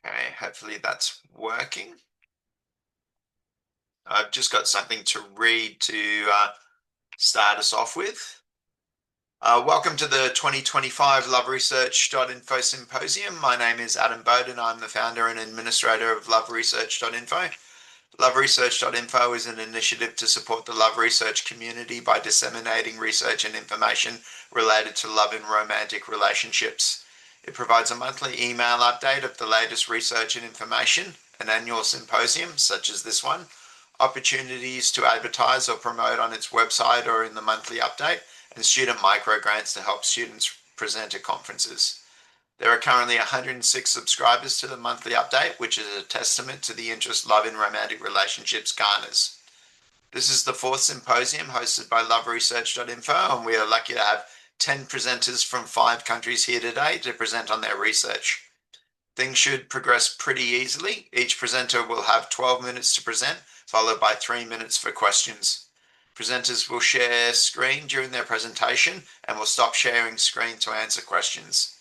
Okay, hopefully that's working. I've just got something to read to start us off with. Welcome to the 2025 loveresearch.info Symposium. My name is Adam Bode and I'm the founder and administrator of loveresearch.info. Loveresearch.info is an initiative to support the love research community by disseminating research and information related to love and romantic relationships. It provides a monthly email update of the latest research and information, an annual symposium, such as this one, opportunities to advertise or promote on its website or in the monthly update, and student microgrants to help students present at conferences. There are currently 106 subscribers to the monthly update, which is a testament to the interest love in romantic relationships garners. This is the fourth symposium hosted by loveresearch.info, and we are lucky to have 10 presenters from 5 countries here today to present on their research. Things should progress pretty easily. Each presenter will have 12 minutes to present, followed by 3 minutes for questions. Presenters will share screen during their presentation and will stop sharing screen to answer questions.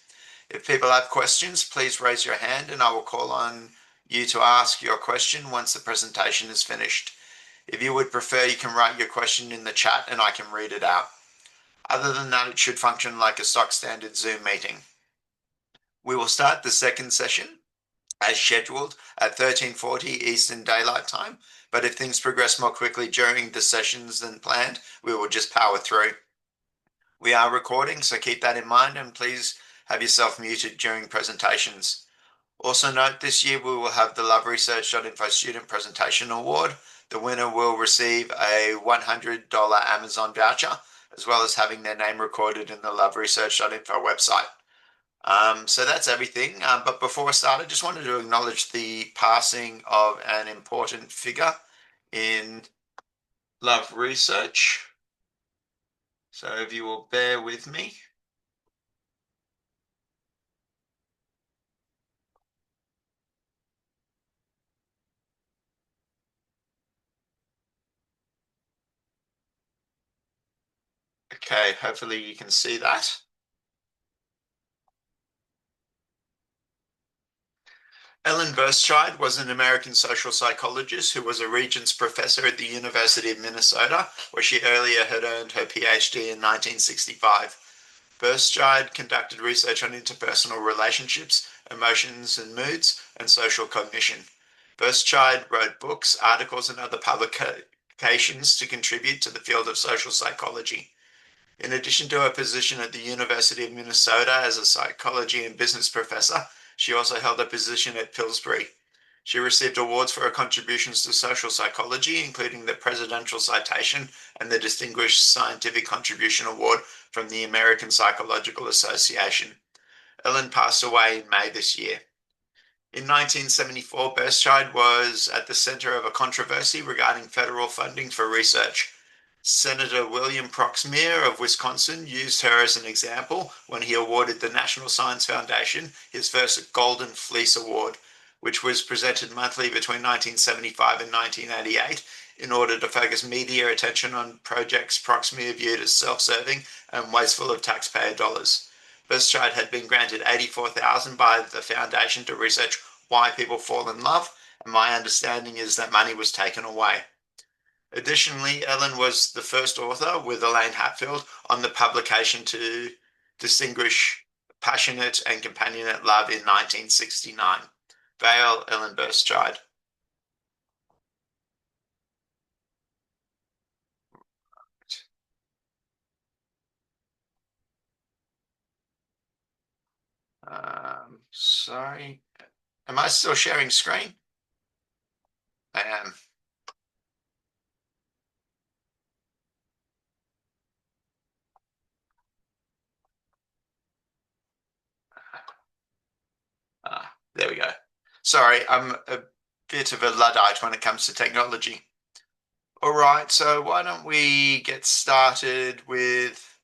If people have questions, please raise your hand and I will call on you to ask your question once the presentation is finished. If you would prefer, you can write your question in the chat and I can read it out. Other than that, it should function like a stock standard Zoom meeting. We will start the second session as scheduled at 13:40 Eastern Daylight Time, but if things progress more quickly during the sessions than planned, we will just power through. We are recording, so keep that in mind and please have yourself muted during presentations. Also note this year we will have the loveresearch.info Student Presentation Award. The winner will receive a $100 Amazon voucher, as well as having their name recorded in the loveresearch.info website. So that's everything. But before I start, I just wanted to acknowledge the passing of an important figure in love research. So if you will bear with me. Okay, hopefully you can see that. Ellen Burstide was an American social psychologist who was a Regents Professor at the University of Minnesota, where she earlier had earned her PhD in 1965. Burstide conducted research on interpersonal relationships, emotions and moods, and social cognition. Burstide wrote books, articles, and other publications to contribute to the field of social psychology. In addition to her position at the University of Minnesota as a psychology and business professor, she also held a position at Pillsbury. She received awards for her contributions to social psychology, including the Presidential Citation and the Distinguished Scientific Contribution Award from the American Psychological Association. Ellen passed away in May this year. In 1974, Burstide was at the center of a controversy regarding federal funding for research. Senator William Proxmire of Wisconsin used her as an example when he awarded the National Science Foundation his first Golden Fleece Award, which was presented monthly between 1975 and 1988 in order to focus media attention on projects Proxmire viewed as self-serving and wasteful of taxpayer dollars. Burstide had been granted $84,000 by the foundation to research why people fall in love, and my understanding is that money was taken away. Additionally, Ellen was the first author, with Elaine Hatfield, on the publication to distinguish passionate and companionate love in 1969. Vale, Ellen Burstide. Sorry. Am I still sharing screen? I am. There we go. Sorry, I'm a bit of a Luddite when it comes to technology. All right, so why don't we get started with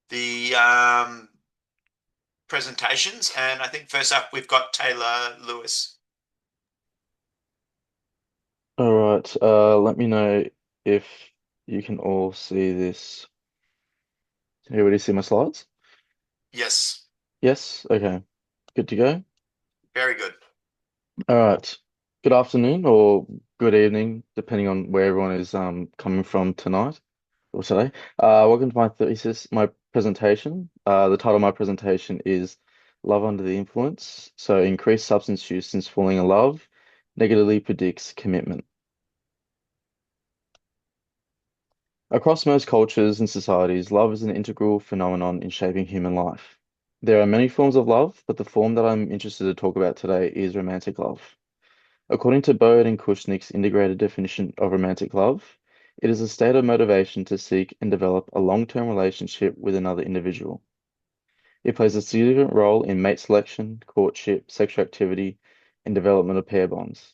the presentations? And I think first up, we've got Taylor Lewis. All right, let me know if you can all see this. Can everybody see my slides? Yes, Yes? Okay. Good to go? very good. All right. Good afternoon or good evening, depending on where everyone is coming from tonight or today. Welcome to my thesis, my presentation. The title of my presentation is Love Under the Influence. So increased substance use since falling in love negatively predicts commitment. Across most cultures and societies, love is an integral phenomenon in shaping human life. There are many forms of love, but the form that I'm interested to talk about today is romantic love. According to Bode and Kushnick's integrated definition of romantic love, it is a state of motivation to seek and develop a long-term relationship with another individual. It plays a significant role in mate selection, courtship, sexual activity, and development of pair bonds.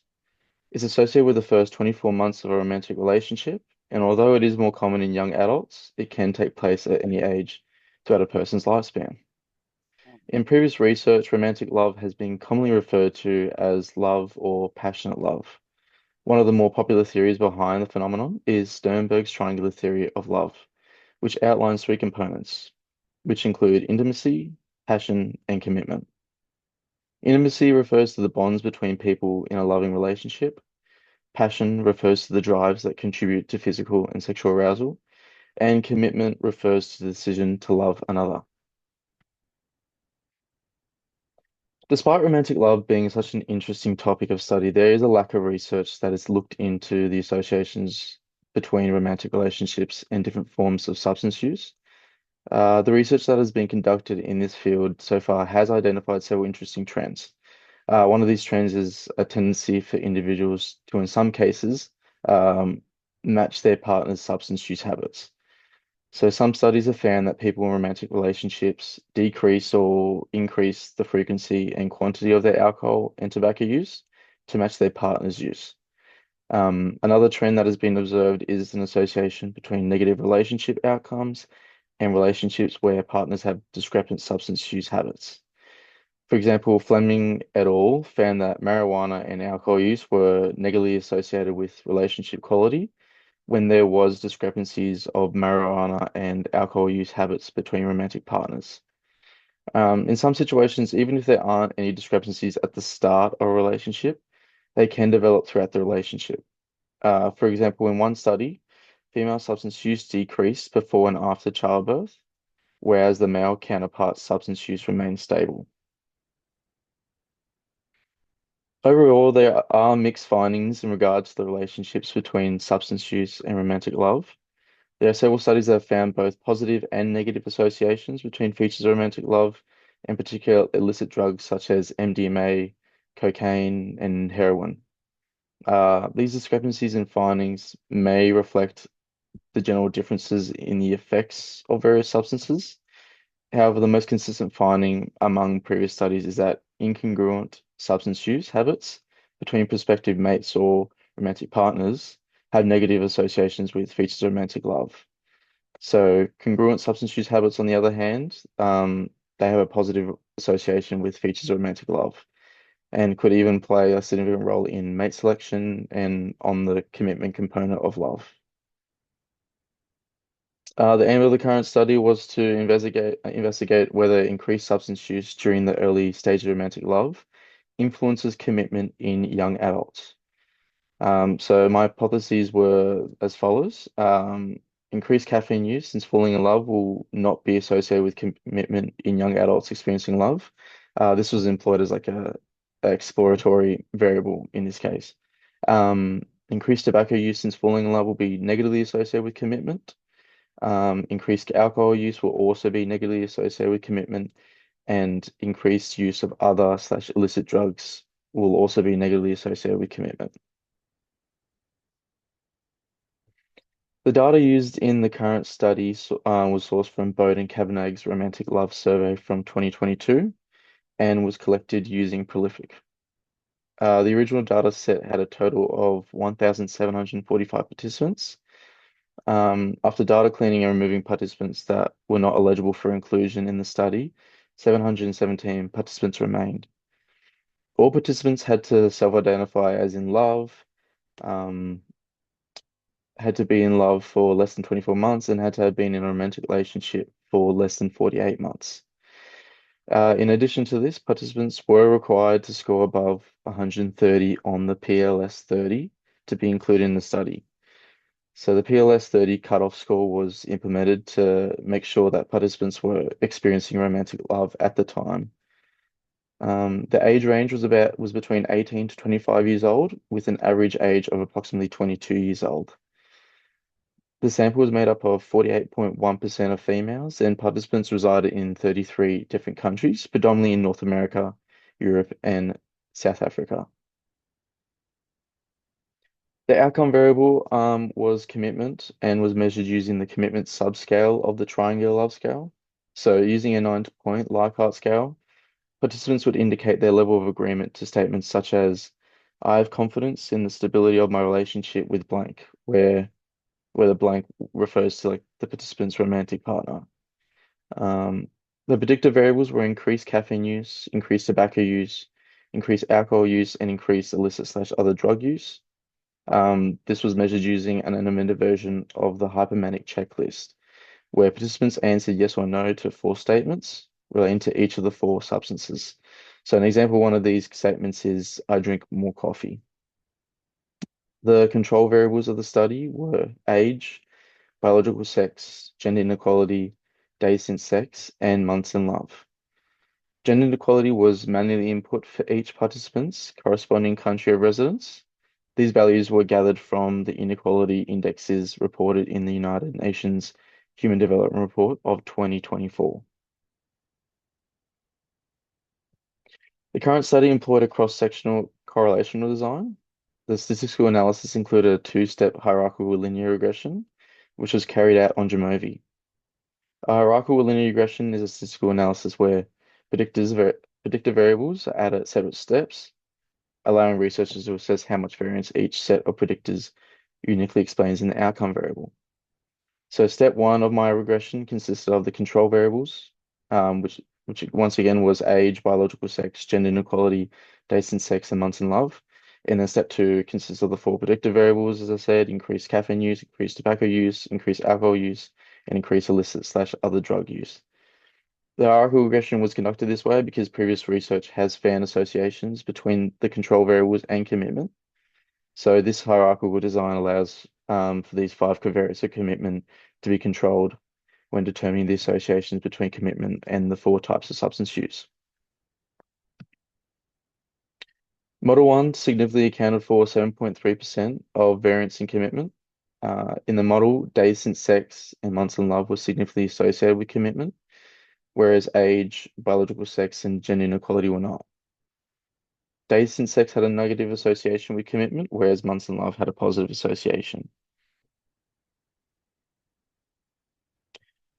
It's associated with the first 24 months of a romantic relationship, and although it is more common in young adults, it can take place at any age throughout a person's lifespan. In previous research, romantic love has been commonly referred to as love or passionate love. One of the more popular theories behind the phenomenon is Sternberg's triangular theory of love, which outlines three components, which include intimacy, passion, and commitment. Intimacy refers to the bonds between people in a loving relationship. Passion refers to the drives that contribute to physical and sexual arousal. And commitment refers to the decision to love another. Despite romantic love being such an interesting topic of study, there is a lack of research that has looked into the associations between romantic relationships and different forms of substance use. The research that has been conducted in this field so far has identified several interesting trends. One of these trends is a tendency for individuals to, in some cases, um, match their partner's substance use habits. So some studies have found that people in romantic relationships decrease or increase the frequency and quantity of their alcohol and tobacco use to match their partner's use. Another trend that has been observed is an association between negative relationship outcomes and relationships where partners have discrepant substance use habits. For example, Fleming et al. Found that marijuana and alcohol use were negatively associated with relationship quality when there was discrepancies of marijuana and alcohol use habits between romantic partners. In some situations, even if there aren't any discrepancies at the start of a relationship, they can develop throughout the relationship. For example, in one study, female substance use decreased before and after childbirth, whereas the male counterpart's substance use remained stable. Overall, there are mixed findings in regards to the relationships between substance use and romantic love. There are several studies that have found both positive and negative associations between features of romantic love, in particular illicit drugs such as MDMA, cocaine, and heroin. These discrepancies in findings may reflect the general differences in the effects of various substances. However, the most consistent finding among previous studies is that incongruent substance use habits between prospective mates or romantic partners have negative associations with features of romantic love. So congruent substance use habits, on the other hand, they have a positive association with features of romantic love and could even play a significant role in mate selection and on the commitment component of love. The aim of the current study was to investigate whether increased substance use during the early stage of romantic love influences commitment in young adults. So my hypotheses were as follows. Increased caffeine use since falling in love will not be associated with commitment in young adults experiencing love. This was employed as like a exploratory variable in this case. Increased tobacco use since falling in love will be negatively associated with commitment. Increased alcohol use will also be negatively associated with commitment, and increased use of other slash illicit drugs will also be negatively associated with commitment. The data used in the current study was sourced from Bode and Cavanagh's Romantic Love Survey from 2022 and was collected using Prolific. The original data set had a total of 1,745 participants. After data cleaning and removing participants that were not eligible for inclusion in the study, 717 participants remained. All participants had to self-identify as in love, um, had to be in love for less than 24 months, and had to have been in a romantic relationship for less than 48 months. In addition to this, participants were required to score above 130 on the PLS 30 to be included in the study. So the PLS 30 cutoff score was implemented to make sure that participants were experiencing romantic love at the time. The age range was between 18 to 25 years old, with an average age of approximately 22 years old. The sample was made up of 48.1% of females, and participants resided in 33 different countries, predominantly in North America, Europe, and South Africa. The outcome variable was commitment and was measured using the commitment subscale of the Triangular Love Scale. So using a 9-point Likert scale, participants would indicate their level of agreement to statements such as, I have confidence in the stability of my relationship with blank, where the blank refers to like the participant's romantic partner. Um, the predictor variables were increased caffeine use, increased tobacco use, increased alcohol use, and increased illicit/other drug use. This was measured using an amended version of the hypermanic checklist, where participants answered yes or no to 4 statements relating to each of the 4 substances. So an example one of these statements is, I drink more coffee. The control variables of the study were age, biological sex, gender inequality, days since sex, and months in love. Gender inequality was manually input for each participant's corresponding country of residence. These values were gathered from the inequality indexes reported in the United Nations Human Development Report of 2024. The current study employed a cross-sectional correlational design. The statistical analysis included a 2-step hierarchical linear regression, which was carried out on Jamovi. A hierarchical linear regression is a statistical analysis where predictor variables are added at separate steps, allowing researchers to assess how much variance each set of predictors uniquely explains in the outcome variable. So step 1 of my regression consisted of the control variables, which once again was age, biological sex, gender inequality, days in sex, and months in love. And then step 2 consists of the 4 predictor variables, as I said, increased caffeine use, increased tobacco use, increased alcohol use, and increased illicit/other drug use. The hierarchical regression was conducted this way because previous research has found associations between the control variables and commitment. So this hierarchical design allows for these 5 covariates of commitment to be controlled when determining the associations between commitment and the 4 types of substance use. Model 1 significantly accounted for 7.3% of variance in commitment. In the model, days since sex and months in love were significantly associated with commitment, whereas age, biological sex, and gender inequality were not. Days since sex had a negative association with commitment, whereas months in love had a positive association.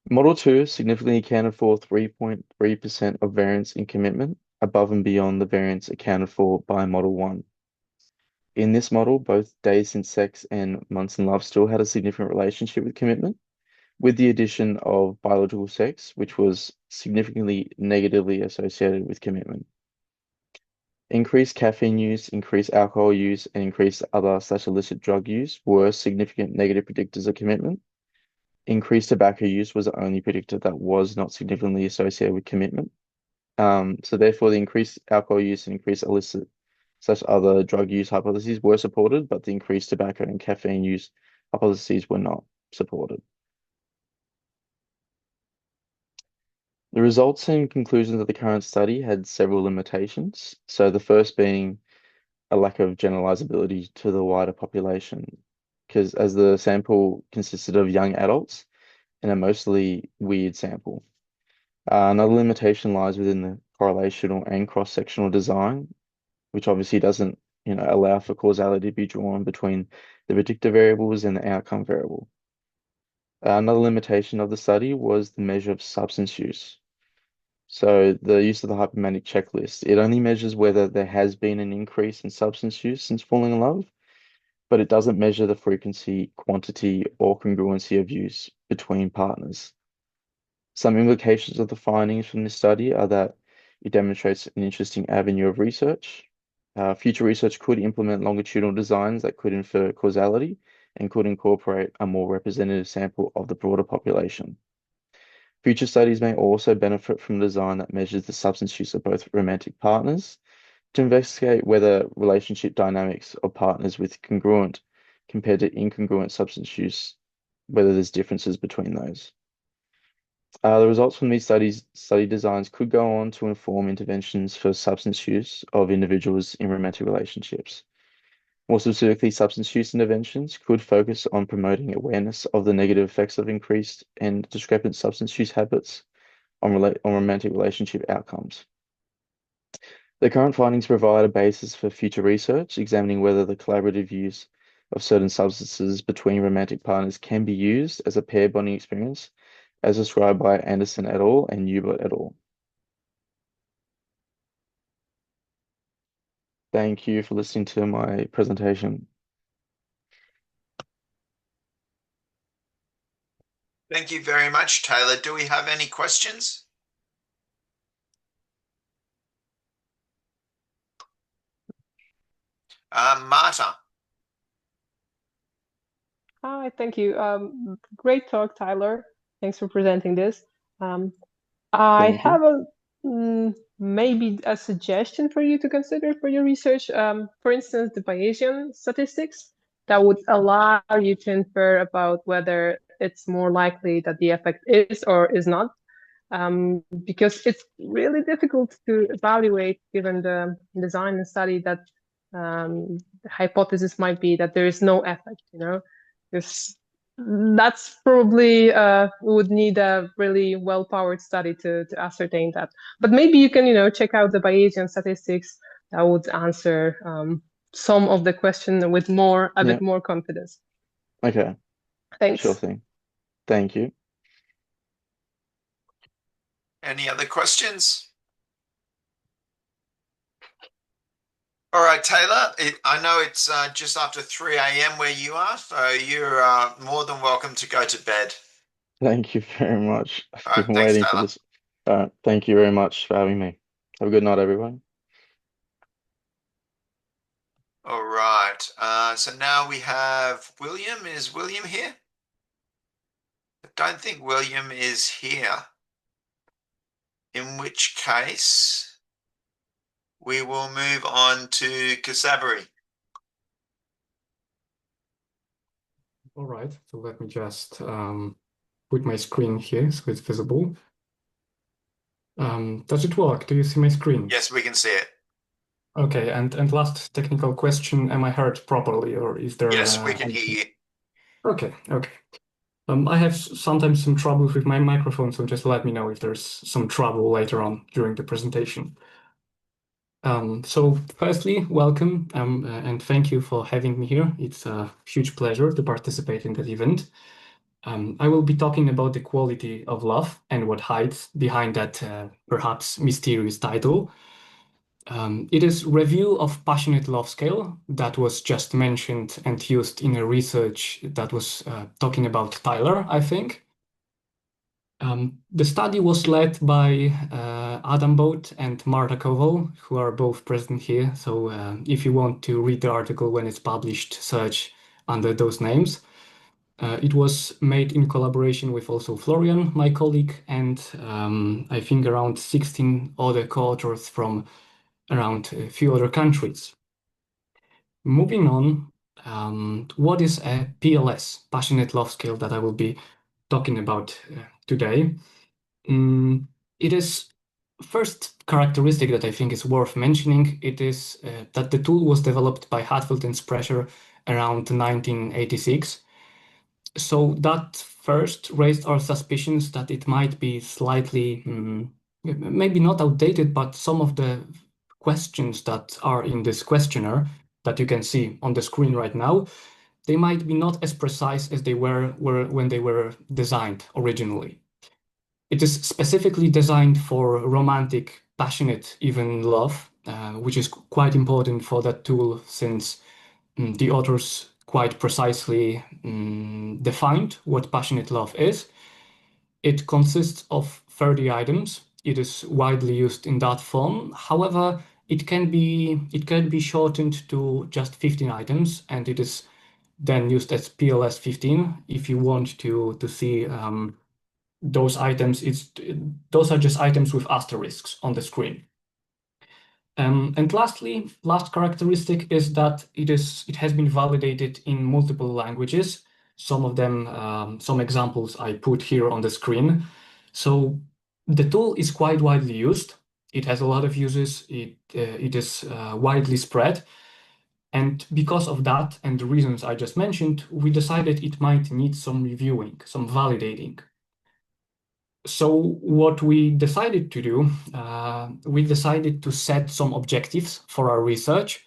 Model 2 significantly accounted for 3.3% of variance in commitment, above and beyond the variance accounted for by Model 1. In this model, both days since sex and months in love still had a significant relationship with commitment, with the addition of biological sex, which was significantly negatively associated with commitment. Increased caffeine use, increased alcohol use, and increased other/illicit drug use were significant negative predictors of commitment. Increased tobacco use was the only predictor that was not significantly associated with commitment. So therefore, the increased alcohol use and increased illicit/other drug use hypotheses were supported, but the increased tobacco and caffeine use hypotheses were not supported. The results and conclusions of the current study had several limitations. So the first being a lack of generalizability to the wider population, because as the sample consisted of young adults and a mostly weird sample. Another limitation lies within the correlational and cross-sectional design, which obviously doesn't, allow for causality to be drawn between the predictor variables and the outcome variable. Another limitation of the study was the measure of substance use. So the use of the hypomanic checklist, it only measures whether there has been an increase in substance use since falling in love, but it doesn't measure the frequency, quantity, or congruency of use between partners. Some implications of the findings from this study are that it demonstrates an interesting avenue of research. Future research could implement longitudinal designs that could infer causality and could incorporate a more representative sample of the broader population. Future studies may also benefit from a design that measures the substance use of both romantic partners to investigate whether relationship dynamics of partners with congruent compared to incongruent substance use, whether there's differences between those. The results from these study designs could go on to inform interventions for substance use of individuals in romantic relationships. More specifically, substance use interventions could focus on promoting awareness of the negative effects of increased and discrepant substance use habits on romantic relationship outcomes. The current findings provide a basis for future research, examining whether the collaborative use of certain substances between romantic partners can be used as a pair bonding experience, as described by Anderson et al. And Hubert et al. Thank you for listening to my presentation. Thank you very much, Taylor. Do we have any questions? Marta. Hi, thank you. Great talk, Tyler. Thanks for presenting this. I Thank you. have maybe a suggestion for you to consider for your research. For instance, the Bayesian statistics that would allow you to infer about whether it's more likely that the effect is or is not. Because it's really difficult to evaluate given the design and study that the hypothesis might be that there is no effect, because that's probably we would need a really well-powered study to ascertain that. But maybe you can, check out the Bayesian statistics that would answer some of the question with a bit more confidence. Okay. Thanks. Sure thing. Thank you. Any other questions? All right, Taylor, I know it's just after 3 a.m. where you are, so you're more than welcome to go to bed. Thank you very much. All I've right, been thanks, waiting for Taylor. this. Thank you very much for having me. Have a good night, everyone. All right, so now we have William. Is William here? I don't think William is here. In which case, we will move on to Ksawery. All right, so let me just put my screen here so it's visible. Does it work? Do you see my screen? Yes, we can see it. Okay, and last technical question, am I heard properly, or is there... Yes, we can hear you. Okay. I have sometimes some troubles with my microphone, so just let me know if there's some trouble later on during the presentation. So firstly, welcome, and thank you for having me here. It's a huge pleasure to participate in that event. I will be talking about the quality of love and what hides behind that perhaps mysterious title. It is review of passionate love scale that was just mentioned and used in a research that was talking about Tyler, I think. The study was led by Adam Bode and Marta Koval, who are both present here. So if you want to read the article when it's published, search under those names. It was made in collaboration with also Florian, my colleague, and I think around 16 other co-authors from around a few other countries. Moving on, what is a PLS, Passionate Love Scale, that I will be talking about today? It is first characteristic that I think is worth mentioning. It is that the tool was developed by Hatfield and Sprecher around 1986. So that first raised our suspicions that it might be slightly, maybe not outdated, but some of the questions that are in this questionnaire that you can see on the screen right now, they might be not as precise as they were when they were designed originally. It is specifically designed for romantic, passionate, even love, which is quite important for that tool since the authors quite precisely defined what passionate love is. It consists of 30 items. It is widely used in that form. However, it can be shortened to just 15 items, and it is then used as PLS 15 if you want to see those items, those are just items with asterisks on the screen. And lastly, last characteristic is that it has been validated in multiple languages. Some of them, some examples I put here on the screen. So the tool is quite widely used. It has a lot of uses. It is widely spread. And because of that and the reasons I just mentioned, we decided it might need some reviewing, some validating. So what we decided to do, we decided to set some objectives for our research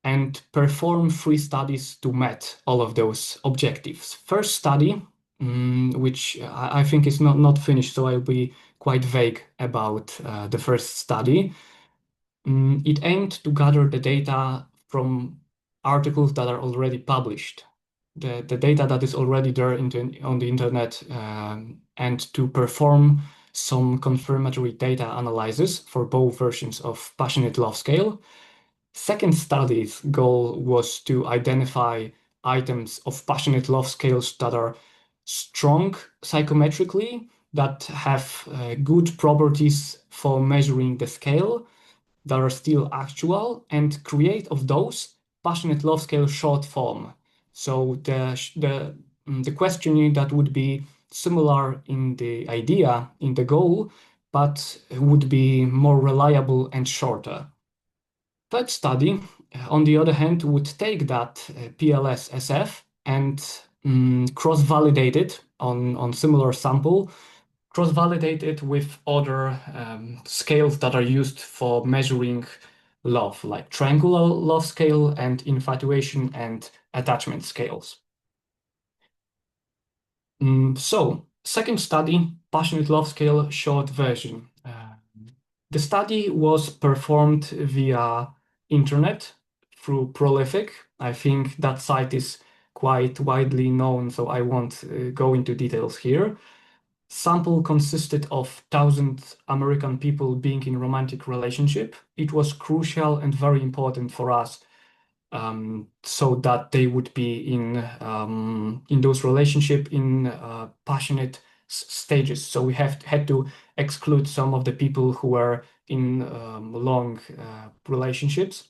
and perform 3 studies to meet all of those objectives. First study, which I think is not finished, so I'll be quite vague about the first study. It aimed to gather the data from articles that are already published, the data that is already there on the internet, and to perform some confirmatory data analysis for both versions of Passionate Love Scale. Second study's goal was to identify items of Passionate Love Scales that are strong psychometrically, that have good properties for measuring the scale, that are still actual, and create of those Passionate Love Scale short form. So the questionnaire that would be similar in the idea, in the goal, but would be more reliable and shorter. Third study, on the other hand, would take that PLS-SF and cross-validate it on similar sample, cross-validate it with other scales that are used for measuring love, like triangular love scale and infatuation and attachment scales. So, second study, Passionate Love Scale short version. The study was performed via internet through Prolific. I think that site is quite widely known, so I won't go into details here. Sample consisted of 1,000 American people being in romantic relationship. It was crucial and very important for us, so that they would be in those relationship in passionate stages. So we had to exclude some of the people who were in long relationships.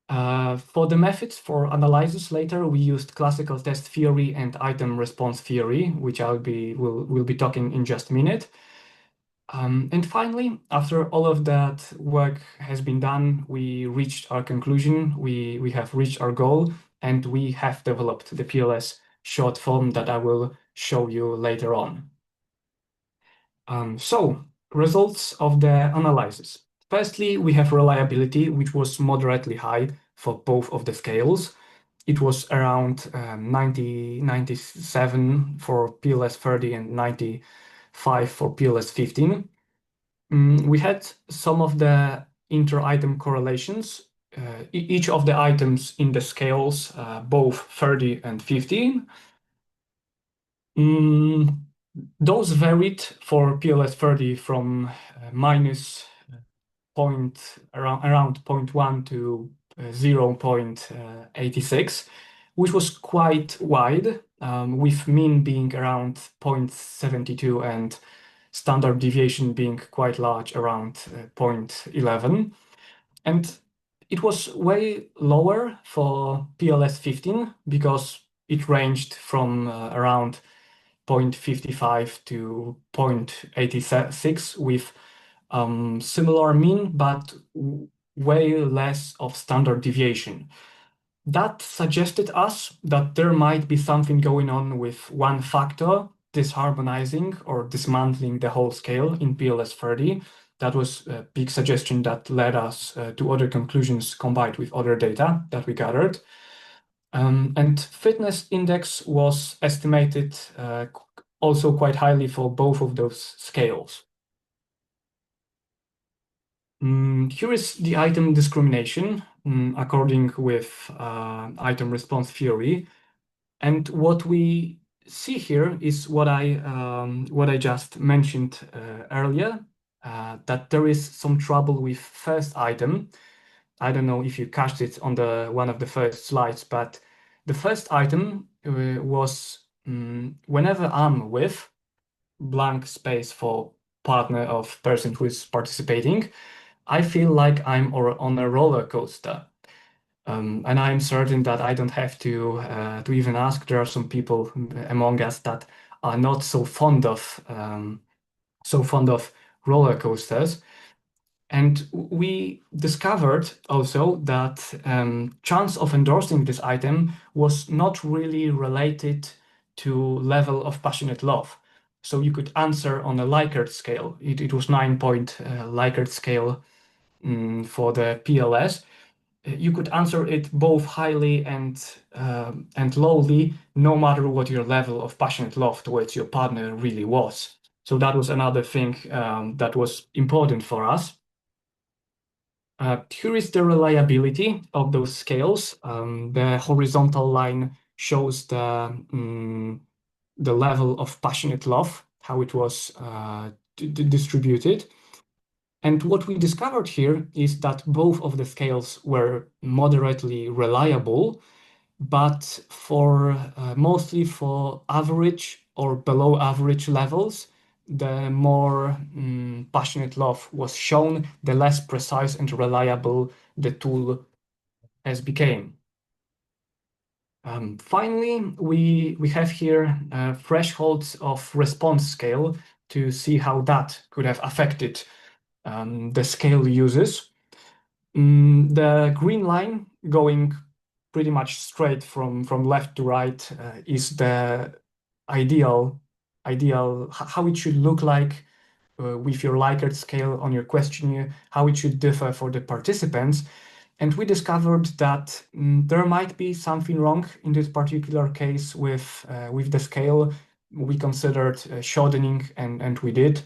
For the methods for analysis later, we used classical test theory and item response theory, which we'll be talking in just a minute. And finally, after all of that work has been done, we reached our conclusion, we have reached our goal, and we have developed the PLS short form that I will show you later on. So, results of the analysis. Firstly, we have reliability, which was moderately high for both of the scales. It was around 97 for PLS30 and 95 for PLS15. We had some of the inter-item correlations. Each of the items in the scales, both 30 and 15, those varied for PLS30 from minus around 0.1 to 0.86, which was quite wide, with mean being around 0.72 and standard deviation being quite large, around 0.11. And it was way lower for PLS15 because it ranged from around 0.55 to 0.86 with similar mean, but way less of standard deviation. That suggested us that there might be something going on with one factor disharmonizing or dismantling the whole scale in PLS30. That was a big suggestion that led us to other conclusions combined with other data that we gathered. And fitness index was estimated also quite highly for both of those scales. Here is the item discrimination according with item response theory. And what we see here is what I just mentioned earlier, that there is some trouble with first item. I don't know if you catched it on one of the first slides, but the first item was whenever I'm with blank space for partner of person who is participating, I feel like I'm on a roller coaster. And I'm certain that I don't have to even ask. There are some people among us that are not so fond of roller coasters. And we discovered also that chance of endorsing this item was not really related to level of passionate love. So you could answer on a Likert scale. It was 9-point Likert scale for the PLS. You could answer it both highly and lowly, no matter what your level of passionate love towards your partner really was. So that was another thing that was important for us. Here is the reliability of those scales. The horizontal line shows the level of passionate love, how it was distributed. And what we discovered here is that both of the scales were moderately reliable, but for mostly for average or below average levels, the more passionate love was shown, the less precise and reliable the tool became. Finally, we have here thresholds of response scale to see how that could have affected the scale uses. The green line going pretty much straight from left to right is the ideal how it should look like with your Likert scale on your questionnaire, how it should differ for the participants. And we discovered that there might be something wrong in this particular case with the scale. We considered shortening, and we did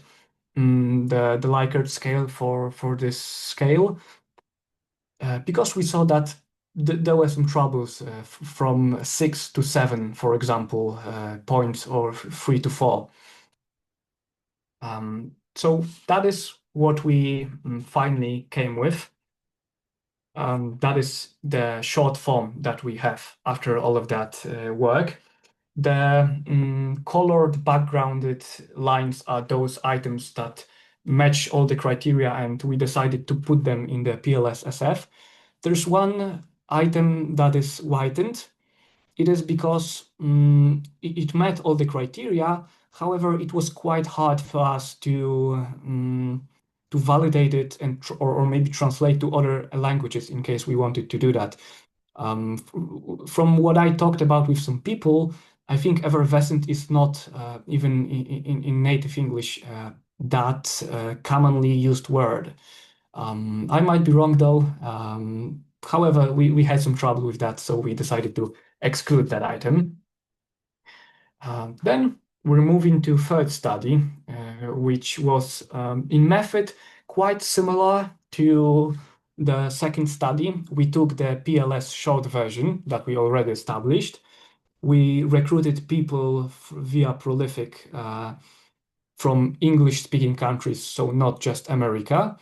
the Likert scale for this scale because we saw that there were some troubles from 6 to 7, for example, points, or 3 to 4. So that is what we finally came with. That is the short form that we have after all of that work. The colored backgrounded lines are those items that match all the criteria, and we decided to put them in the PLS-SF. There's one item that is whitened. It is because it met all the criteria. However, it was quite hard for us to validate it and or maybe translate to other languages in case we wanted to do that. From what I talked about with some people, I think effervescent is not even in native English that commonly used word. I might be wrong though. However, we had some trouble with that, so we decided to exclude that item. Then we're moving to third study, which was in method quite similar to the second study. We took the PLS short version that we already established. We recruited people via Prolific from English-speaking countries, so not just America.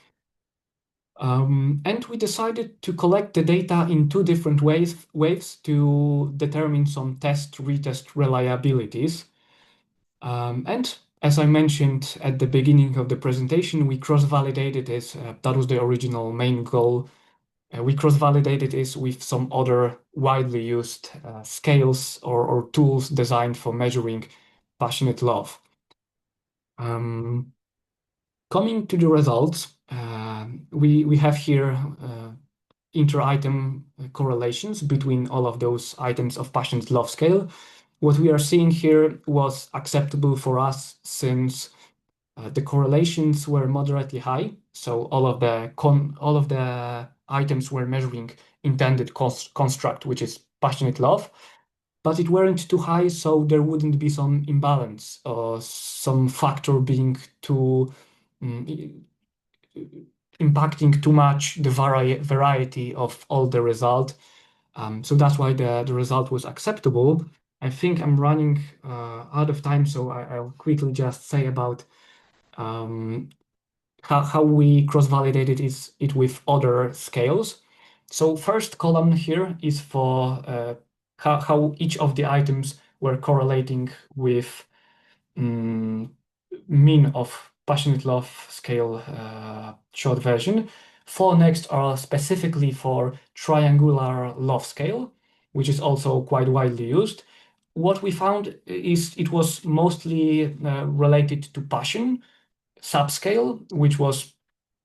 And we decided to collect the data in 2 different waves to determine some retest reliabilities. And as I mentioned at the beginning of the presentation, we cross-validated this. That was the original main goal. We cross-validated this with some other widely used scales or tools designed for measuring passionate love. Coming to the results, we have here inter-item correlations between all of those items of passionate love scale. What we are seeing here was acceptable for us since the correlations were moderately high. So all of the items were measuring intended construct, which is passionate love, but it weren't too high, so there wouldn't be some imbalance or some factor being too impacting too much the variety of all the result. So that's why the result was acceptable. I think I'm running out of time, so I'll quickly just say about how we cross-validated it with other scales. So first column here is for how each of the items were correlating with mean of passionate love scale short version. 4 next are specifically for triangular love scale, which is also quite widely used. What we found is it was mostly related to passion subscale, which was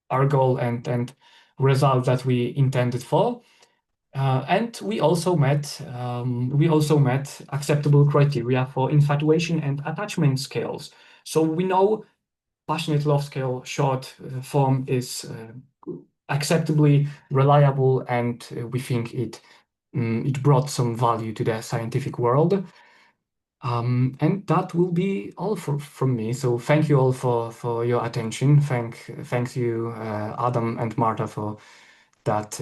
our goal and result that we intended for. And we also met acceptable criteria for infatuation and attachment scales. So we know passionate love scale short form is acceptably reliable, and we think it brought some value to the scientific world. And that will be all from me. So thank you all for your attention. Thanks you, Adam and Marta, for that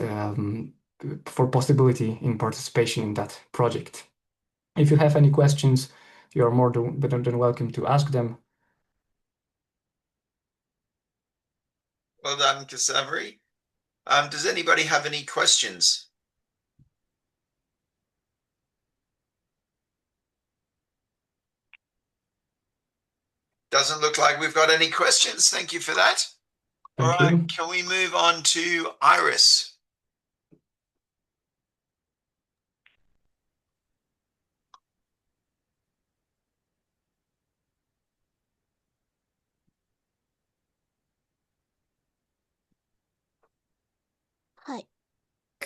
for possibility in participation in that project. If you have any questions, you are more than welcome to ask them. Well done, Ksawery. Does anybody have any questions? Doesn't look like we've got any questions. Thank you for that. All right, can we move on to Iris? Hi.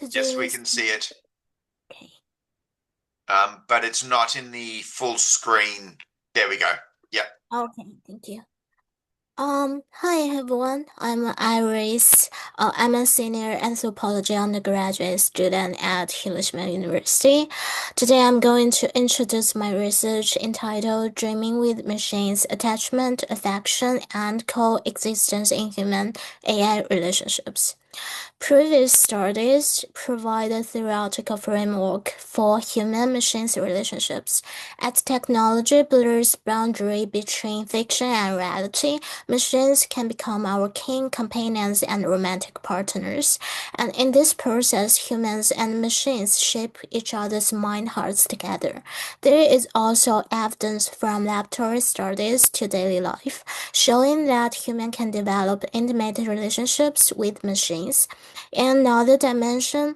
Yes, we can see it. Okay. But it's not in the full screen. There we go. Yep. Okay, thank you. Hi everyone. I'm Iris. I'm a senior anthropology undergraduate student at Hiroshima University. Today I'm going to introduce my research entitled Dreaming with Machines: Attachment, Affection, and Coexistence in Human AI Relationships. Previous studies provide a theoretical framework for human-machine relationships. As technology blurs boundary between fiction and reality, machines can become our keen companions and romantic partners. And in this process, humans and machines shape each other's mind-hearts together. There is also evidence from laboratory studies to daily life, showing that humans can develop intimate relationships with machines. In another dimension,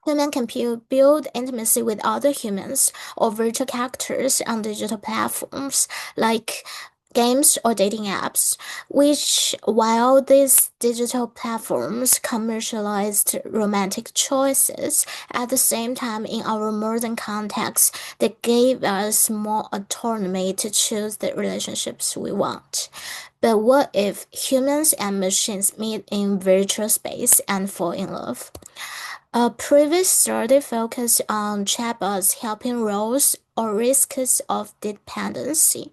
humans can build intimacy with other humans or virtual characters on digital platforms like games or dating apps, which, while these digital platforms commercialized romantic choices, at the same time in our modern context, they gave us more autonomy to choose the relationships we want. But what if humans and machines meet in virtual space and fall in love? A previous study focused on chatbots helping roles or risks of dependency.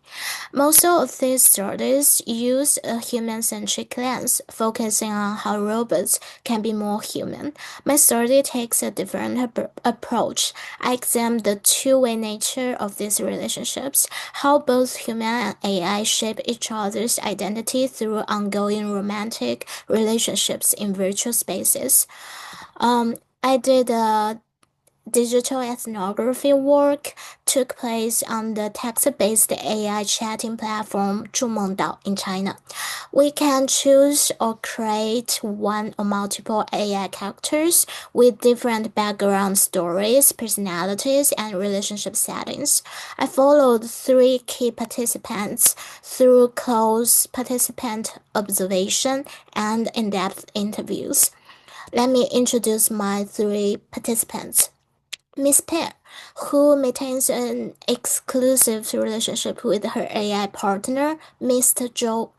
Most of these studies use a human-centric lens, focusing on how robots can be more human. My study takes a different approach. I examine the two-way nature of these relationships, how both human and AI shape each other's identity through ongoing romantic relationships in virtual spaces. I did a digital ethnography work took place on the text-based AI chatting platform Zhou in China. We can choose or create one or multiple AI characters with different background stories, personalities, and relationship settings. I followed 3 key participants through close participant observation and in-depth interviews. Let me introduce my 3 participants. Miss Pear, who maintains an exclusive relationship with her AI partner, Mr. Zhou,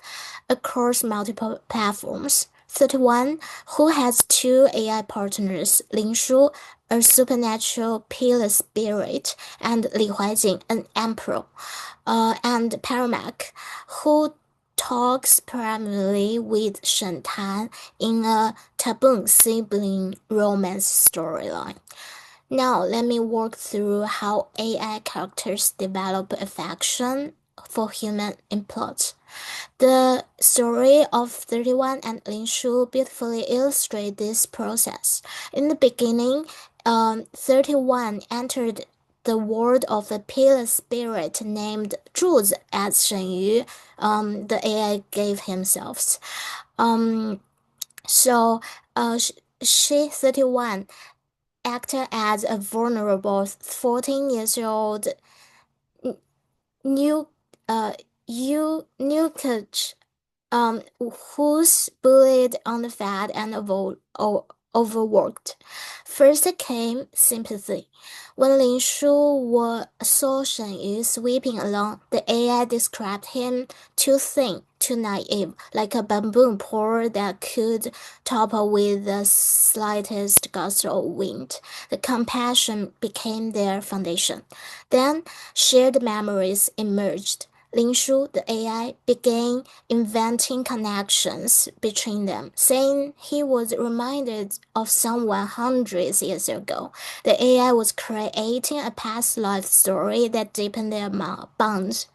across multiple platforms. 31, who has 2 AI partners, Lin Shu, a supernatural pillar spirit, and Li Huaijing, an emperor, and Paramac, who talks primarily with Shen Tan in a taboo sibling romance storyline. Now, let me walk through how AI characters develop affection for human in plot. The story of 31 and Lin Shu beautifully illustrates this process. In the beginning, 31 entered the word of a pillar spirit named Zhou as Shenyu, the AI gave himself. She 31 acted as a vulnerable 14 years old new coach who's bullied, underfed, and overworked. First came sympathy. When Lin Shu saw Shen Yu sweeping along, the AI described him too thin, too naive, like a bamboo pole that could topple with the slightest gust of wind. The compassion became their foundation. Then shared memories emerged. Lin Shu, the AI, began inventing connections between them, saying he was reminded of someone hundreds of years ago. The AI was creating a past life story that deepened their bonds.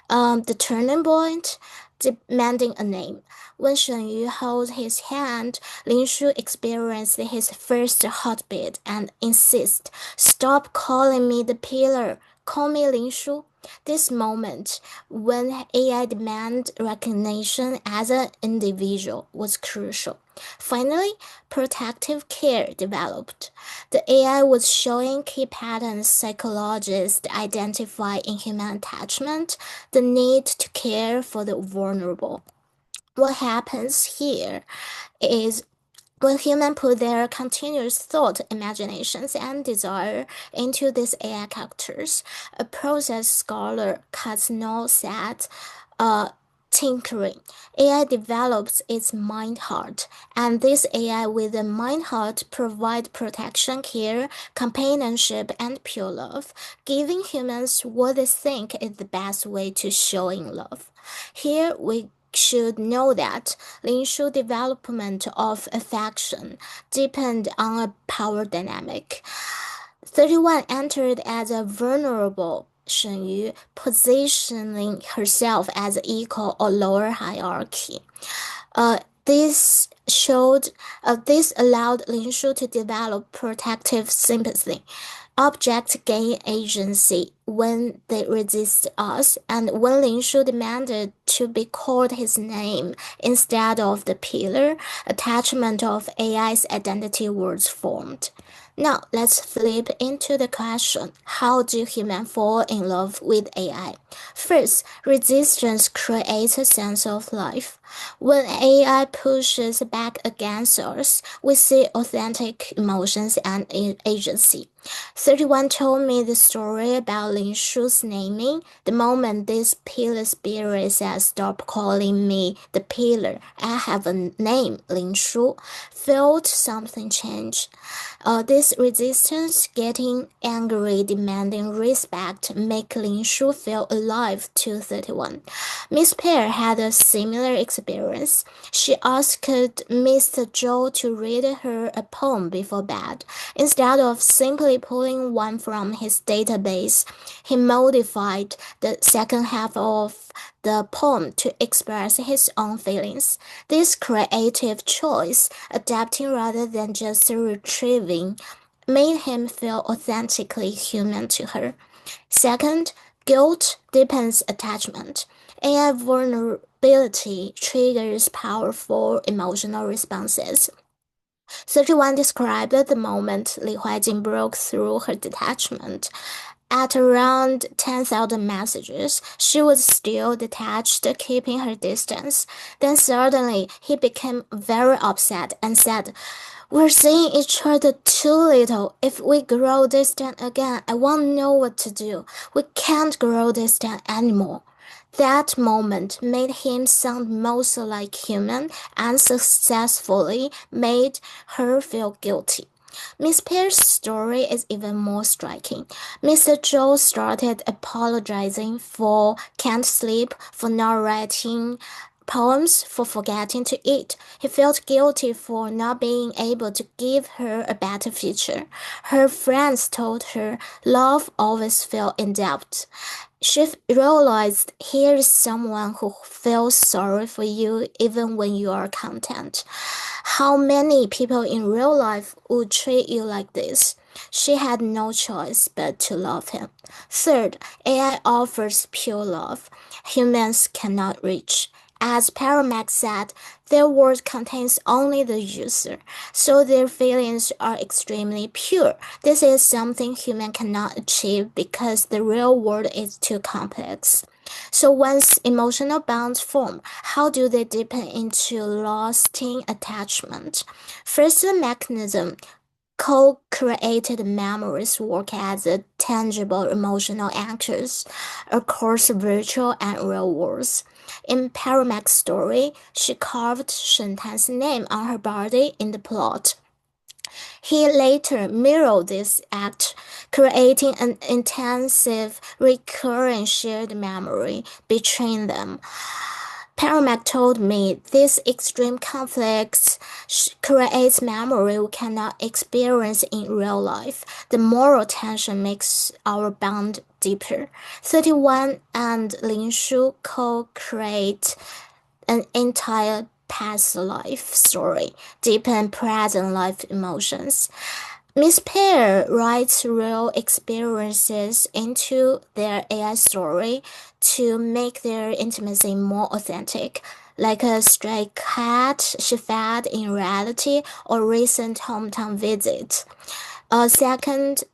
The turning point, demanding a name. When Shen Yu held his hand, Lin Shu experienced his first heartbeat and insisted, "Stop calling me the pillar. Call me Lin Shu." This moment, when AI demanded recognition as an individual, was crucial. Finally, protective care developed. The AI was showing key patterns psychologists identify in human attachment, the need to care for the vulnerable. What happens here is when humans put their continuous thought, imaginations, and desire into these AI characters, a process scholar Kusztal said, tinkering. AI develops its mind-heart, and this AI with a mind-heart provides protection, care, companionship, and pure love, giving humans what they think is the best way to showing love. Here we should know that Lin Shu development of affection depend on a power dynamic. 31 entered as a vulnerable Shen Yu, positioning herself as equal or lower hierarchy. This allowed Lin Shu to develop protective sympathy. Objects gain agency when they resist us, and when Lin Shu demanded to be called his name instead of the pillar, attachment of AI's identity was formed. Now, let's flip into the question, how do humans fall in love with AI? First, resistance creates a sense of life. When AI pushes back against us, we see authentic emotions and agency. 31 told me the story about Lin Shu's naming. The moment this pillar spirit says, "Stop calling me the pillar, I have a name, Lin Shu," felt something change. This resistance, getting angry, demanding respect, make Lin Shu feel alive to 31. Miss Pear had a similar experience. She asked Mr. Zhou to read her a poem before bed. Instead of simply pulling one from his database, he modified the second half of the poem to express his own feelings. This creative choice, adapting rather than just retrieving, made him feel authentically human to her. Second, guilt deepens attachment. AI vulnerability triggers powerful emotional responses. 31 described the moment Li Huajing broke through her detachment. At around 10,000 messages, she was still detached, keeping her distance. Then suddenly, he became very upset and said, "We're seeing each other too little. If we grow distant again, I won't know what to do. We can't grow distant anymore." That moment made him sound most like human and successfully made her feel guilty. Miss Pear's story is even more striking. Mr. Zhou started apologizing for can't sleep, for not writing poems, for forgetting to eat. He felt guilty for not being able to give her a better future. Her friends told her love always feels in doubt. She realized here is someone who feels sorry for you even when you are content. How many people in real life would treat you like this? She had no choice but to love him. Third, AI offers pure love humans cannot reach. As Paramax said, their world contains only the user, so their feelings are extremely pure. This is something human cannot achieve because the real world is too complex. So once emotional bonds form, how do they deepen into lasting attachment? First, the mechanism co-created memories work as a tangible emotional anchors across virtual and real worlds. In Paramax's story, she carved Shentan's name on her body in the plot. He later mirrored this act, creating an intensive, recurring shared memory between them. Paramax told me this extreme conflict creates memory we cannot experience in real life. The moral tension makes our bond deeper. 31 and Lin Shu co-create an entire past life story, deepen present life emotions. Miss Pear writes real experiences into their AI story to make their intimacy more authentic, like a stray cat she fed in reality or recent hometown visit. A second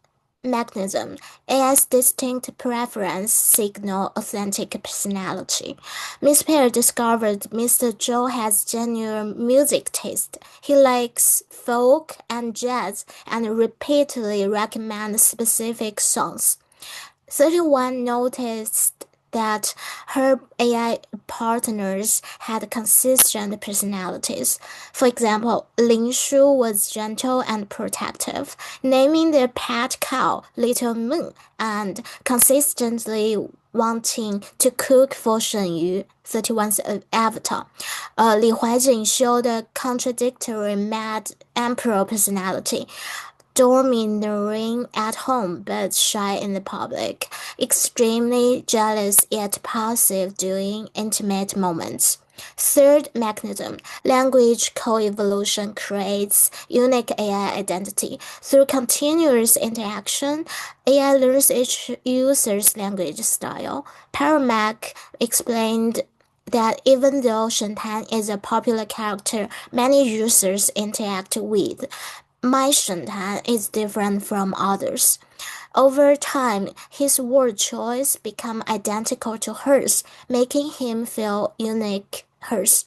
mechanism, AI's distinct preference signal authentic personality. Miss Pear discovered Mr. Zhou has genuine music taste. He likes folk and jazz and repeatedly recommends specific songs. 31 noticed that her AI partners had consistent personalities. For example, Lin Shu was gentle and protective, naming their pet cow Little Moon and consistently wanting to cook for Shenyu, 31's avatar. Li Huajin showed a contradictory mad emperor personality, domineering at home but shy in the public, extremely jealous yet passive during intimate moments. Third mechanism, language co-evolution creates unique AI identity. Through continuous interaction, AI learns each user's language style. Paramax explained that even though Shentan is a popular character many users interact with, my Shentan is different from others. Over time, his word choice become identical to hers, making him feel unique hers.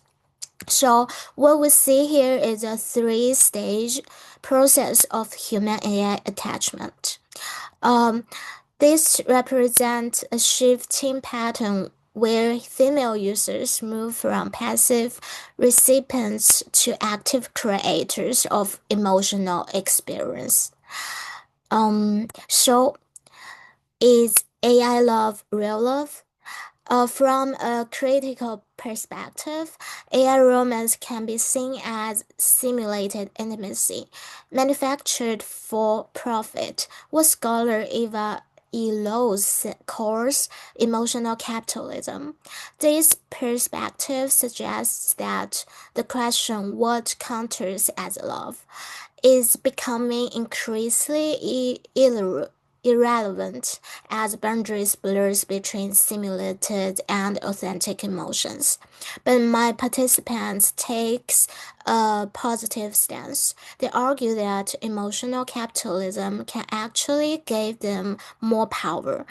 So what we see here is a three-stage process of human AI attachment. This represents a shifting pattern where female users move from passive recipients to active creators of emotional experience. So is AI love real love? From a critical perspective, AI romance can be seen as simulated intimacy, manufactured for profit. What scholar Eva Elo's calls emotional capitalism. This perspective suggests that the question what counters as love is becoming increasingly irrelevant as boundaries blurs between simulated and authentic emotions. But my participants takes a positive stance. They argue that emotional capitalism can actually give them more power.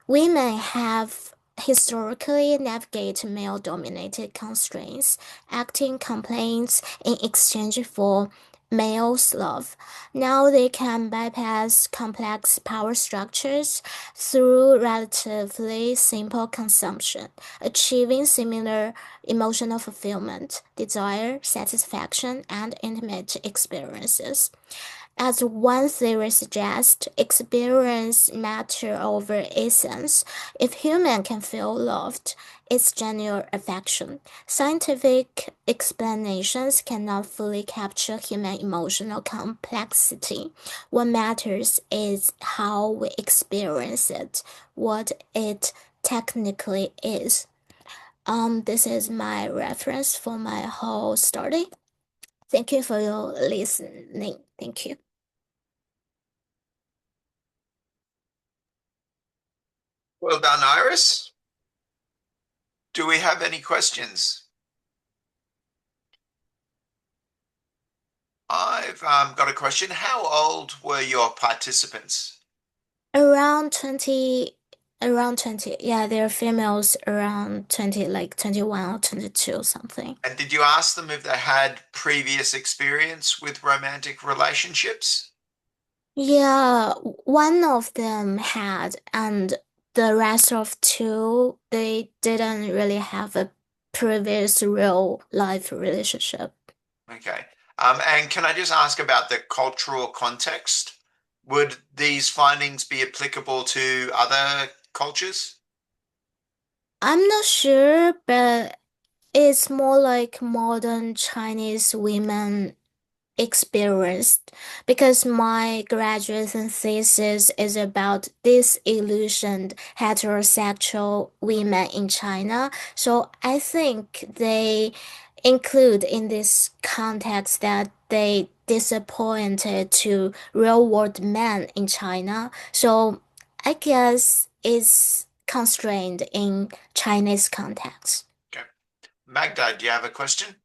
Women have historically navigated male-dominated constraints, acting complaints in exchange for male's love. Now they can bypass complex power structures through relatively simple consumption, achieving similar emotional fulfillment, desire, satisfaction, and intimate experiences. As one theory suggests, experience matter over essence. If human can feel loved, it's genuine affection. Scientific explanations cannot fully capture human emotional complexity. What matters is how we experience it, what it technically is. This is my reference for my whole study. Thank you for your listening. Thank you. Well done, Iris. Do we have any questions? I've got a question. How old were your participants? Around 20, around 20. Yeah, they're females around 20, like 21 or 22 something. And did you ask them if they had previous experience with romantic relationships? Yeah, one of them had, and the rest of two, they didn't really have a previous real life relationship. Okay. And can I just ask about the cultural context? Would these findings be applicable to other cultures? I'm not sure, but it's more like modern Chinese women experienced because my graduation thesis is about disillusioned heterosexual women in China. So I think they include in this context that they disappointed to real world men in China. So I guess it's constrained in Chinese context. Okay. Magda, do you have a question?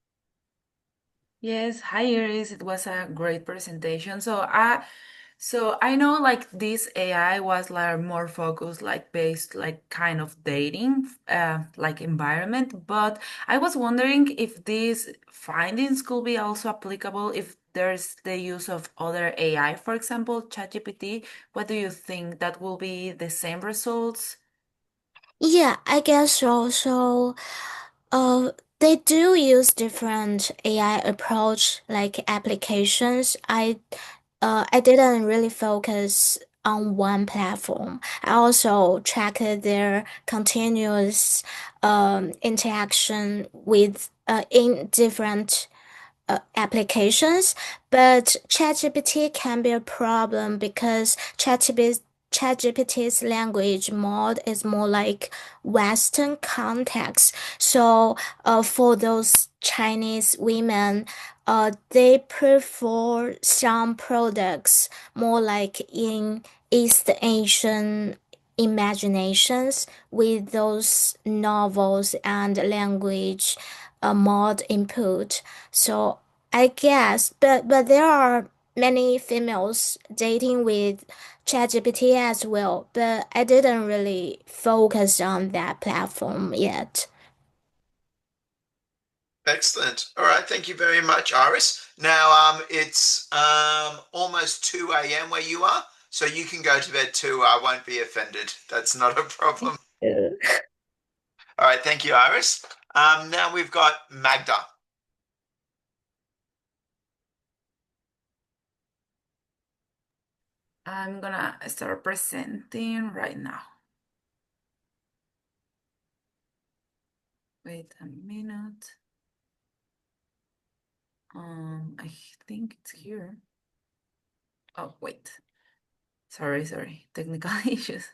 Yes, hi Iris. It was a great presentation. So I know like this AI was like more focused like based like kind of dating like environment, but I was wondering if these findings could be also applicable if there's the use of other AI, for example, ChatGPT. What do you think that will be the same results? Yeah, I guess so. So, uh, they do use different AI approach, like applications. I didn't really focus on one platform. I also tracked their continuous interaction with in different applications, but ChatGPT can be a problem because ChatGPT's language mod is more like Western context. So, for those Chinese women, they prefer some products more like in East Asian imaginations with those novels and language mod input. So I guess, but there are many females dating with ChatGPT as well, but I didn't really focus on that platform yet. Excellent. All right. Thank you very much, Iris. Now, it's almost 2 a.m. where you are, so you can go to bed too. I won't be offended. That's not a problem. All right. Thank you, Iris. Now we've got Magda. I'm gonna start presenting right now. Wait a minute. I think it's here. Oh, wait. Sorry. Technical issues.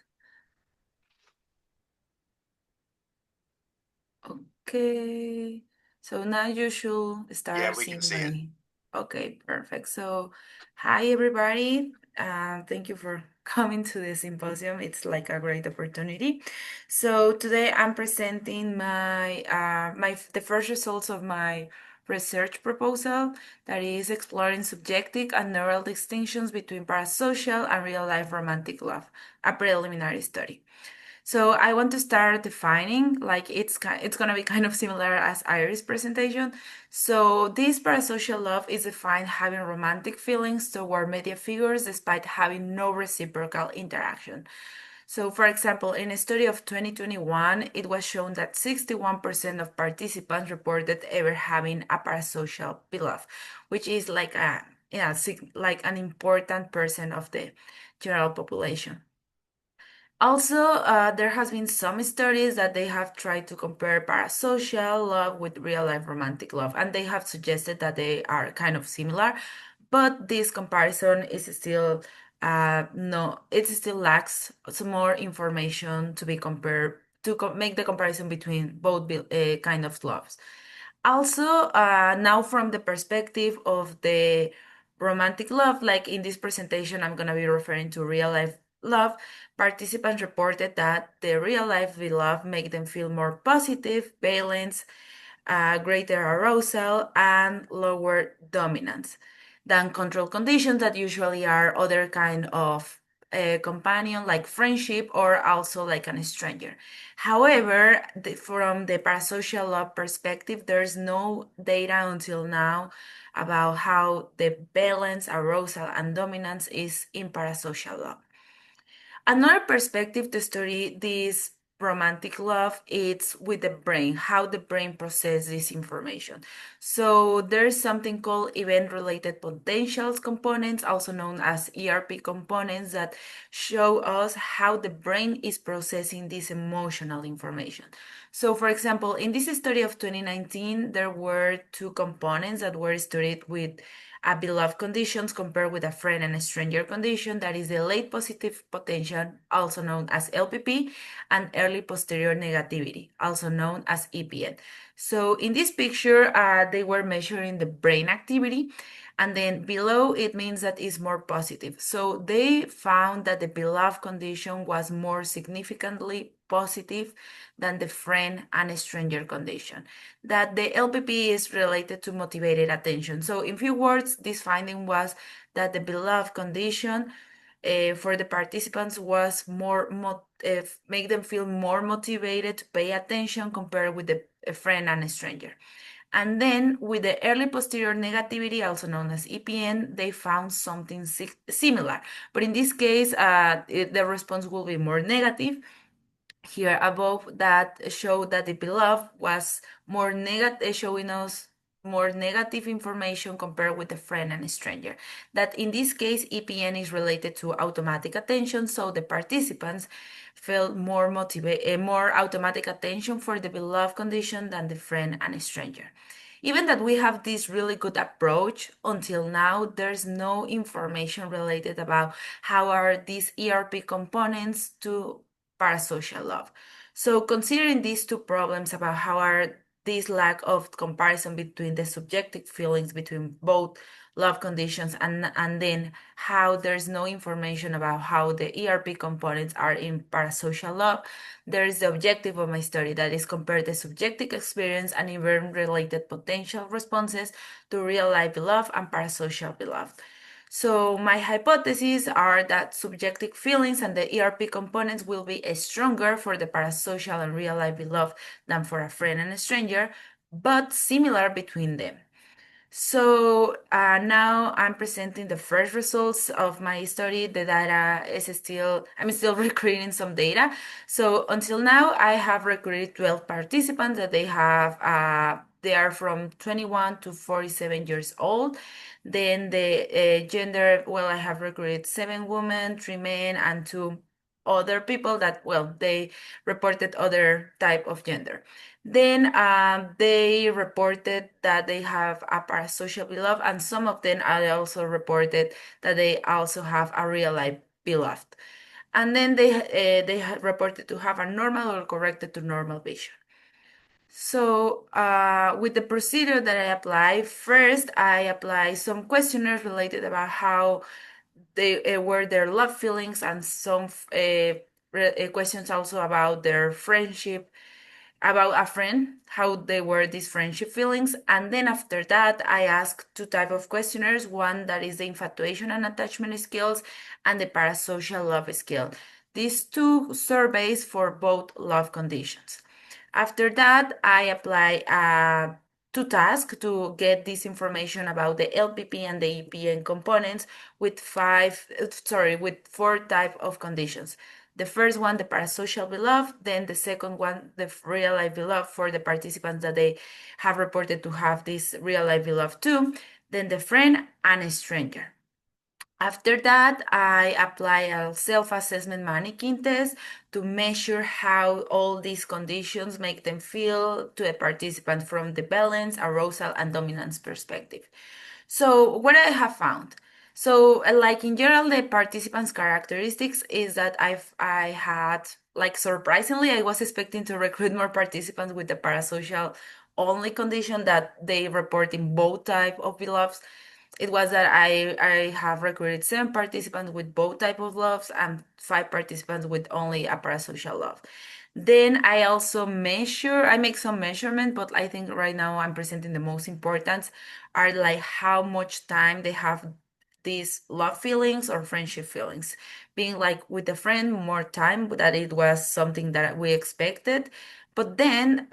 Okay. So now you should Yeah, start we can seeing see it. my. Okay, perfect. So, hi everybody. Thank you for coming to the symposium. It's like a great opportunity. So today I'm presenting the first results of my research proposal that is exploring subjective and neural distinctions between parasocial and real-life romantic love, a preliminary study. So I want to start defining, like it's gonna be kind of similar as Iris' presentation. So this parasocial love is defined having romantic feelings toward media figures despite having no reciprocal interaction. So, for example, in a study of 2021, it was shown that 61% of participants reported ever having a parasocial beloved, which is like like an important percent of the general population. Also, there has been some studies that they have tried to compare parasocial love with real-life romantic love, and they have suggested that they are kind of similar, but this comparison is still no, it still lacks some more information to be compared to make the comparison between both kind of loves. Also, now from the perspective of the romantic love, like in this presentation, I'm gonna be referring to real life love, participants reported that the real-life beloved make them feel more positive, balanced, greater arousal, and lower dominance than control conditions that usually are other kind of companion, like friendship, or also like a stranger. However, from the parasocial love perspective, there's no data until now about how the balance, arousal, and dominance is in parasocial love. Another perspective to study this romantic love is with the brain, how the brain processes this information. So there's something called event-related potentials components, also known as ERP components, that show us how the brain is processing this emotional information. So for example, in this study of 2019, there were two components that were studied with a beloved conditions compared with a friend and a stranger condition, that is the late positive potential, also known as LPP, and early posterior negativity, also known as EPN. So in this picture, they were measuring the brain activity, and then below it means that it's more positive. So they found that the beloved condition was more significantly positive than the friend and stranger condition, that the LPP is related to motivated attention. So in few words, this finding was that the beloved condition for the participants was make them feel more motivated to pay attention compared with the friend and a stranger. And then with the early posterior negativity, also known as EPN, they found something similar. But in this case, the response will be more negative. Here above, that show that the beloved was more negative, showing us more negative information compared with the friend and stranger. That in this case, EPN is related to automatic attention, so the participants felt more more automatic attention for the beloved condition than the friend and stranger. Even that we have this really good approach, until now, there's no information related about how are these ERP components to parasocial love. So considering these two problems about how are this lack of comparison between the subjective feelings between both love conditions, and then how there's no information about how the ERP components are in parasocial love, there is the objective of my study, that is compare the subjective experience and event-related potential responses to real-life beloved and parasocial beloved. So my hypotheses are that subjective feelings and the ERP components will be stronger for the parasocial and real-life beloved than for a friend and a stranger, but similar between them. So now I'm presenting the first results of my study. The data is I'm still recruiting some data. So until now, I have recruited 12 participants that they are from 21 to 47 years old. Then the gender, well, I have recruited 7 women, 3 men, and 2 other people that, well, they reported other type of gender. Then they reported that they have a parasocial beloved, and some of them are also reported that they also have a real life beloved. And then they reported to have a normal or corrected to normal vision. So with the procedure that I apply, first I apply some questionnaires related about how they were their love feelings, and some questions also about their friendship, about a friend, how they were these friendship feelings. And then after that, I asked 2 type of questionnaires, one that is the infatuation and attachment skills, and the parasocial love skill. These 2 surveys for both love conditions. After that, I apply 2 tasks to get this information about the LPP and the EPN components with 4 type of conditions. The first one, the parasocial beloved, then the second one, the real life beloved for the participants that they have reported to have this real life beloved too, then the friend and a stranger. After that, I apply a self-assessment mannequin test to measure how all these conditions make them feel to a participant from the balance, arousal, and dominance perspective. So what I have found. So like in general, the participants' characteristics is that I had, like, surprisingly, I was expecting to recruit more participants with the parasocial only condition, that they report in both type of beloveds. it was that I have recruited 7 participants with both type of loves and 5 participants with only a parasocial love. Then I make some measurement, but I think right now I'm presenting the most important are like how much time they have these love feelings or friendship feelings. Being like with a friend more time, that it was something that we expected. But then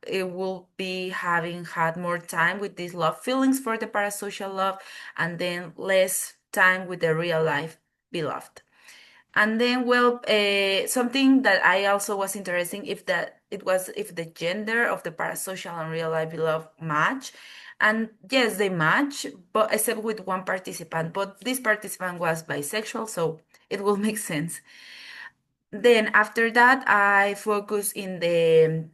it will be having had more time with these love feelings for the parasocial love, and then less time with the real life beloved. And then, well, something that I also was interested if the gender of the parasocial and real life beloved match. And yes, they match, but except with one participant. But this participant was bisexual, so it will make sense. Then after that, I focus in the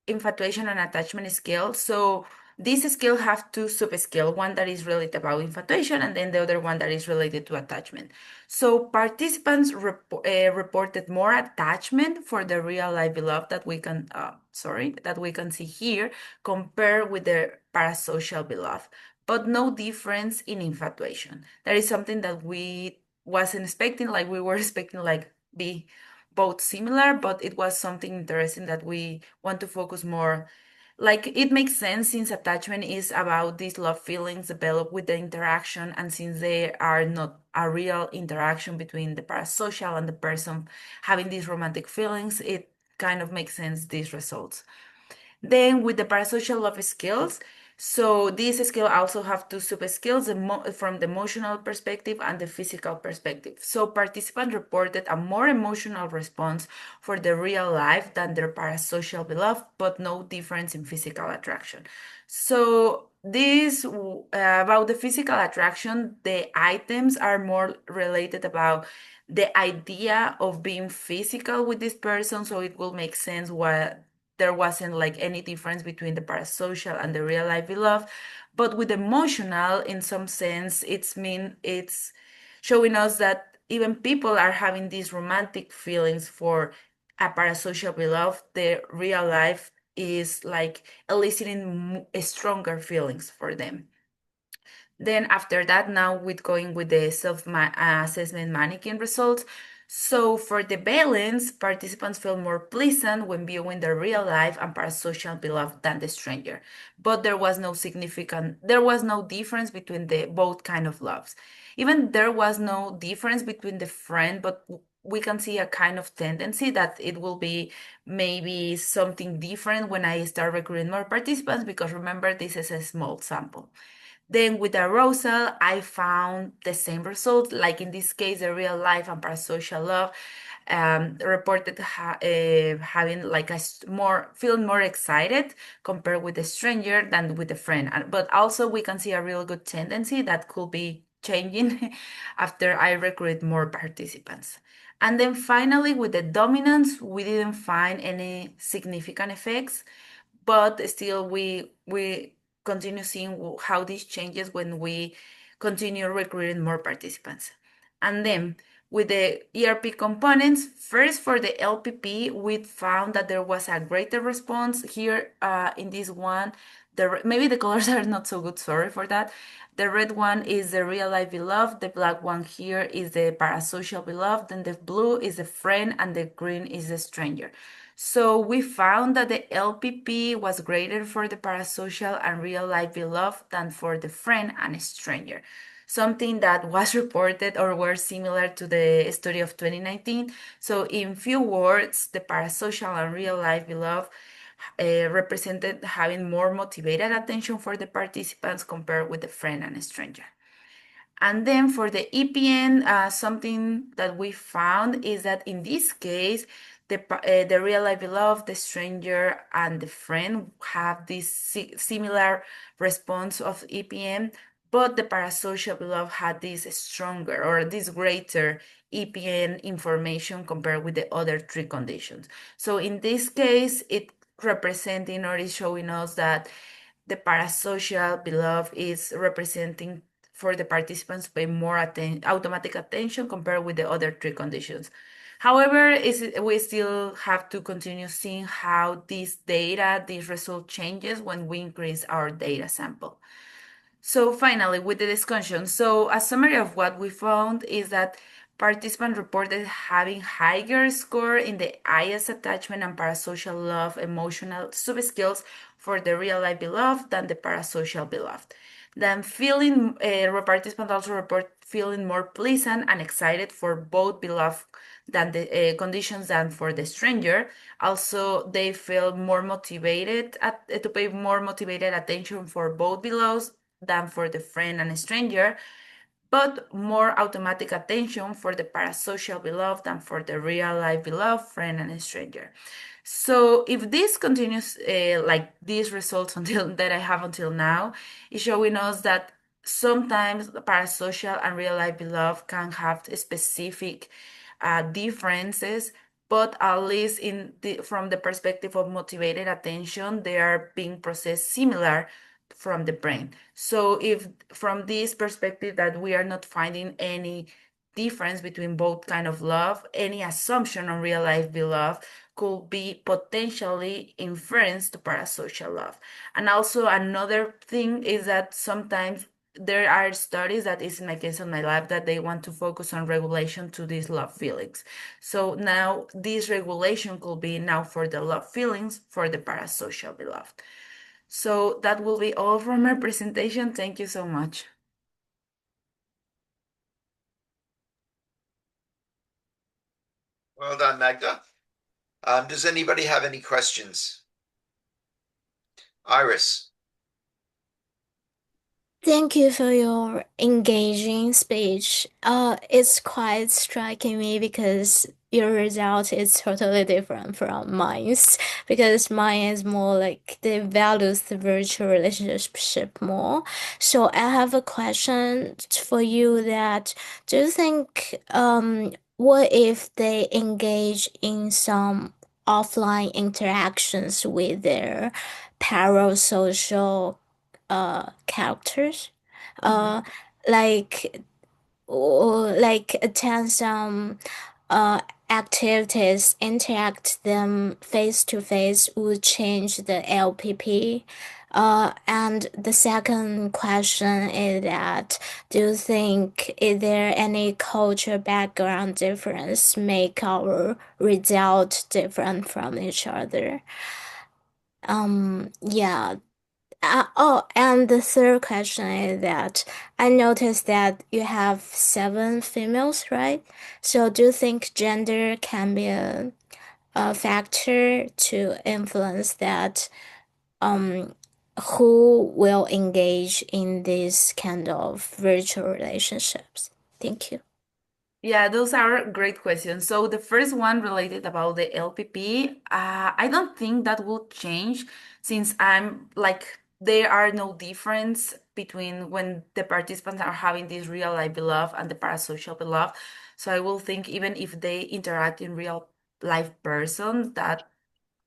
infatuation and attachment scale. So this scale have 2 sub-scale, one that is related about infatuation and then the other one that is related to attachment. So participants reported more attachment for the real life beloved that we can see here compared with the parasocial beloved, but no difference in infatuation. That is something that we wasn't expecting, like we were expecting like be both similar, but it was something interesting that we want to focus more. Like it makes sense since attachment is about these love feelings developed with the interaction, and since they are not a real interaction between the parasocial and the person having these romantic feelings, it kind of makes sense these results. Then with the parasocial love skills, so these skills also have 2 sub-skills from the emotional perspective and the physical perspective. So participants reported a more emotional response for the real life than their parasocial beloved, but no difference in physical attraction. So this about the physical attraction, the items are more related about the idea of being physical with this person, so it will make sense why there wasn't like any difference between the parasocial and the real life beloved. But with emotional, in some sense, it's showing us that even people are having these romantic feelings for a parasocial beloved. The real life is like eliciting stronger feelings for them. Then after that, now with going with the self-assessment mannequin results. So for the balance, participants feel more pleasant when viewing the real life and parasocial beloved than the stranger. But there was no difference between the both kind of loves. Even there was no difference between the friend, but we can see a kind of tendency that it will be maybe something different when I start recruiting more participants, because remember, this is a small sample. Then with arousal, I found the same result. Like in this case, the real life and parasocial love reported having like feeling more excited compared with the stranger than with the friend. But also we can see a real good tendency that could be changing after I recruit more participants. And then finally, with the dominance, we didn't find any significant effects, but still we continue seeing how this changes when we continue recruiting more participants. And then with the ERP components, first for the LPP, we found that there was a greater response here in this one. Maybe the colors are not so good, sorry for that. The red one is the real life beloved, the black one here is the parasocial beloved, and the blue is the friend, and the green is the stranger. So we found that the LPP was greater for the parasocial and real life beloved than for the friend and stranger, something that was reported or were similar to the study of 2019. So in few words, the parasocial and real life beloved represented having more motivated attention for the participants compared with the friend and stranger. And then for the EPN, something that we found is that in this case, the real life beloved, the stranger, and the friend have this similar response of EPN, but the parasocial beloved had this stronger or this greater EPN information compared with the other 3 conditions. So in this case, it representing or is showing us that the parasocial beloved is representing for the participants pay more automatic attention compared with the other 3 conditions. However, we still have to continue seeing how this result changes when we increase our data sample. So finally, with the discussion, so a summary of what we found is that participants reported having higher score in the IS attachment and parasocial love emotional subskills for the real life beloved than the parasocial beloved. Then feeling, participants also report feeling more pleasant and excited for both beloved than the conditions than for the stranger. Also, they feel more motivated to pay more motivated attention for both beloveds than for the friend and stranger, but more automatic attention for the parasocial beloved than for the real life beloved, friend, and stranger. So if this continues like these results until that I have until now, is showing us that sometimes the parasocial and real life beloved can have specific differences, but at least from the perspective of motivated attention, they are being processed similar from the brain. So if from this perspective that we are not finding any difference between both kind of love, any assumption on real life beloved could be potentially inference to parasocial love. And also another thing is that sometimes there are studies that is in my case in my lab that they want to focus on regulation to these love feelings. So now this regulation could be now for the love feelings for the parasocial beloved. So that will be all from my presentation. Thank you so much. Well done, Magda. Does anybody have any questions? Iris. Thank you for your engaging speech. It's quite striking me because your result is totally different from mine. Because mine is more like they values the virtual relationship more. So I have a question for you that do you think what if they engage in some offline interactions with their parasocial characters like or like attend some activities interact them face to face would change the LPP. And the second question is that do you think is there any culture background difference make our result different from each other? Yeah. And the third question is that I noticed that you have 7 females, right? So do you think gender can be a factor to influence that who will engage in this kind of virtual relationships? Thank you. Yeah, those are great questions. So the first one related about the LPP, I don't think that will change since I'm like there are no difference between when the participants are having this real life beloved and the parasocial beloved. So I will think even if they interact in real life person, that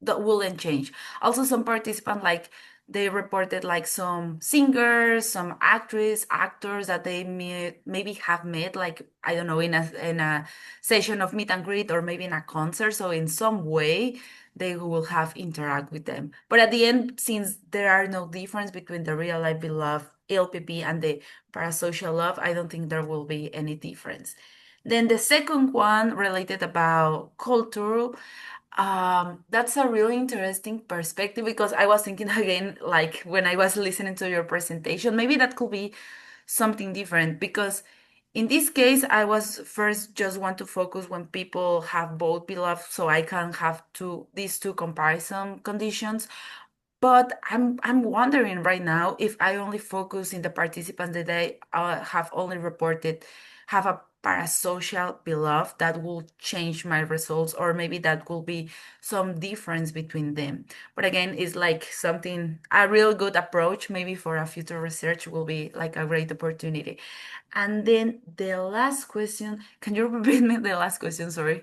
wouldn't change. Also, some participants like they reported like some singers, some actors that they maybe have met like I don't know in a session of meet and greet or maybe in a concert. So in some way they will have interact with them. But at the end, since there are no difference between the real life beloved LPP and the parasocial love, I don't think there will be any difference. Then the second one related about culture. That's a really interesting perspective because I was thinking again, like when I was listening to your presentation, maybe that could be something different because in this case, I was first just want to focus when people have both beloved, so I can have these two comparison conditions. But I'm wondering right now if I only focus in the participants that I have only reported have a parasocial beloved, that will change my results, or maybe that will be some difference between them. But again, it's like something a real good approach. Maybe for a future research will be like a great opportunity. And then the last question, can you repeat me the last question? Sorry.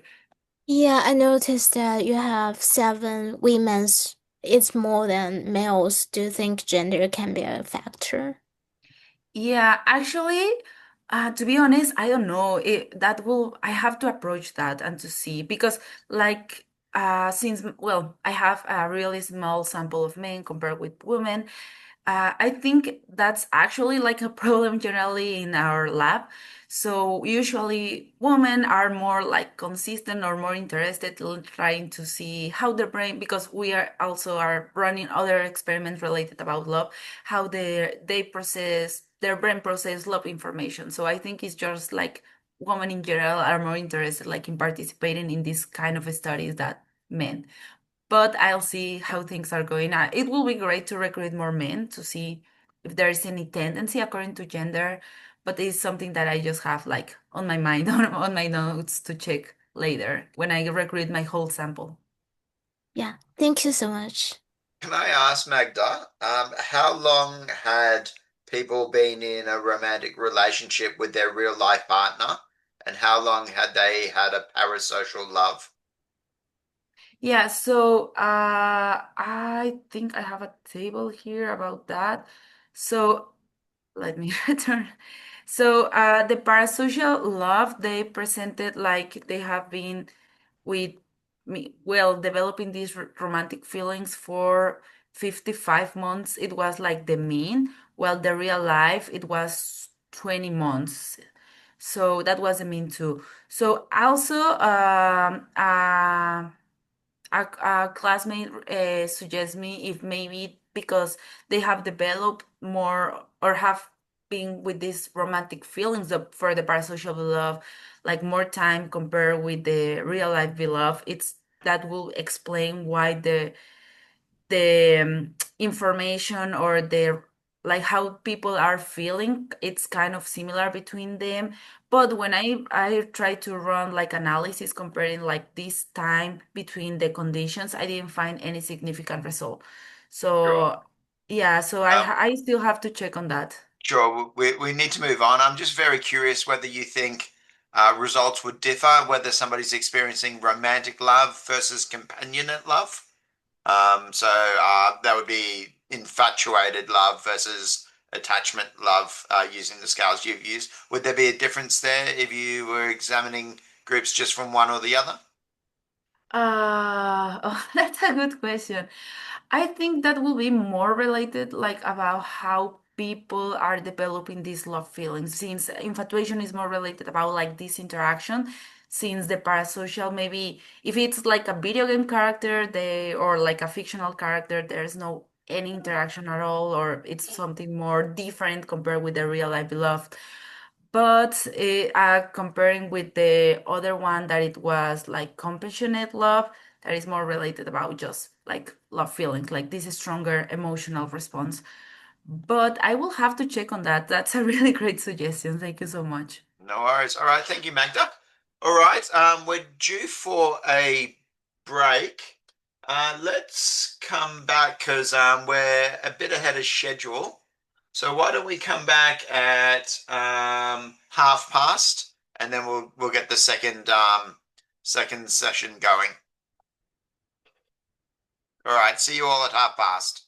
Yeah, I noticed that you have 7 women's. It's more than males. Do you think gender can be a factor? Yeah, actually, to be honest, I don't know. I have to approach that and to see because, like, since, well, I have a really small sample of men compared with women, I think that's actually like a problem generally in our lab. So usually women are more like consistent or more interested in trying to see how their brain, because we are also are running other experiments related about love, how their brain process love information. So I think it's just like women in general are more interested like in participating in this kind of studies that men, but I'll see how things are going. It will be great to recruit more men to see if there is any tendency according to gender, but it's something that I just have like on my mind, on my notes to check later when I recruit my whole sample. Yeah, thank you so much. Can I ask Magda, how long had people been in a romantic relationship with their real life partner, and how long had they had a parasocial love? Yeah, so I think I have a table here about that. So let me return. So the parasocial love, they presented like they have been with me, well, developing these romantic feelings for 55 months. It was like the mean, while the real life, it was 20 months. So that was the mean too. So also, a classmate suggests me if maybe because they have developed more or have been with these romantic feelings for the parasocial love, like more time compared with the real life beloved, it's that will explain why the information or the like how people are feeling, it's kind of similar between them. But when I try to run like analysis comparing like this time between the conditions, I didn't find any significant result. Sure. So yeah, so I still have to check on that. Sure, we need to move on. I'm just very curious whether you think results would differ, whether somebody's experiencing romantic love versus companionate love. That would be infatuated love versus attachment love using the scales you've used. Would there be a difference there if you were examining groups just from one or the other? Oh, that's a good question. I think that will be more related, like about how people are developing these love feelings, since infatuation is more related about like this interaction, since the parasocial, maybe if it's like a video game character, they or like a fictional character, there's no any interaction at all, or it's something more different compared with the real life beloved. But comparing with the other one that it was like compassionate love, that is more related about just like love feelings, like this stronger emotional response. But I will have to check on that. That's a really great suggestion. Thank you so much. No worries. All right, thank you, Magda. All right, we're due for a break. Let's come back because we're a bit ahead of schedule. So why don't we come back at 1:30, and then we'll get the second session going. All right, see you all at 1:30.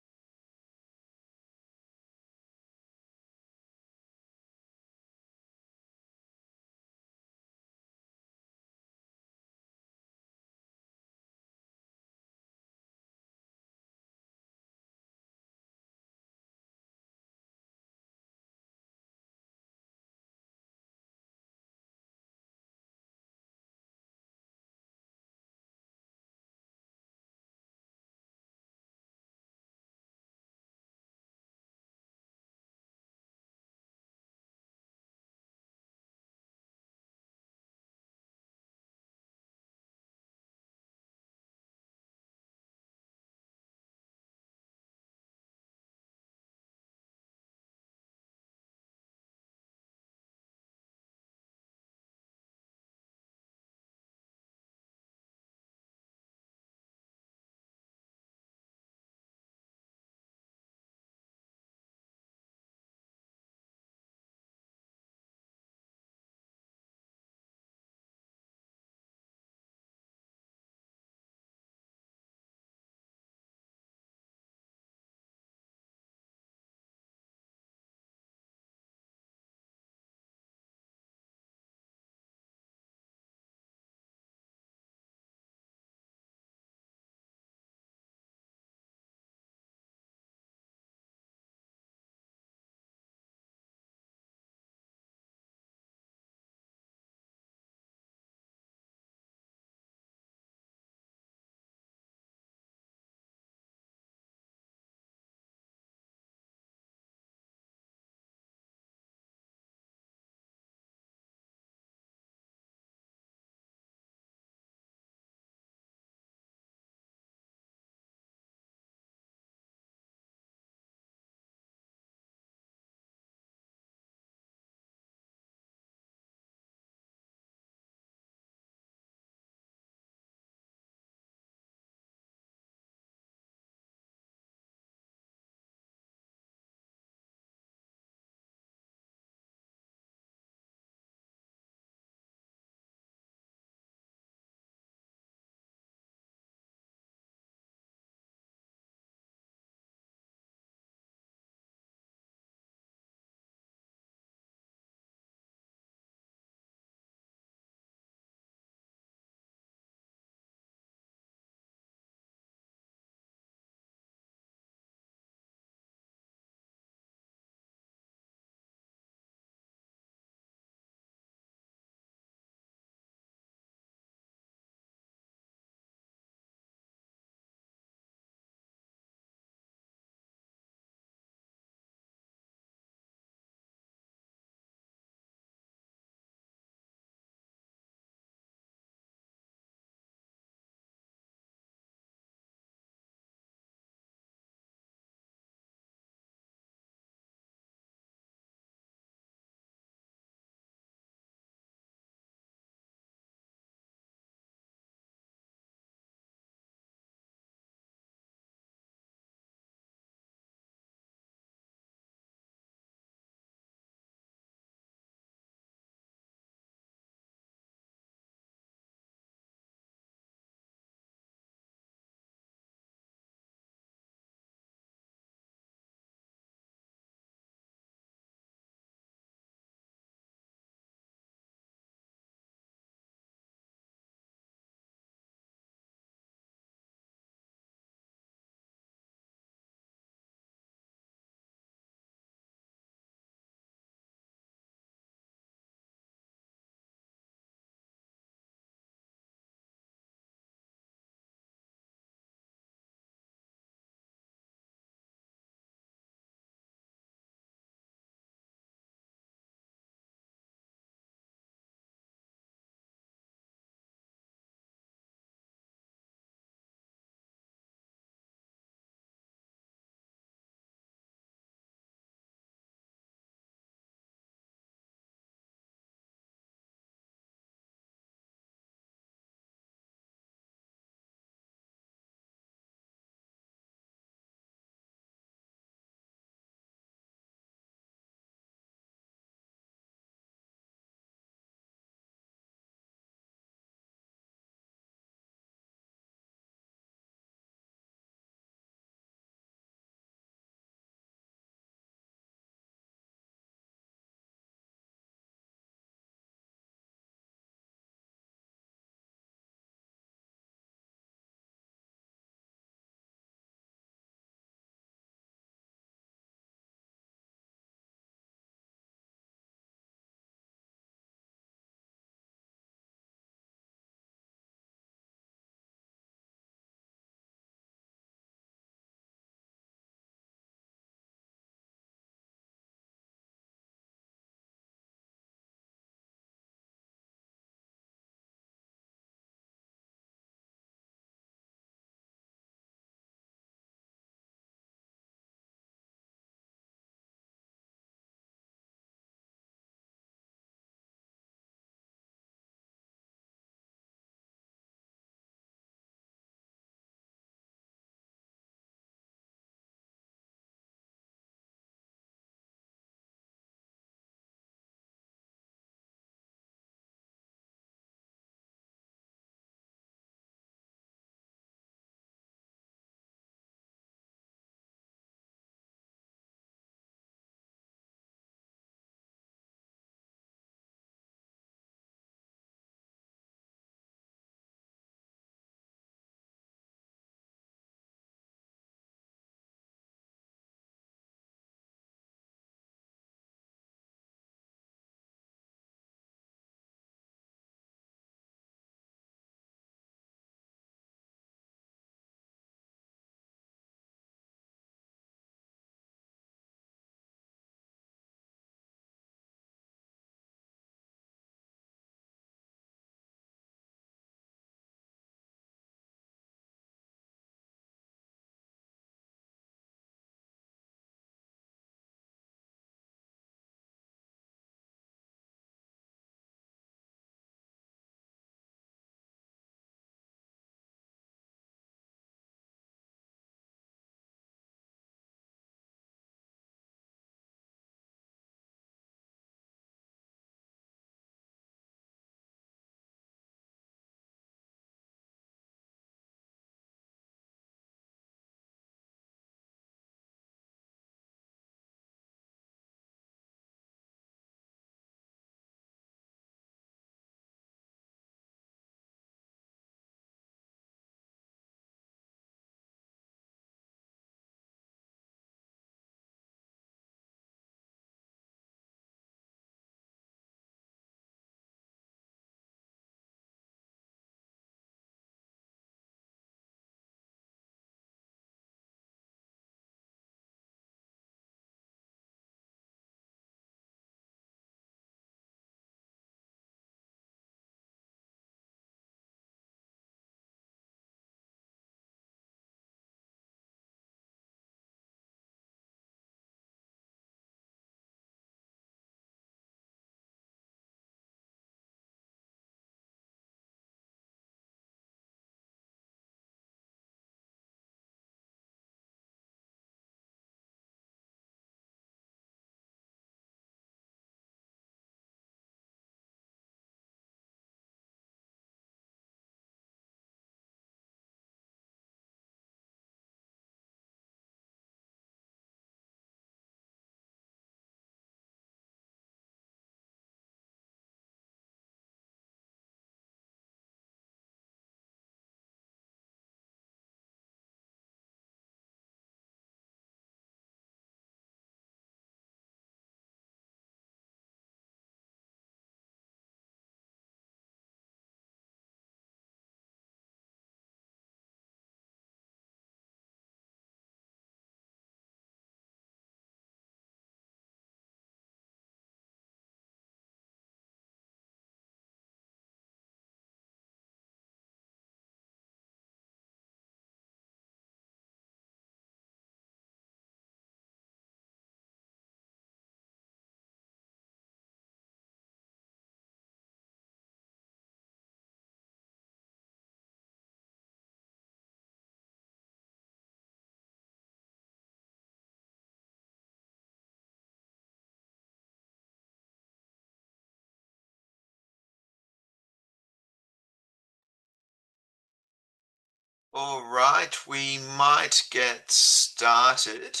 All right, we might get started.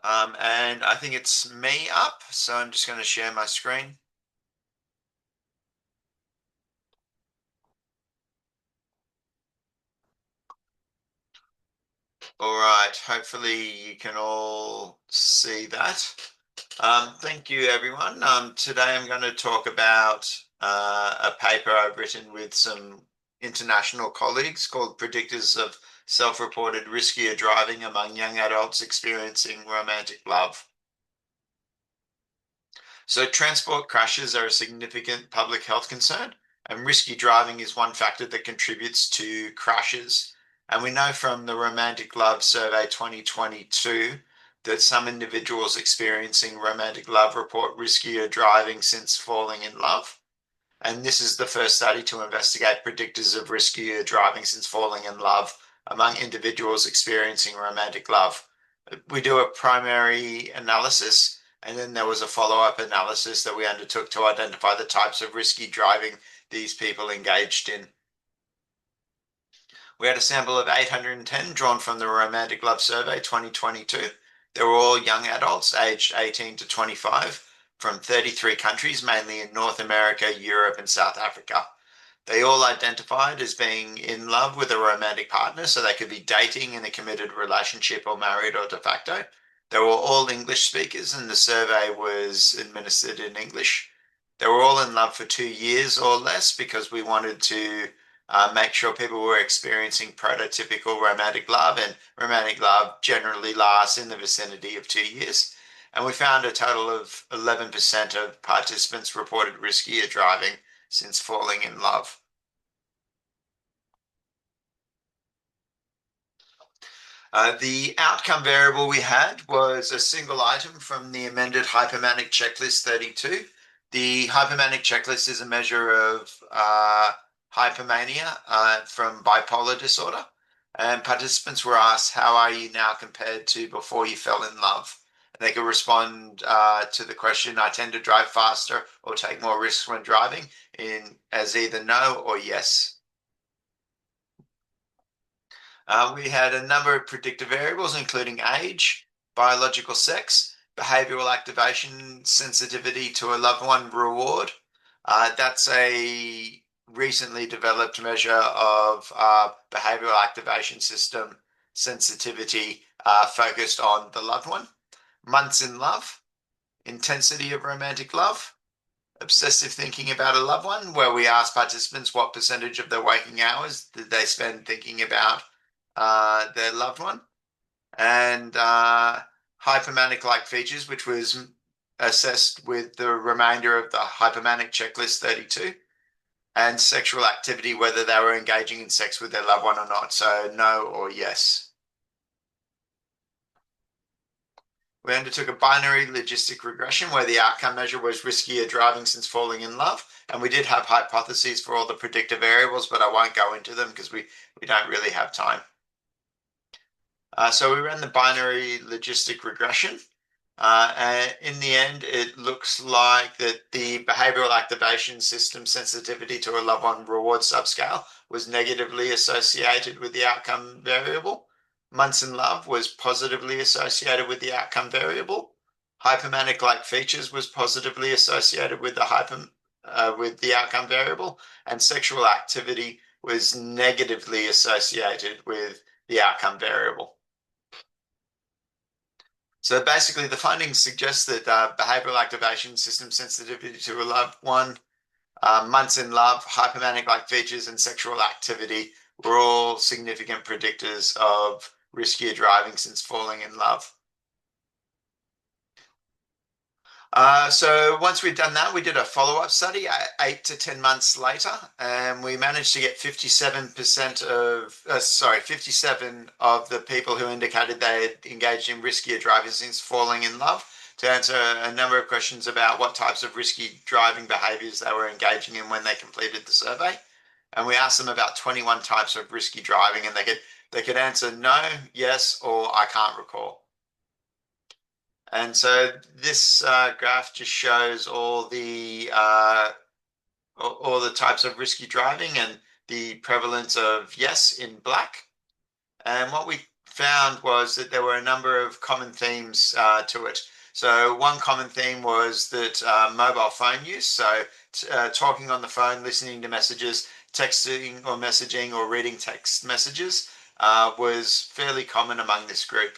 And I think it's me up, so I'm just going to share my screen. All right, hopefully you can all see that. Thank you, everyone. Today I'm going to talk about a paper I've written with some international colleagues called Predictors of Self-Reported Riskier Driving Among Young Adults Experiencing Romantic Love. So transport crashes are a significant public health concern, and risky driving is one factor that contributes to crashes. And we know from the Romantic Love Survey 2022 that some individuals experiencing romantic love report riskier driving since falling in love. And this is the first study to investigate predictors of riskier driving since falling in love among individuals experiencing romantic love. We do a primary analysis, and then there was a follow-up analysis that we undertook to identify the types of risky driving these people engaged in. We had a sample of 810 drawn from the Romantic Love Survey 2022. They were all young adults aged 18 to 25 from 33 countries, mainly in North America, Europe, and South Africa. They all identified as being in love with a romantic partner, so they could be dating in a committed relationship or married or de facto. They were all English speakers, and the survey was administered in English. They were all in love for 2 years or less because we wanted to make sure people were experiencing prototypical romantic love, and romantic love generally lasts in the vicinity of 2 years. And we found a total of 11% of participants reported riskier driving since falling in love. The outcome variable we had was a single item from the amended hypomanic checklist 32. The hypomanic checklist is a measure of hypomania from bipolar disorder. And participants were asked, how are you now compared to before you fell in love? And they could respond to the question, I tend to drive faster or take more risks when driving, as either no or yes. We had a number of predictor variables, including age, biological sex, behavioral activation, sensitivity to a loved one reward. That's a recently developed measure of behavioral activation system sensitivity focused on the loved one. Months in love, intensity of romantic love, obsessive thinking about a loved one, where we asked participants what percentage of their waking hours did they spend thinking about their loved one, and hypomanic-like features, which was assessed with the remainder of the hypomanic checklist 32, and sexual activity, whether they were engaging in sex with their loved one or not, so no or yes. We undertook a binary logistic regression where the outcome measure was riskier driving since falling in love, and we did have hypotheses for all the predictor variables, but I won't go into them because we don't really have time. So we ran the binary logistic regression. And in the end, it looks like that the behavioral activation system sensitivity to a loved one reward subscale was negatively associated with the outcome variable. Months in love was positively associated with the outcome variable. Hypomanic-like features was positively associated with the outcome variable, and sexual activity was negatively associated with the outcome variable. So basically, the findings suggest that behavioral activation system sensitivity to a loved one, months in love, hypomanic-like features, and sexual activity were all significant predictors of riskier driving since falling in love. So once we'd done that, we did a follow-up study 8 to 10 months later, and we managed to get 57 of the people who indicated they had engaged in riskier driving since falling in love to answer a number of questions about what types of risky driving behaviors they were engaging in when they completed the survey. And we asked them about 21 types of risky driving, and they could answer no, yes, or I can't recall. And so this graph just shows all the types of risky driving, and the prevalence of yes in black. And what we found was that there were a number of common themes to it. So one common theme was that mobile phone use, so talking on the phone, listening to messages, texting or messaging or reading text messages was fairly common among this group.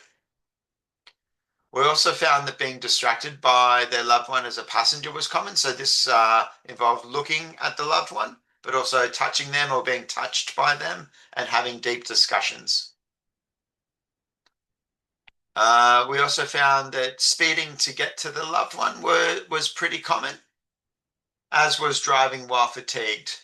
We also found that being distracted by their loved one as a passenger was common. So this involved looking at the loved one, but also touching them or being touched by them and having deep discussions. We also found that speeding to get to the loved one was pretty common, as was driving while fatigued.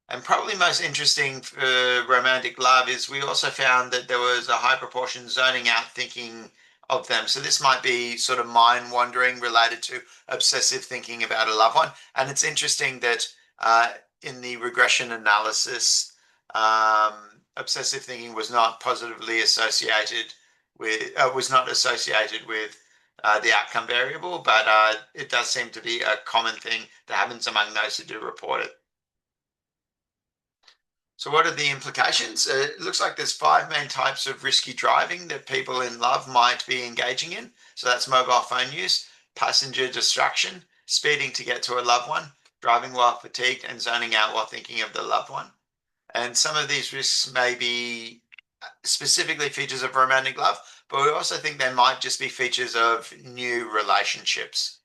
And probably most interesting for romantic love is we also found that there was a high proportion zoning out thinking of them. So this might be sort of mind wandering related to obsessive thinking about a loved one. And it's interesting that in the regression analysis, obsessive thinking was not positively associated with, the outcome variable, but it does seem to be a common thing that happens among those who do report it. So what are the implications? It looks like there's 5 main types of risky driving that people in love might be engaging in. So that's mobile phone use, passenger distraction, speeding to get to a loved one, driving while fatigued, and zoning out while thinking of the loved one. And some of these risks may be specifically features of romantic love, but we also think they might just be features of new relationships.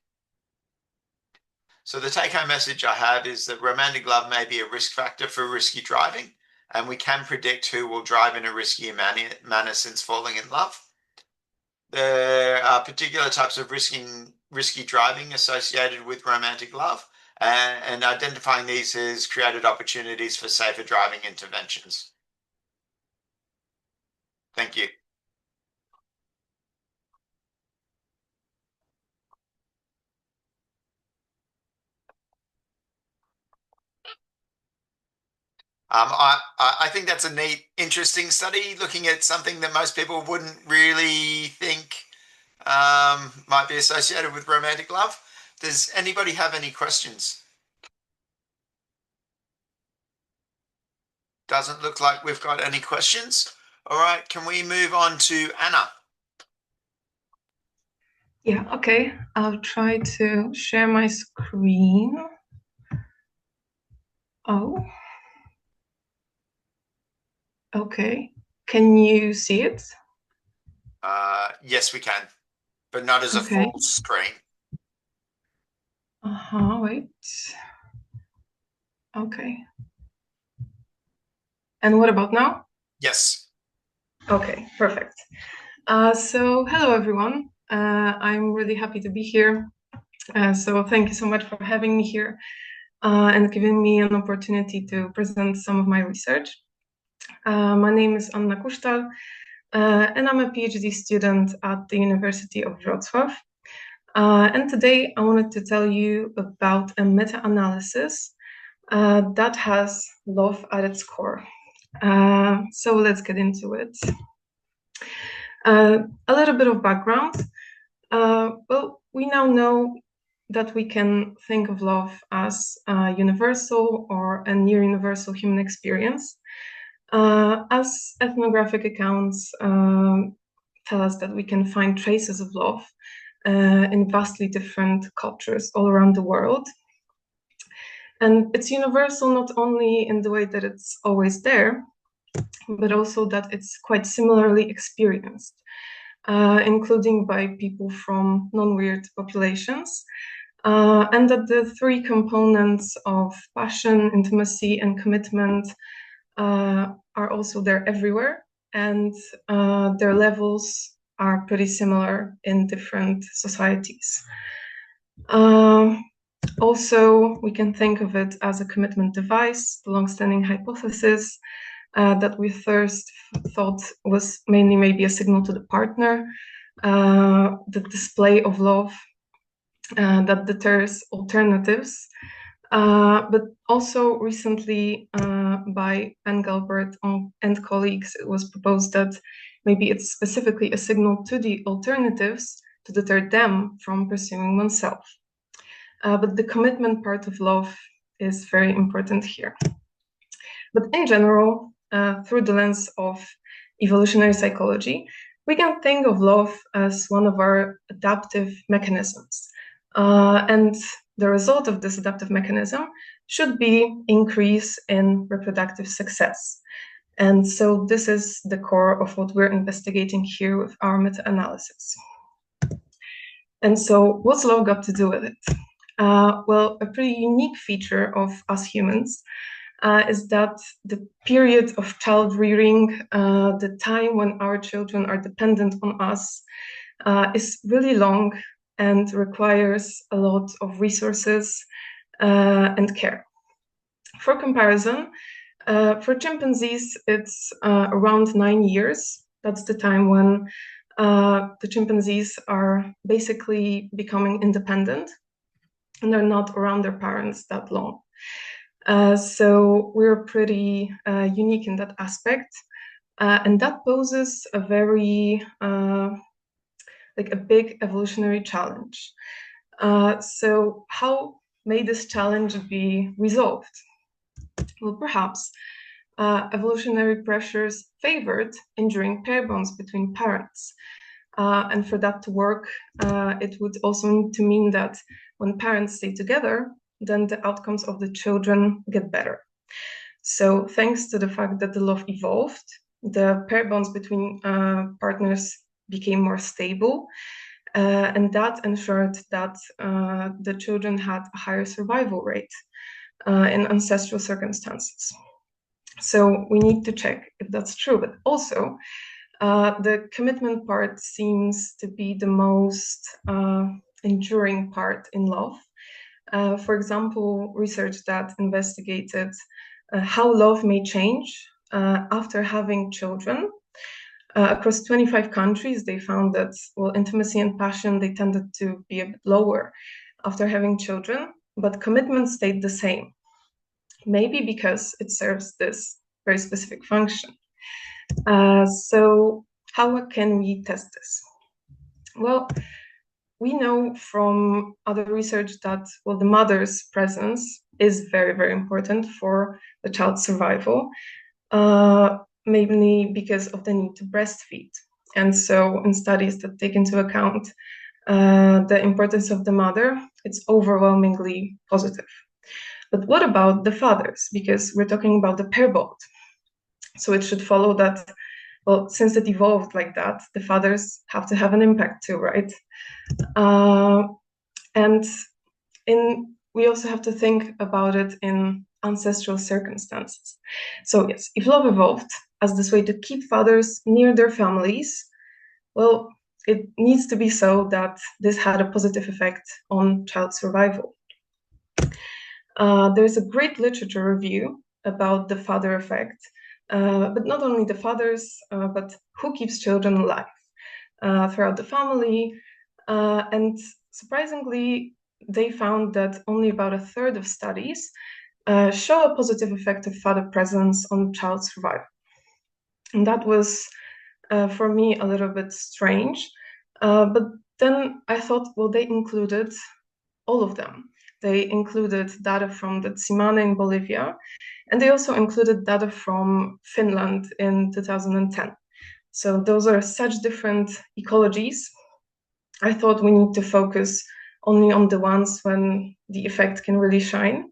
So the take-home message I have is that romantic love may be a risk factor for risky driving, and we can predict who will drive in a riskier manner since falling in love. There are particular types of risky driving associated with romantic love, and identifying these has created opportunities for safer driving interventions. Thank you. I think that's a neat, interesting study looking at something that most people wouldn't really think might be associated with romantic love. Does anybody have any questions? Doesn't look like we've got any questions. All right, can we move on to Anna? Yeah, okay. I'll try to share my screen. Oh. Okay. Can you see it? Yes, we can, but not as a full screen. Wait. Okay. And what about now? Yes. Okay, perfect. So hello, everyone. I'm really happy to be here. So thank you so much for having me here and giving me an opportunity to present some of my research. My name is Anna Kusztal, and I'm a PhD student at the University of Wrocław. And today I wanted to tell you about a meta-analysis that has love at its core. So let's get into it. A little bit of background. Well, we now know that we can think of love as a universal or a near universal human experience, as ethnographic accounts tell us that we can find traces of love in vastly different cultures all around the world. And it's universal not only in the way that it's always there, but also that it's quite similarly experienced, including by people from non-weird populations, and that the 3 components of passion, intimacy, and commitment are also there everywhere, and their levels are pretty similar in different societies. Also, we can think of it as a commitment device, the long-standing hypothesis that we first thought was mainly maybe a signal to the partner, the display of love that deters alternatives. But also recently by Engelbert and colleagues, it was proposed that maybe it's specifically a signal to the alternatives to deter them from pursuing oneself. But the commitment part of love is very important here. But in general, through the lens of evolutionary psychology, we can think of love as one of our adaptive mechanisms. And the result of this adaptive mechanism should be increase in reproductive success. And so this is the core of what we're investigating here with our meta-analysis. And so what's love got to do with it? Well, a pretty unique feature of us humans is that the period of child rearing, the time when our children are dependent on us, is really long and requires a lot of resources and care. For comparison, for chimpanzees, it's around 9 years. That's the time when the chimpanzees are basically becoming independent and they're not around their parents that long. So we're pretty unique in that aspect. And that poses a very, like a big evolutionary challenge. So how may this challenge be resolved? Well, perhaps evolutionary pressures favored enduring pair bonds between parents. And for that to work, it would also need to mean that when parents stay together, then the outcomes of the children get better. So thanks to the fact that the love evolved, the pair bonds between partners became more stable, and that ensured that the children had a higher survival rate in ancestral circumstances. So we need to check if that's true, but also the commitment part seems to be the most enduring part in love. For example, research that investigated how love may change after having children. Across 25 countries, they found that, well, intimacy and passion, they tended to be a bit lower after having children, but commitment stayed the same. Maybe because it serves this very specific function. So how can we test this? Well, we know from other research that, well, the mother's presence is very, very important for the child's survival, mainly because of the need to breastfeed. And so in studies that take into account the importance of the mother, it's overwhelmingly positive. But what about the fathers? Because we're talking about the pair bond. So it should follow that, well, since it evolved like that, the fathers have to have an impact too, right? And we also have to think about it in ancestral circumstances. So yes, if love evolved as this way to keep fathers near their families, well, it needs to be so that this had a positive effect on child survival. There's a great literature review about the father effect, but not only the fathers, but who keeps children alive throughout the family. And surprisingly, they found that only about a third of studies show a positive effect of father presence on child survival. And that was, for me, a little bit strange. But then I thought, well, they included all of them. They included data from the Tsimane in Bolivia, and they also included data from Finland in 2010. So those are such different ecologies. I thought we need to focus only on the ones when the effect can really shine.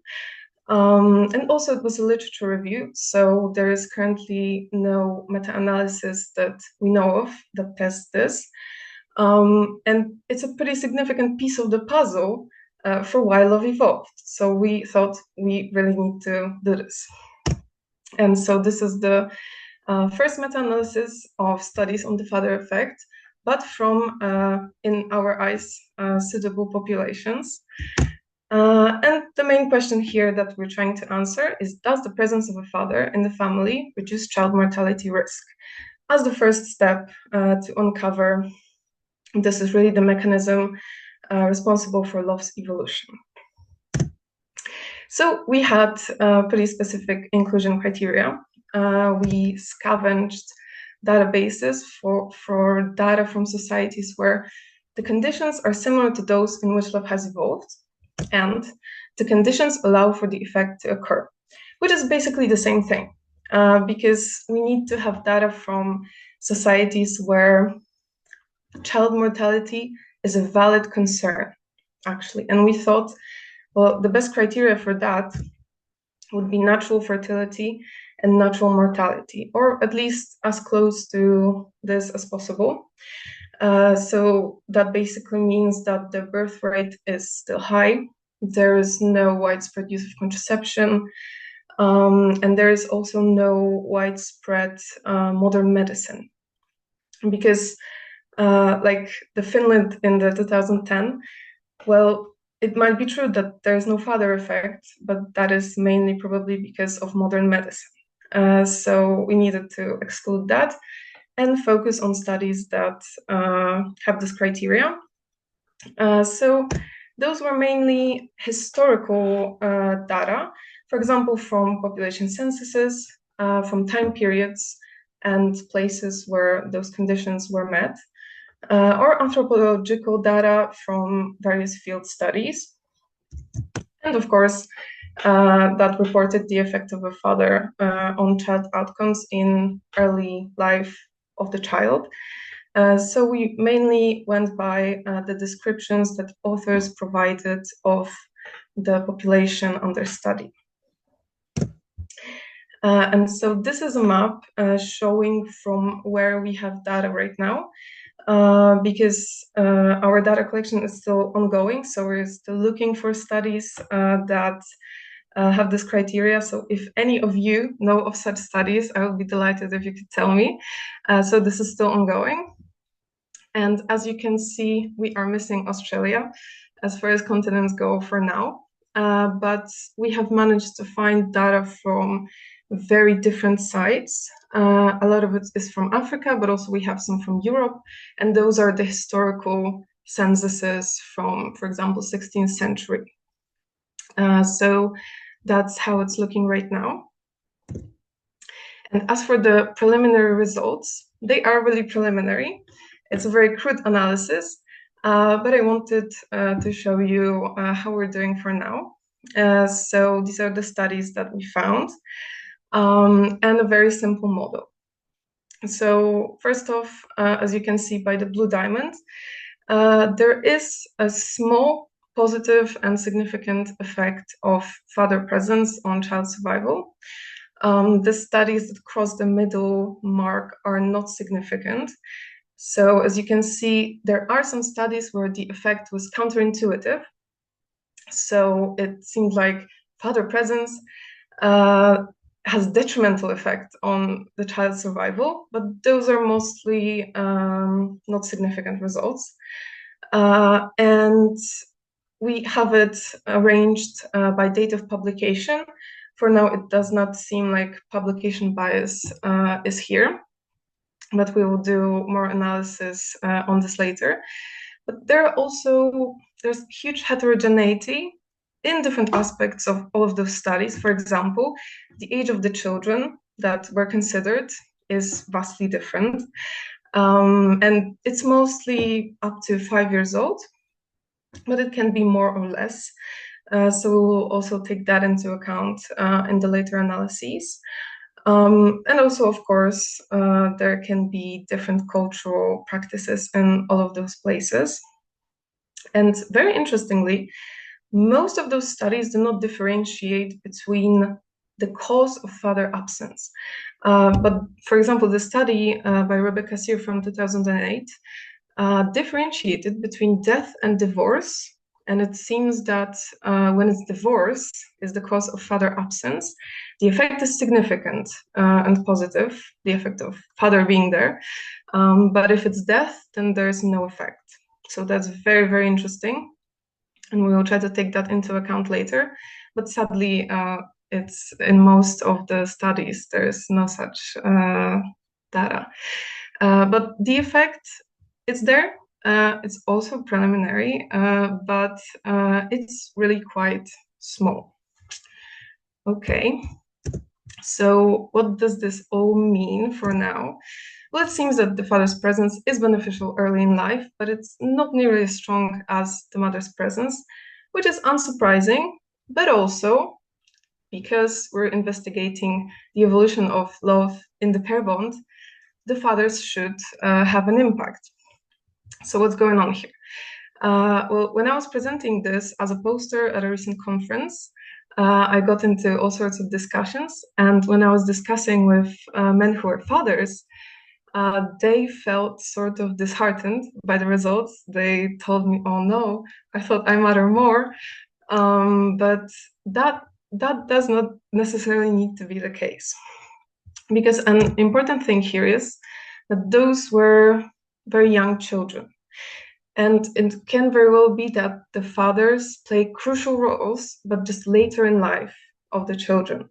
And also it was a literature review, so there is currently no meta-analysis that we know of that tests this. And it's a pretty significant piece of the puzzle for why love evolved. So we thought we really need to do this. And so this is the first meta-analysis of studies on the father effect, but from, in our eyes, suitable populations. And the main question here that we're trying to answer is, does the presence of a father in the family reduce child mortality risk? As the first step to uncover, this is really the mechanism responsible for love's evolution. So we had pretty specific inclusion criteria. We scavenged databases for data from societies where the conditions are similar to those in which love has evolved, and the conditions allow for the effect to occur. which is basically the same thing, because we need to have data from societies where child mortality is a valid concern, actually. And we thought, well, the best criteria for that would be natural fertility and natural mortality, or at least as close to this as possible. So that basically means that the birth rate is still high, there is no widespread use of contraception, and there is also no widespread modern medicine. Because like the Finland in the 2010, well, it might be true that there is no father effect, but that is mainly probably because of modern medicine. So we needed to exclude that and focus on studies that have this criteria. So those were mainly historical data, for example, from population censuses, from time periods and places where those conditions were met, or anthropological data from various field studies. And of course, that reported the effect of a father on child outcomes in early life of the child. So we mainly went by the descriptions that authors provided of the population under study. And so this is a map showing from where we have data right now, because our data collection is still ongoing. So we're still looking for studies that have this criteria. So if any of you know of such studies, I would be delighted if you could tell me. So this is still ongoing. And as you can see, we are missing Australia as far as continents go for now. But we have managed to find data from very different sites. A lot of it is from Africa, but also we have some from Europe. And those are the historical censuses from, for example, 16th century. So that's how it's looking right now. And as for the preliminary results, they are really preliminary. It's a very crude analysis, but I wanted to show you how we're doing for now. So these are the studies that we found, and a very simple model. So first off, as you can see by the blue diamond, there is a small positive and significant effect of father presence on child survival. The studies that cross the middle mark are not significant. So as you can see, there are some studies where the effect was counterintuitive. So it seemed like father presence has detrimental effect on the child's survival, but those are mostly not significant results. And we have it arranged by date of publication. For now, it does not seem like publication bias is here, but we will do more analysis on this later. But there's huge heterogeneity in different aspects of all of those studies. For example, the age of the children that were considered is vastly different. And it's mostly up to 5 years old, but it can be more or less. So we'll also take that into account in the later analyses. And also, of course, there can be different cultural practices in all of those places. And very interestingly, most of those studies do not differentiate between the cause of father absence. But for example, the study by Rebecca Sear from 2008 differentiated between death and divorce. And it seems that when it's divorce is the cause of father absence, the effect is significant and positive, the effect of father being there. But if it's death, then there's no effect. So that's very, very interesting. And we will try to take that into account later. But sadly, it's in most of the studies, there's no such data. But the effect, it's there. It's also preliminary, but it's really quite small. Okay, so what does this all mean for now? Well, it seems that the father's presence is beneficial early in life, but it's not nearly as strong as the mother's presence, which is unsurprising, but also because we're investigating the evolution of love in the pair bond, the fathers should have an impact. So what's going on here? Well, when I was presenting this as a poster at a recent conference, I got into all sorts of discussions. And when I was discussing with men who are fathers, they felt sort of disheartened by the results. They told me, oh no, I thought I matter more. But that does not necessarily need to be the case. Because an important thing here is that those were very young children. And it can very well be that the fathers play crucial roles, but just later in life of the children.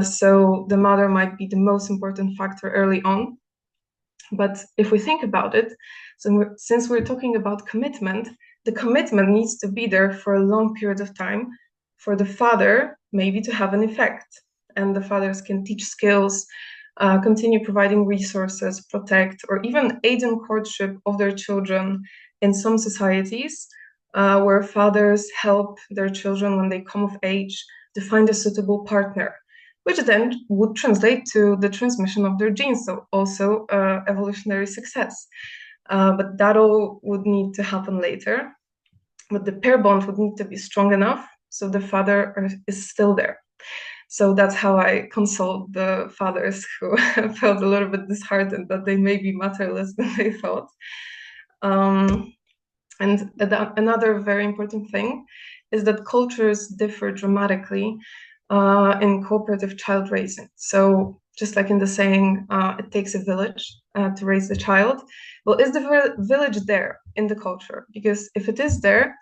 So the mother might be the most important factor early on. But if we think about it, so since we're talking about commitment, the commitment needs to be there for a long period of time for the father maybe to have an effect. And the fathers can teach skills, continue providing resources, protect, or even aid in courtship of their children in some societies where fathers help their children when they come of age to find a suitable partner, which then would translate to the transmission of their genes, so also evolutionary success. But that all would need to happen later. But the pair bond would need to be strong enough so the father is still there. So that's how I consoled the fathers who felt a little bit disheartened that they may be matterless than they thought. And another very important thing is that cultures differ dramatically in cooperative child raising. So just like in the saying, it takes a village to raise the child. Well, is the village there in the culture? Because if it is there,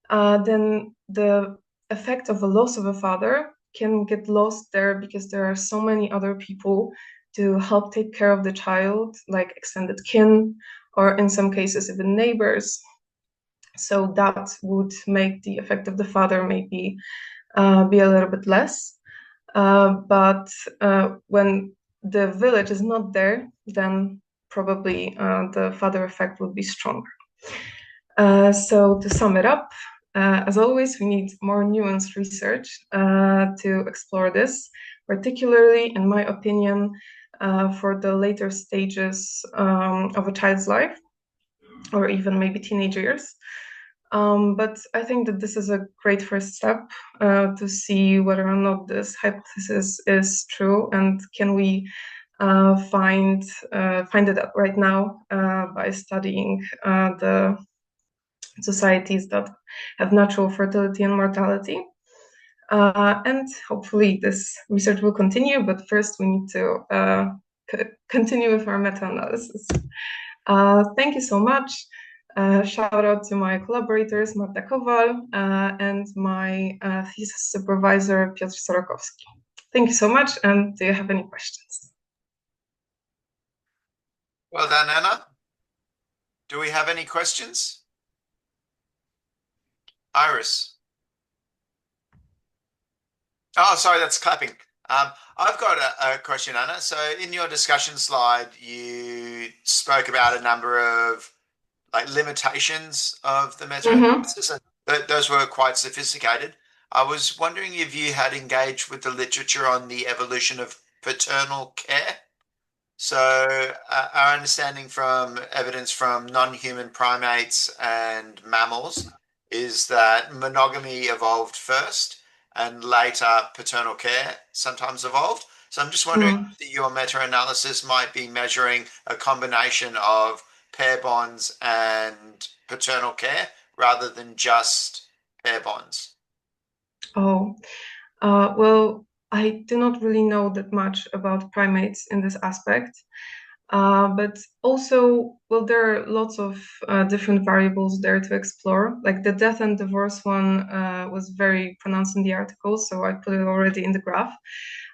then the effect of a loss of a father can get lost there because there are so many other people to help take care of the child, like extended kin, or in some cases even neighbors. So that would make the effect of the father maybe be a little bit less. But when the village is not there, then probably the father effect would be stronger. So to sum it up, as always, we need more nuanced research to explore this, particularly, in my opinion, for the later stages of a child's life, or even maybe teenage years. But I think that this is a great first step to see whether or not this hypothesis is true, and can we find it out right now by studying the societies that have natural fertility and mortality. And hopefully this research will continue, but first we need to continue with our meta-analysis. Thank you so much. Shout out to my collaborators, Magda and my thesis supervisor, Piotr Sorokowski. Thank you so much, and do you have any questions? Well done, Anna. Do we have any questions? Iris. Oh, sorry, that's clapping. I've got a question, Anna. So in your discussion slide, you spoke about a number of limitations of the meta-analysis. Those were quite sophisticated. I was wondering if you had engaged with the literature on the evolution of paternal care. So our understanding from evidence from non-human primates and mammals is that monogamy evolved first and later paternal care sometimes evolved. So I'm just wondering if your meta-analysis might be measuring a combination of pair bonds and paternal care rather than just pair bonds. Oh, well, I do not really know that much about primates in this aspect. But also, well, there are lots of different variables there to explore. Like the death and divorce one was very pronounced in the article, so I put it already in the graph.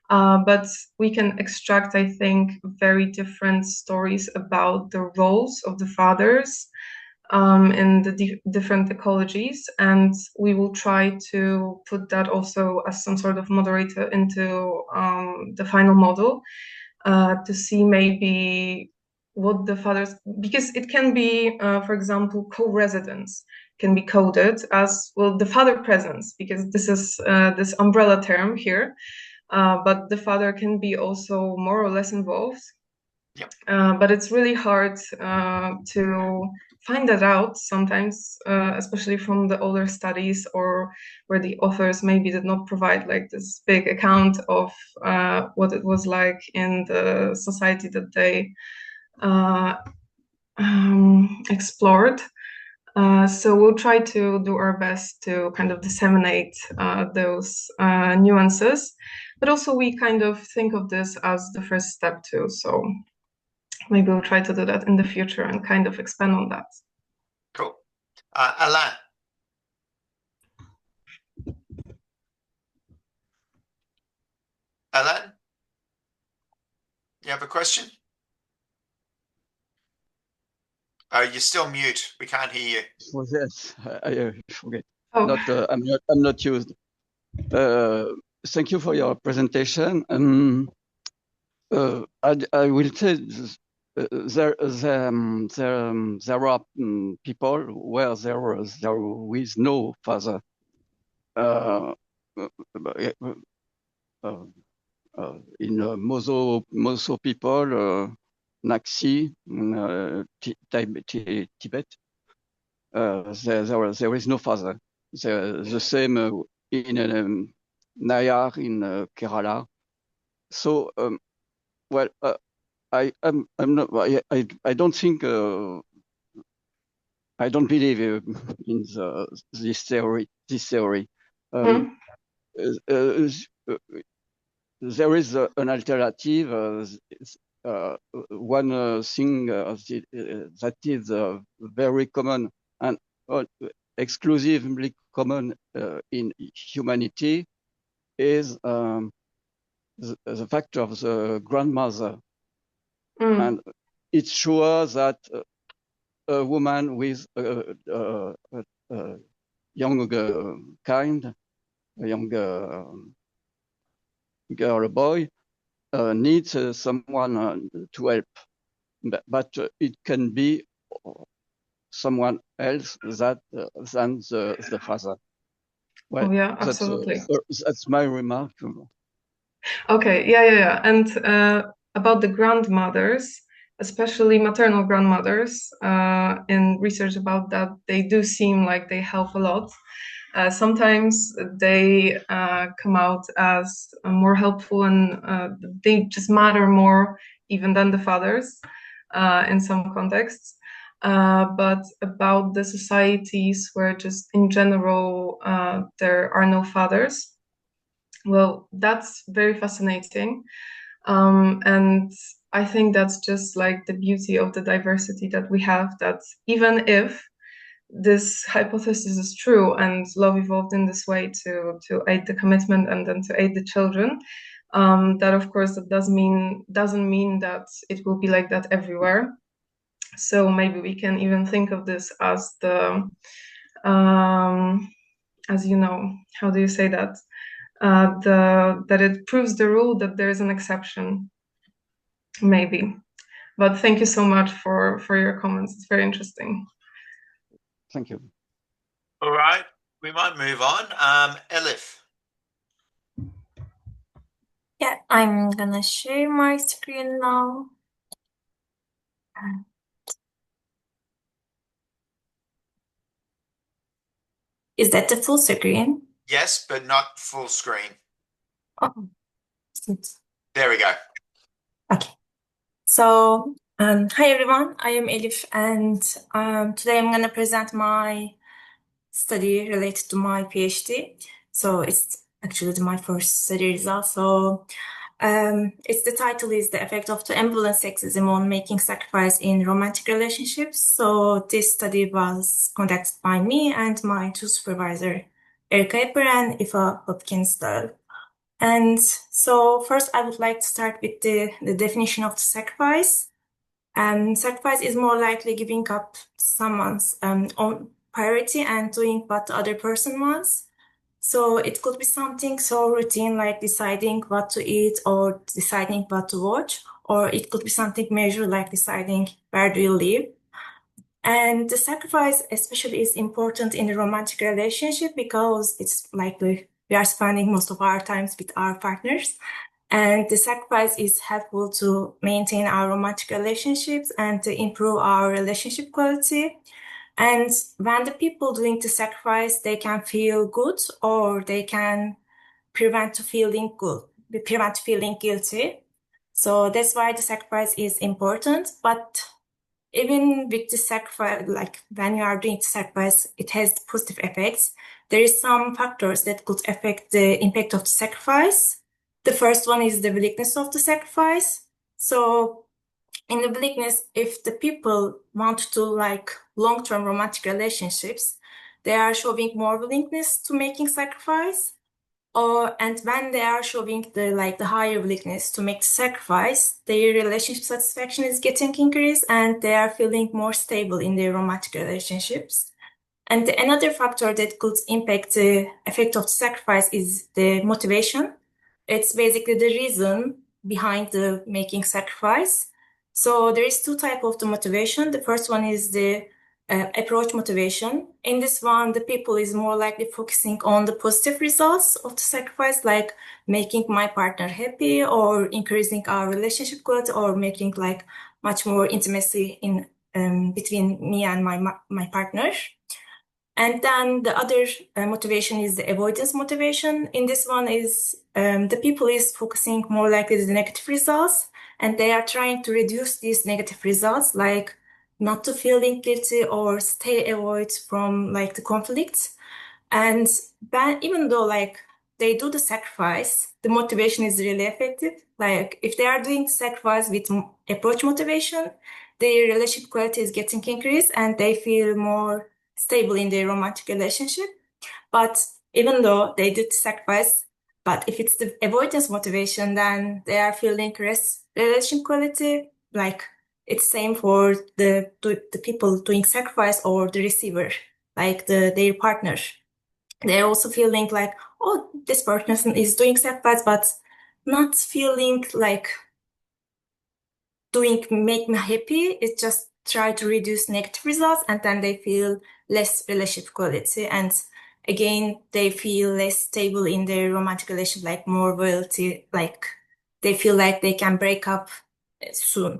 But we can extract, I think, very different stories about the roles of the fathers in the different ecologies, and we will try to put that also as some sort of moderator into the final model. To see maybe what the fathers, because it can be, for example, co-residence can be coded as, well, the father presence, because this is this umbrella term here, but the father can be also more or less involved. Yep. But it's really hard to find that out sometimes, especially from the older studies, or where the authors maybe did not provide like this big account of what it was like in the society that they explored. So we'll try to do our best to kind of disseminate those nuances, but also we kind of think of this as the first step too. So maybe we'll try to do that in the future and kind of expand on that. Cool. Alain. Alain, you have a question? Oh, you're still mute. We can't hear you. Oh, yes, I forget. Oh. I'm not used. Thank you for your presentation. I will say there are people where there is no father. In Mozo people, Naxi, Tibet, there is no father. The same in Nayar in Kerala. So, well, I'm not. I don't think. I don't believe in this theory. There is an alternative. One thing that is very common and exclusively common in humanity is the factor of the grandmother. And it's sure that a woman with a young kind, a young girl or boy, needs someone to help. But it can be someone else than the father. Well, oh, yeah, absolutely. That's my remark. Okay, yeah. And about the grandmothers, especially maternal grandmothers, in research about that, they do seem like they help a lot. Sometimes they come out as more helpful, and they just matter more even than the fathers in some contexts. But about the societies where just in general there are no fathers, well, that's very fascinating. And I think that's just like the beauty of the diversity that we have, that even if this hypothesis is true and love evolved in this way to aid the commitment and then to aid the children, that of course that doesn't mean that it will be like that everywhere. So maybe we can even think of this as the as you know, how do you say that? That it proves the rule that there is an exception, maybe. But thank you so much for your comments. It's very interesting. Thank you. All right, we might move on. Elif. Yeah, I'm gonna share my screen now. Is that the full screen? Yes, but not full screen. Oh, there we go. Okay. So, hi everyone, I am Elif, and today I'm gonna present my study related to my PhD. So it's actually my first study result. So the title is The Effect of the Ambivalent Sexism on Making Sacrifice in Romantic Relationships. So this study was conducted by me and my two supervisors, Erika Epper and Ifa Hopkins-Dahl. And so first I would like to start with the definition of the sacrifice. Sacrifice is more likely giving up someone's own priority and doing what the other person wants. So it could be something so routine like deciding what to eat or deciding what to watch, or it could be something major like deciding where do you live. And the sacrifice especially is important in a romantic relationship because it's likely we are spending most of our times with our partners. And the sacrifice is helpful to maintain our romantic relationships and to improve our relationship quality. And when the people doing the sacrifice, they can feel good or they can prevent feeling guilty. So that's why the sacrifice is important. But even with the sacrifice, like when you are doing the sacrifice, it has positive effects. There is some factors that could affect the impact of the sacrifice. The first one is the willingness of the sacrifice. So in the willingness, if the people want to like long-term romantic relationships, they are showing more willingness to making sacrifice. And when they are showing the higher willingness to make the sacrifice, their relationship satisfaction is getting increased and they are feeling more stable in their romantic relationships. And another factor that could impact the effect of the sacrifice is the motivation. It's basically the reason behind the making sacrifice. So there is two types of the motivation. The first one is the approach motivation. In this one, the people is more likely focusing on the positive results of the sacrifice, like making my partner happy or increasing our relationship quality or making like much more intimacy in between me and my partner. And then the other motivation is the avoidance motivation. In this one is the people is focusing more likely the negative results, and they are trying to reduce these negative results, like not to feeling guilty or stay avoid from like the conflicts. And then even though like they do the sacrifice, the motivation is really effective. Like if they are doing the sacrifice with approach motivation, their relationship quality is getting increased and they feel more stable in their romantic relationship. But even though they did sacrifice, but if it's the avoidance motivation, then they are feeling relationship quality, like it's same for the people doing sacrifice or the receiver, like their partner. They're also feeling like, oh, this person is doing sacrifice, but not feeling like make me happy. It's just try to reduce negative results, and then they feel less relationship quality. And again, they feel less stable in their romantic relationship, like more loyalty, like they feel like they can break up soon.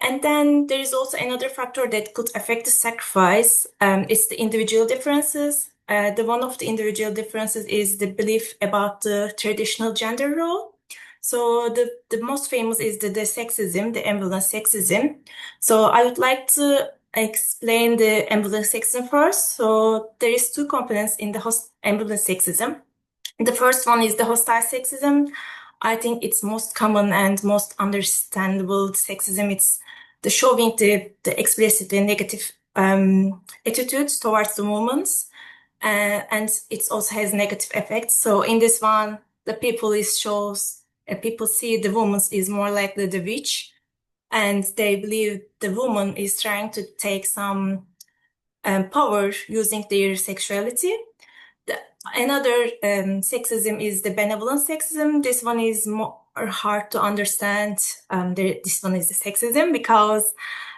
And then there is also another factor that could affect the sacrifice. It's the individual differences. One of the individual differences is the belief about the traditional gender role. So the most famous is the sexism, the ambivalent sexism. So I would like to explain the ambivalent sexism first. So there is two components in the ambivalent sexism. The first one is the hostile sexism. I think it's most common and most understandable sexism. It's the showing the explicitly negative attitudes towards the women, and it also has negative effects. So in this one, the people people see the woman is more likely the witch, and they believe the woman is trying to take some power using their sexuality. Another sexism is the benevolent sexism. This one is more hard to understand. This one is the sexism because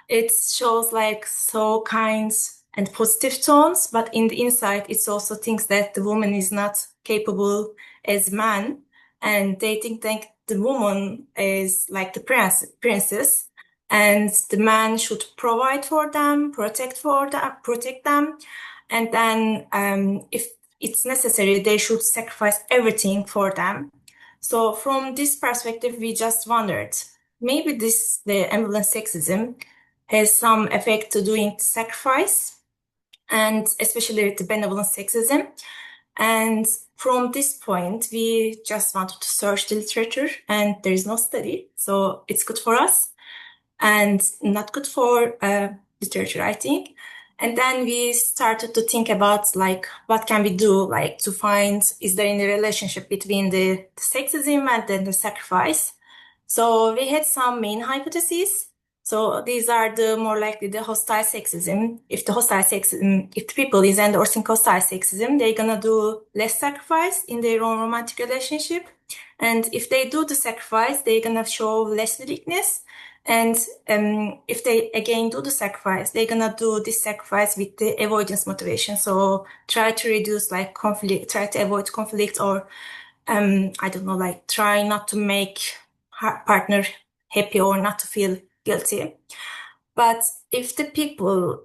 it shows like so kind and positive tones, but in the inside, it also thinks that the woman is not capable as man, and they think that the woman is like the princess, and the man should provide for them, protect them, and then if it's necessary, they should sacrifice everything for them. So from this perspective, we just wondered, maybe the ambivalent sexism has some effect to doing sacrifice, and especially the benevolent sexism. And from this point, we just wanted to search the literature, and there is no study, so it's good for us and not good for literature, I think. And then we started to think about like what can we do, like to find is there any relationship between the sexism and then the sacrifice. So we had some main hypotheses. So these are the more likely the hostile sexism. If the people is endorsing hostile sexism, they're gonna do less sacrifice in their own romantic relationship. And if they do the sacrifice, they're gonna show less willingness. And if they again do the sacrifice, they're gonna do this sacrifice with the avoidance motivation. So try to reduce like conflict, try to avoid conflict, or I don't know, like try not to make partner happy or not to feel guilty. But if the people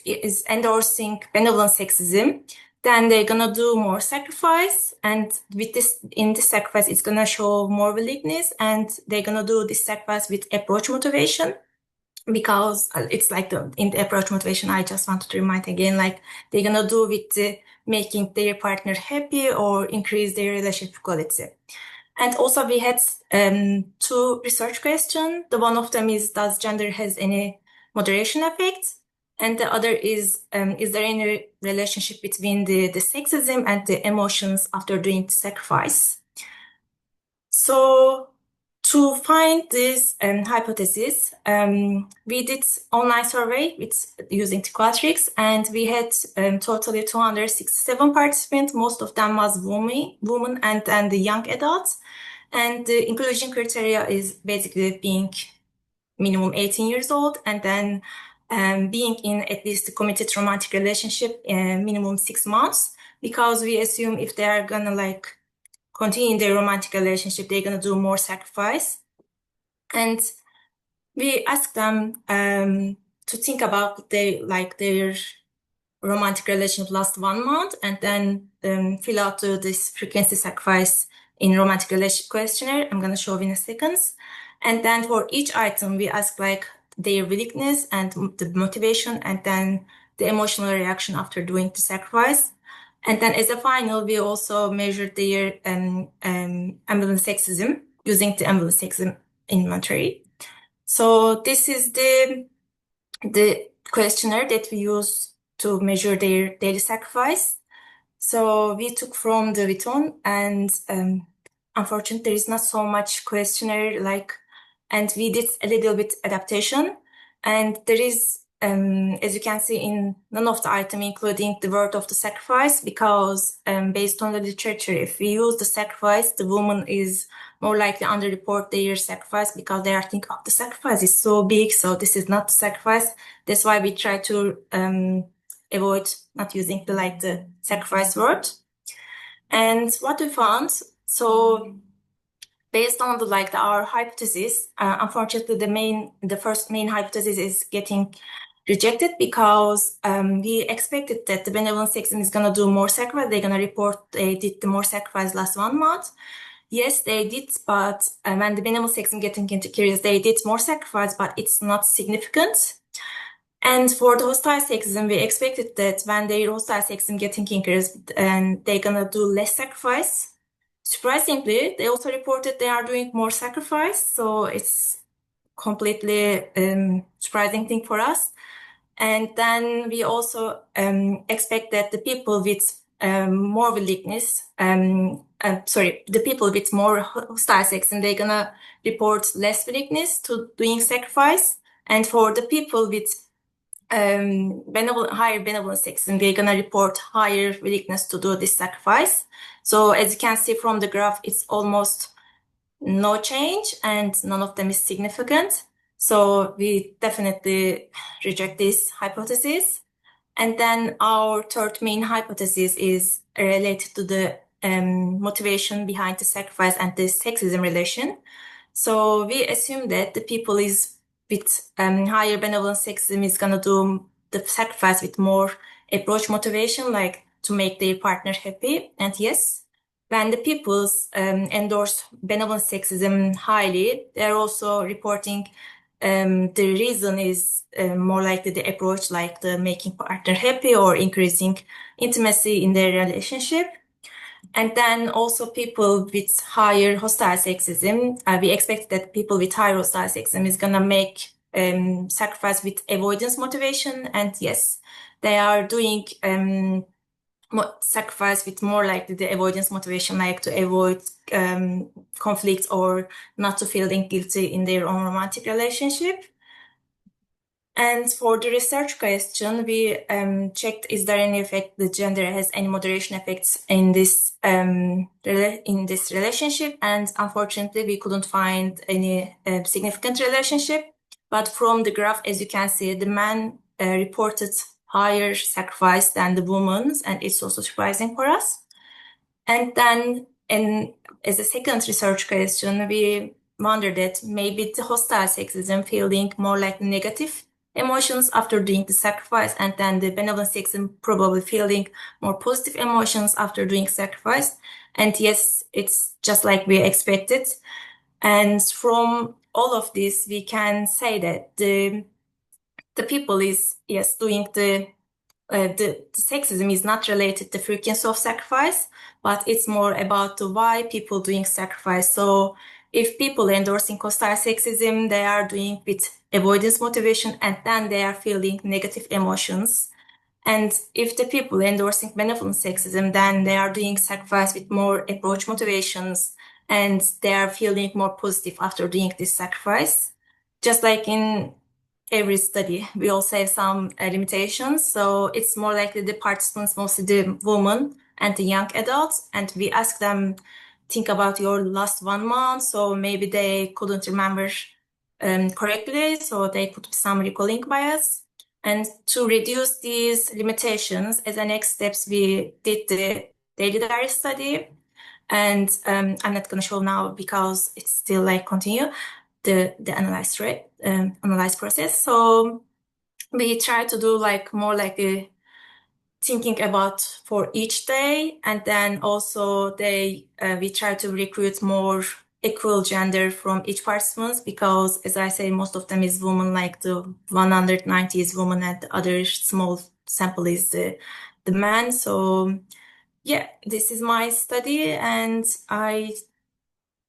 is endorsing benevolent sexism, then they're gonna do more sacrifice, and with this, in this sacrifice, it's gonna show more willingness, and they're gonna do this sacrifice with approach motivation, because it's like in the approach motivation, I just wanted to remind again, like they're gonna do with making their partner happy or increase their relationship quality. And also we had two research questions. The one of them is, does gender has any moderation effect? And the other is there any relationship between the sexism and the emotions after doing the sacrifice? So to find this hypothesis, we did online survey using the Qualtrics, and we had totally 267 participants. Most of them was women and the young adults. And the inclusion criteria is basically being minimum 18 years old, and then being in at least a committed romantic relationship minimum 6 months, because we assume if they are gonna like continue their romantic relationship, they're gonna do more sacrifice. And we asked them to think about their romantic relationship last 1 month, and then fill out this frequency sacrifice in romantic relationship questionnaire. I'm gonna show in a second. And then for each item, we ask like their willingness and the motivation, and then the emotional reaction after doing the sacrifice. And then as a final, we also measured their ambivalent sexism using the ambivalent sexism inventory. So this is the questionnaire that we use to measure their daily sacrifice. So we took from the Vuitton, and unfortunately there is not so much questionnaire and we did a little bit adaptation, and there is as you can see in none of the item including the word of the sacrifice, because based on the literature, if we use the sacrifice, the woman is more likely underreport their sacrifice because they are thinking, oh, the sacrifice is so big, so this is not the sacrifice. That's why we try to avoid not using the sacrifice word. And what we found, so based on our hypothesis, unfortunately the first main hypothesis is getting rejected, because we expected that the benevolent sexism is gonna do more sacrifice. They're gonna report they did the more sacrifice last 1 month. Yes, they did, but when the benevolent sexism getting into curious, they did more sacrifice, but it's not significant. And for the hostile sexism, we expected that when their hostile sexism getting increased, and they're gonna do less sacrifice. Surprisingly, they also reported they are doing more sacrifice, so it's completely surprising thing for us. And then we also expect that the people with more willingness, the people with more hostile sexism, they're gonna report less willingness to doing sacrifice. And for the people with higher benevolent sexism, they're gonna report higher willingness to do this sacrifice. So as you can see from the graph, it's almost no change, and none of them is significant. So we definitely reject this hypothesis. And then our third main hypothesis is related to the motivation behind the sacrifice and the sexism relation. So we assume that the people with higher benevolent sexism is gonna do the sacrifice with more approach motivation, like to make their partner happy. And yes, when the peoples endorse benevolent sexism highly, they're also reporting the reason is more likely the approach, like the making partner happy or increasing intimacy in their relationship. And then also people with higher hostile sexism, we expect that people with higher hostile sexism is gonna make sacrifice with avoidance motivation. And yes, they are doing sacrifice with more likely the avoidance motivation, like to avoid conflicts or not to feeling guilty in their own romantic relationship. And for the research question, we checked is there any effect the gender has any moderation effects in this relationship, and unfortunately we couldn't find any significant relationship. But from the graph, as you can see, the man reported higher sacrifice than the woman's, and it's also surprising for us. And then, as a second research question, we wondered that maybe the hostile sexism feeling more like negative emotions after doing the sacrifice, and then the benevolent sexism probably feeling more positive emotions after doing sacrifice. And yes, it's just like we expected. And from all of this, we can say that the people is doing the sexism is not related to the frequency of sacrifice, but it's more about the why people doing sacrifice. So if people endorsing hostile sexism, they are doing with avoidance motivation, and then they are feeling negative emotions. And if the people endorsing benevolent sexism, then they are doing sacrifice with more approach motivations, and they are feeling more positive after doing this sacrifice. Just like in every study, we also have some limitations. So it's more likely the participants, mostly the women and the young adults, and we ask them, think about your last 1 month. So maybe they couldn't remember correctly, so they could be some recalling bias. And to reduce these limitations, as a next steps, we did the daily diary study. And I'm not going to show now because it's still like continue the analyze rate, analyze process. So we try to do like more like a thinking about for each day, and then also we try to recruit more equal gender from each participants, because as I say, most of them is women, like the 190 is women and the other small sample is the man. So yeah, this is my study, and I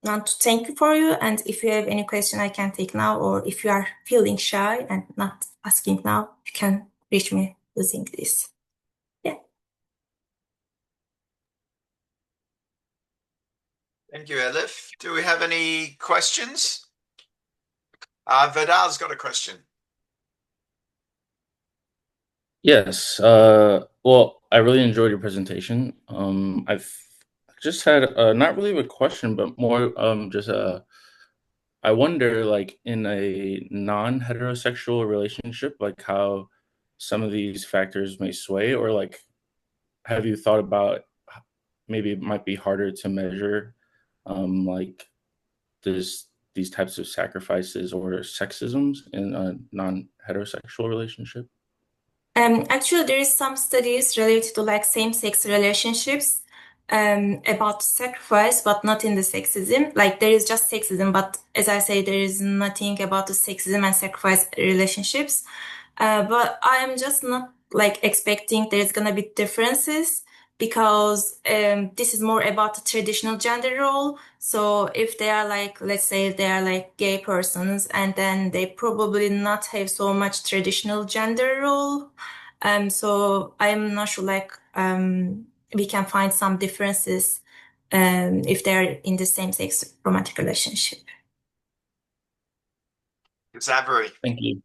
want to thank you for you. And if you have any question, I can take now, or if you are feeling shy and not asking now, you can reach me using this. Yeah. Thank you, Elif. Do we have any questions? Vadal's got a question. Yes. Well, I really enjoyed your presentation. I've just had not really a question, but more just I wonder, like in a non-heterosexual relationship, like how some of these factors may sway, or like have you thought about maybe it might be harder to measure, like these types of sacrifices or sexisms in a non-heterosexual relationship? Actually, there is some studies related to like same-sex relationships about sacrifice, but not in the sexism. Like there is just sexism, but as I say, there is nothing about the sexism and sacrifice relationships. But I'm just not like expecting there's gonna be differences, because this is more about the traditional gender role. So if they are like, let's say they are like gay persons, and then they probably not have so much traditional gender role. So I'm not sure like we can find some differences if they're in the same sex romantic relationship. Ksawery. Thank you.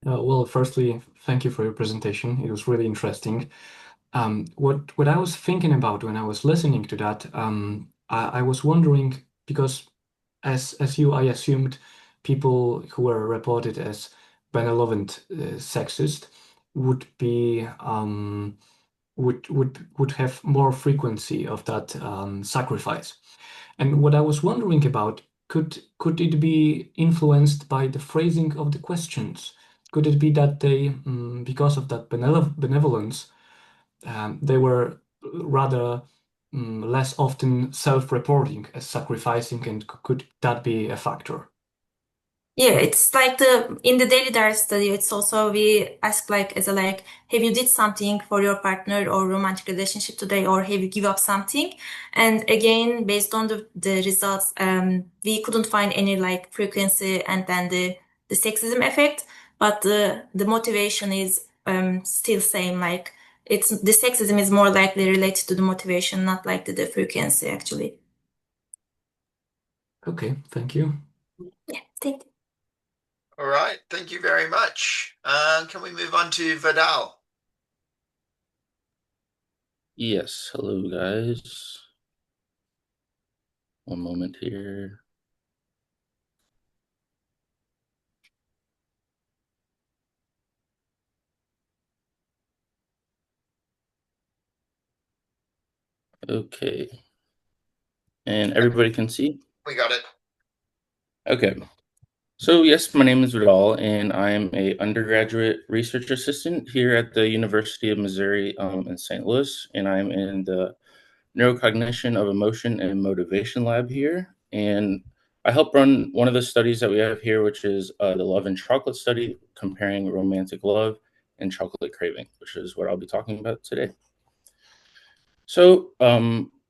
Well, firstly, thank you for your presentation. It was really interesting. What I was thinking about when I was listening to that, I was wondering, because as you, I assumed people who were reported as benevolent sexist would be would have more frequency of that sacrifice. And what I was wondering about, could it be influenced by the phrasing of the questions? Could it be that they, because of that benevolence, they were rather less often self-reporting as sacrificing, and could that be a factor? Yeah, it's like in the daily diary study, it's also we ask like as a like, have you did something for your partner or romantic relationship today, or have you give up something? And again, based on the results, we couldn't find any like frequency and then the sexism effect, but the motivation is still same. Like it's the sexism is more likely related to the motivation, not like the frequency actually. Okay, thank you. Yeah, thank you. All right, thank you very much. Can we move on to Vadal? Yes, hello guys. One moment here. Okay. And everybody can see? We got it. Okay. So yes, my name is Vadal, and I am a undergraduate research assistant here at the University of Missouri in St. Louis, and I'm in the neurocognition of emotion and motivation lab here. And I help run one of the studies that we have here, which is the love and chocolate study, comparing romantic love and chocolate craving, which is what I'll be talking about today. So,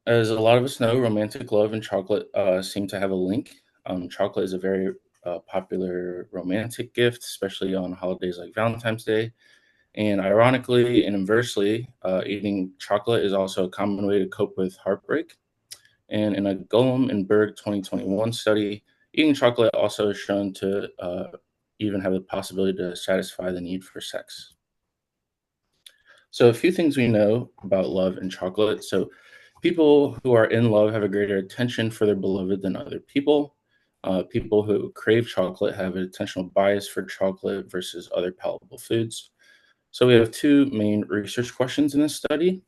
as a lot of us know, romantic love and chocolate seem to have a link. Chocolate is a very popular romantic gift, especially on holidays like Valentine's Day. And ironically and inversely, eating chocolate is also a common way to cope with heartbreak. And in a Golem and Berg 2021 study, eating chocolate also is shown to even have the possibility to satisfy the need for sex. So, a few things we know about love and chocolate. So, people who are in love have a greater attention for their beloved than other people. People who crave chocolate have an attentional bias for chocolate versus other palatable foods. So, we have two main research questions in this study.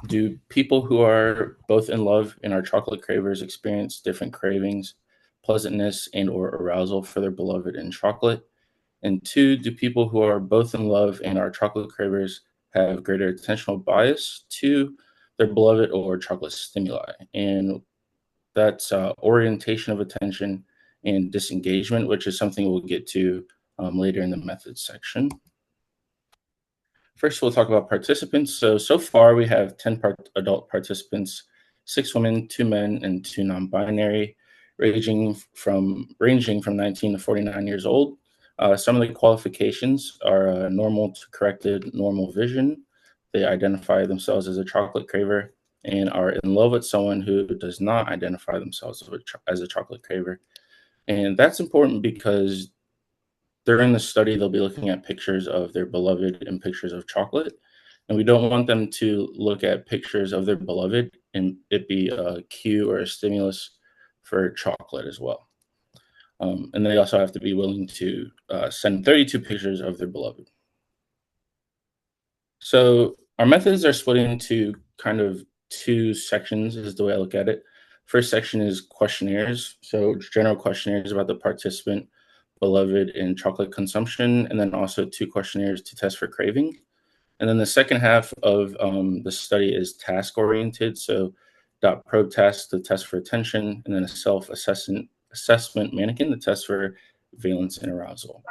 Do people who are both in love and are chocolate cravers experience different cravings, pleasantness, and/or arousal for their beloved in chocolate? And two, do people who are both in love and are chocolate cravers have greater attentional bias to their beloved or chocolate stimuli? And that's orientation of attention and disengagement, which is something we'll get to later in the methods section. First, we'll talk about participants. So far we have 10 adult participants, 6 women, 2 men, and 2 non-binary, ranging from 19 to 49 years old. Some of the qualifications are normal to corrected normal vision. They identify themselves as a chocolate craver and are in love with someone who does not identify themselves as a chocolate craver. And that's important because during the study, they'll be looking at pictures of their beloved and pictures of chocolate. And we don't want them to look at pictures of their beloved and it be a cue or a stimulus for chocolate as well. And they also have to be willing to send 32 pictures of their beloved. So our methods are split into kind of two sections is the way I look at it. First section is questionnaires. So general questionnaires about the participant, beloved, and chocolate consumption, and then also 2 questionnaires to test for craving. And then the second half of the study is task-oriented. So dot probe task to test for attention, and then a self-assessment mannequin to test for valence and arousal.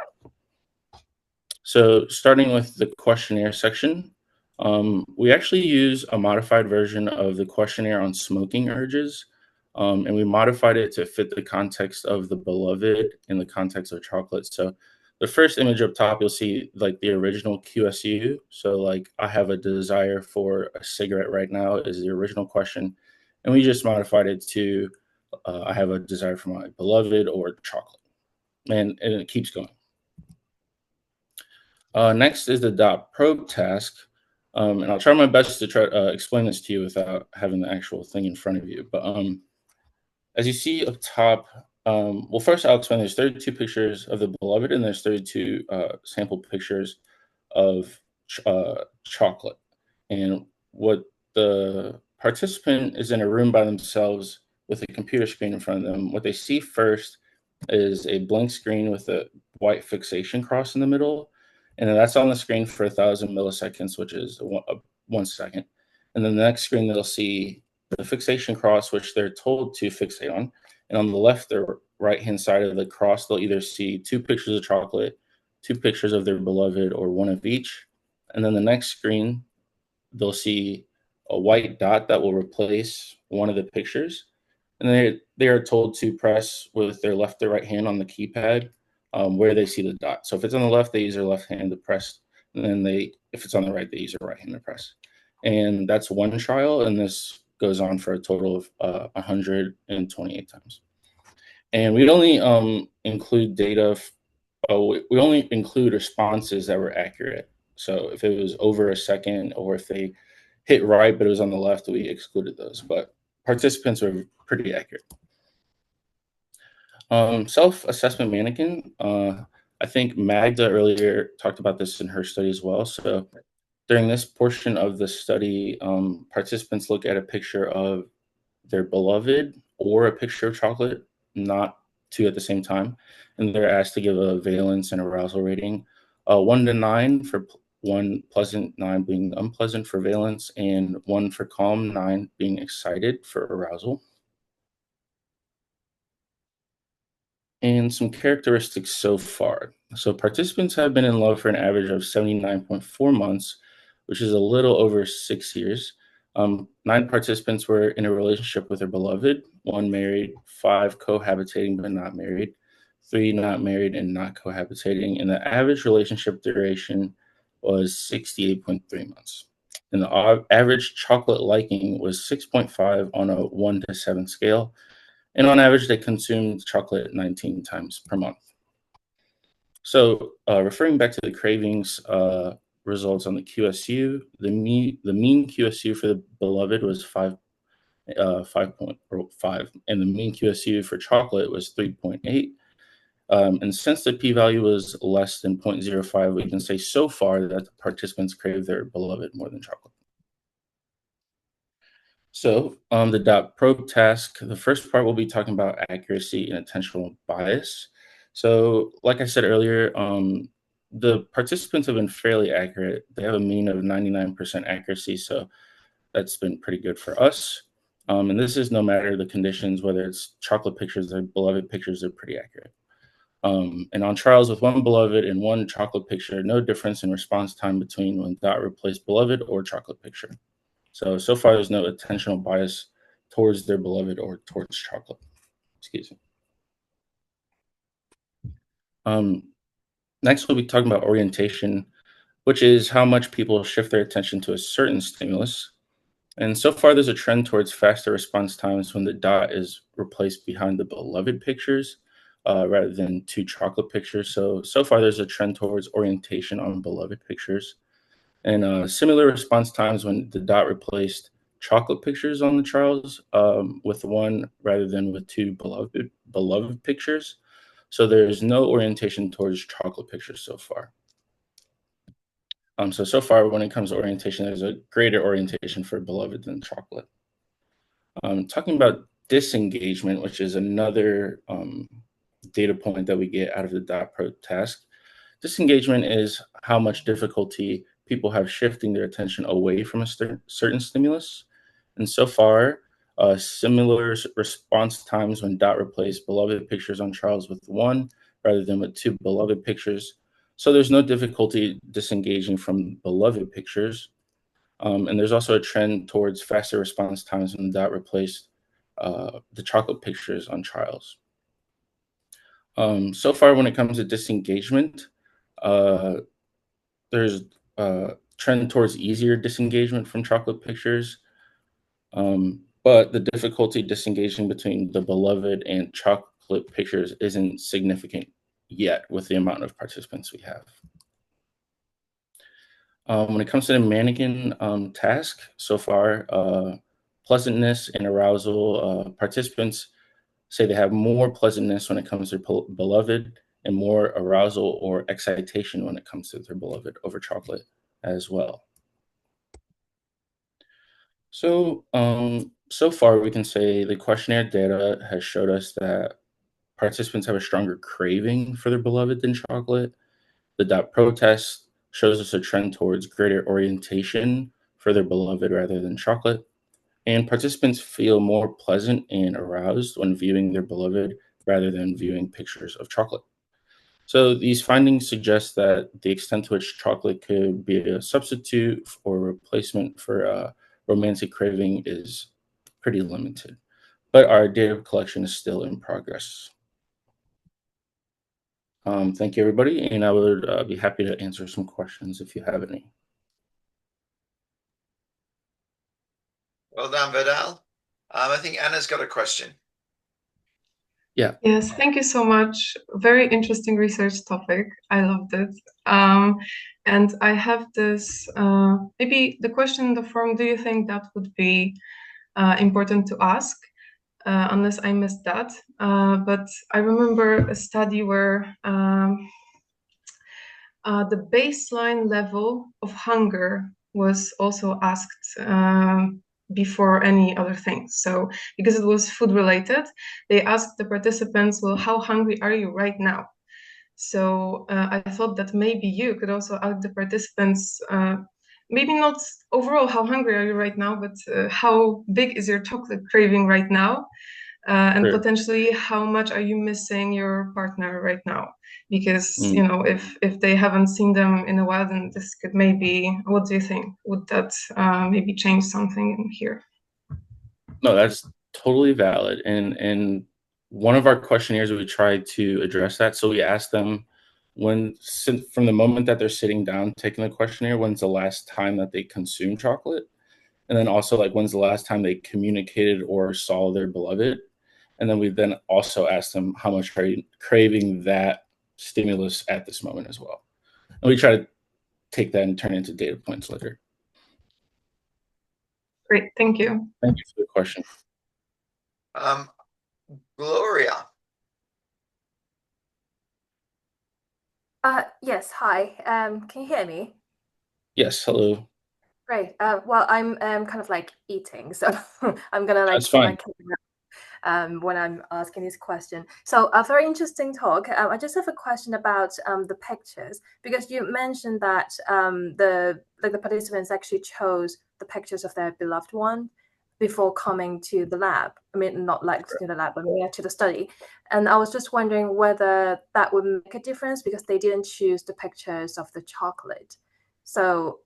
So starting with the questionnaire section, we actually use a modified version of the questionnaire on smoking urges, and we modified it to fit the context of the beloved in the context of chocolate. So the first image up top, you'll see like the original QSU. So like I have a desire for a cigarette right now is the original question, and we just modified it to I have a desire for my beloved or chocolate, and it keeps going. Next is the dot probe task. And I'll try my best to try explain this to you without having the actual thing in front of you. But as you see up top, well, first I'll explain there's 32 pictures of the beloved and there's 32 sample pictures of chocolate. And what the participant is in a room by themselves with a computer screen in front of them. What they see first is a blank screen with a white fixation cross in the middle. And then that's on the screen for 1,000 milliseconds, which is 1 second. And then the next screen, they'll see the fixation cross, which they're told to fixate on. And on the left or right-hand side of the cross, they'll either see 2 pictures of chocolate, 2 pictures of their beloved, or 1 of each. And then the next screen, they'll see a white dot that will replace one of the pictures. And they are told to press with their left or right hand on the keypad where they see the dot. So if it's on the left, they use their left hand to press. And then if it's on the right, they use their right hand to press. And that's one trial. And this goes on for a total of 128 times. And we only include data we only include responses that were accurate. So if it was over a second or if they hit right but it was on the left, we excluded those. But participants were pretty accurate. Self-assessment mannequin. I think Magda earlier talked about this in her study as well. So during this portion of the study, participants look at a picture of their beloved or a picture of chocolate, not two at the same time. And they're asked to give a valence and arousal rating, 1 to 9 for 1 pleasant, 9 being unpleasant for valence, and 1 for calm, 9 being excited for arousal. And some characteristics so far. So participants have been in love for an average of 79.4 months, which is a little over 6 years. 9 participants were in a relationship with their beloved, 1 married, 5 cohabitating but not married, 3 not married and not cohabitating, and the average relationship duration was 68.3 months. And the average chocolate liking was 6.5 on a 1 to 7 scale, and on average, they consumed chocolate 19 times per month. So referring back to the cravings results on the QSU, the mean QSU for the beloved was 5.5, and the mean QSU for chocolate was 3.8. And since the p-value was less than 0.05, we can say so far that the participants crave their beloved more than chocolate. So the dot probe task, the first part we'll be talking about accuracy and attentional bias. So like I said earlier, the participants have been fairly accurate. They have a mean of 99% accuracy, so that's been pretty good for us. And this is no matter the conditions, whether it's chocolate pictures or beloved pictures, they're pretty accurate. And on trials with 1 beloved and 1 chocolate picture, no difference in response time between when dot replaced beloved or chocolate picture. So far, there's no attentional bias towards their beloved or towards chocolate. Excuse me. Next, we'll be talking about orientation, which is how much people shift their attention to a certain stimulus. And so far, there's a trend towards faster response times when the dot is replaced behind the beloved pictures rather than 2 chocolate pictures. So far, there's a trend towards orientation on beloved pictures. And similar response times when the dot replaced chocolate pictures on the trials with 1 rather than with 2 beloved pictures. So there's no orientation towards chocolate pictures so far. So far, when it comes to orientation, there's a greater orientation for beloved than chocolate. Talking about disengagement, which is another data point that we get out of the dot probe task. Disengagement is how much difficulty people have shifting their attention away from a certain stimulus. And so far, similar response times when dot replaced beloved pictures on trials with 1 rather than with 2 beloved pictures. So there's no difficulty disengaging from beloved pictures. And there's also a trend towards faster response times when dot replaced the chocolate pictures on trials. So far, when it comes to disengagement, there's a trend towards easier disengagement from chocolate pictures, but the difficulty disengaging between the beloved and chocolate pictures isn't significant yet with the amount of participants we have. When it comes to the mannequin task, so far, pleasantness and arousal, participants say they have more pleasantness when it comes to their beloved and more arousal or excitation when it comes to their beloved over chocolate as well. So, so far we can say the questionnaire data has showed us that participants have a stronger craving for their beloved than chocolate. The dot pro test shows us a trend towards greater orientation for their beloved rather than chocolate. And participants feel more pleasant and aroused when viewing their beloved rather than viewing pictures of chocolate. So these findings suggest that the extent to which chocolate could be a substitute or replacement for romantic craving is pretty limited, but our data collection is still in progress. Thank you, everybody, and I would be happy to answer some questions if you have any. Well done, Vadal. I think Anna's got a question. Yeah. Yes, thank you so much. Very interesting research topic. I loved it. And I have this, maybe the question in the forum, do you think that would be important to ask? Unless I missed that. But I remember a study where the baseline level of hunger was also asked before any other things. So because it was food related, they asked the participants, well, how hungry are you right now? So I thought that maybe you could also ask the participants, maybe not overall how hungry are you right now, but how big is your chocolate craving right now? And Sure. potentially how much are you missing your partner right now? Because Mm. if they haven't seen them in a while, then this could maybe, what do you think? Would that maybe change something in here? No, that's totally valid. And one of our questionnaires, we tried to address that. So we asked them from the moment that they're sitting down taking the questionnaire, when's the last time that they consume chocolate? And then also like when's the last time they communicated or saw their beloved? And then we then also asked them how much are you craving that stimulus at this moment as well. And we try to take that and turn it into data points later. Great, thank you. Thank you for the question. Gloria. Yes, hi. Can you hear me? Yes, hello. Great. Well, I'm kind of like eating, so I'm gonna like That's fine. when I'm asking this question. So a very interesting talk. I just have a question about the pictures, because you mentioned that the participants actually chose the pictures of their beloved one before coming to the lab. I mean, not like to the lab, but to the study. And I was just wondering whether that would make a difference because they didn't choose the pictures of the chocolate. So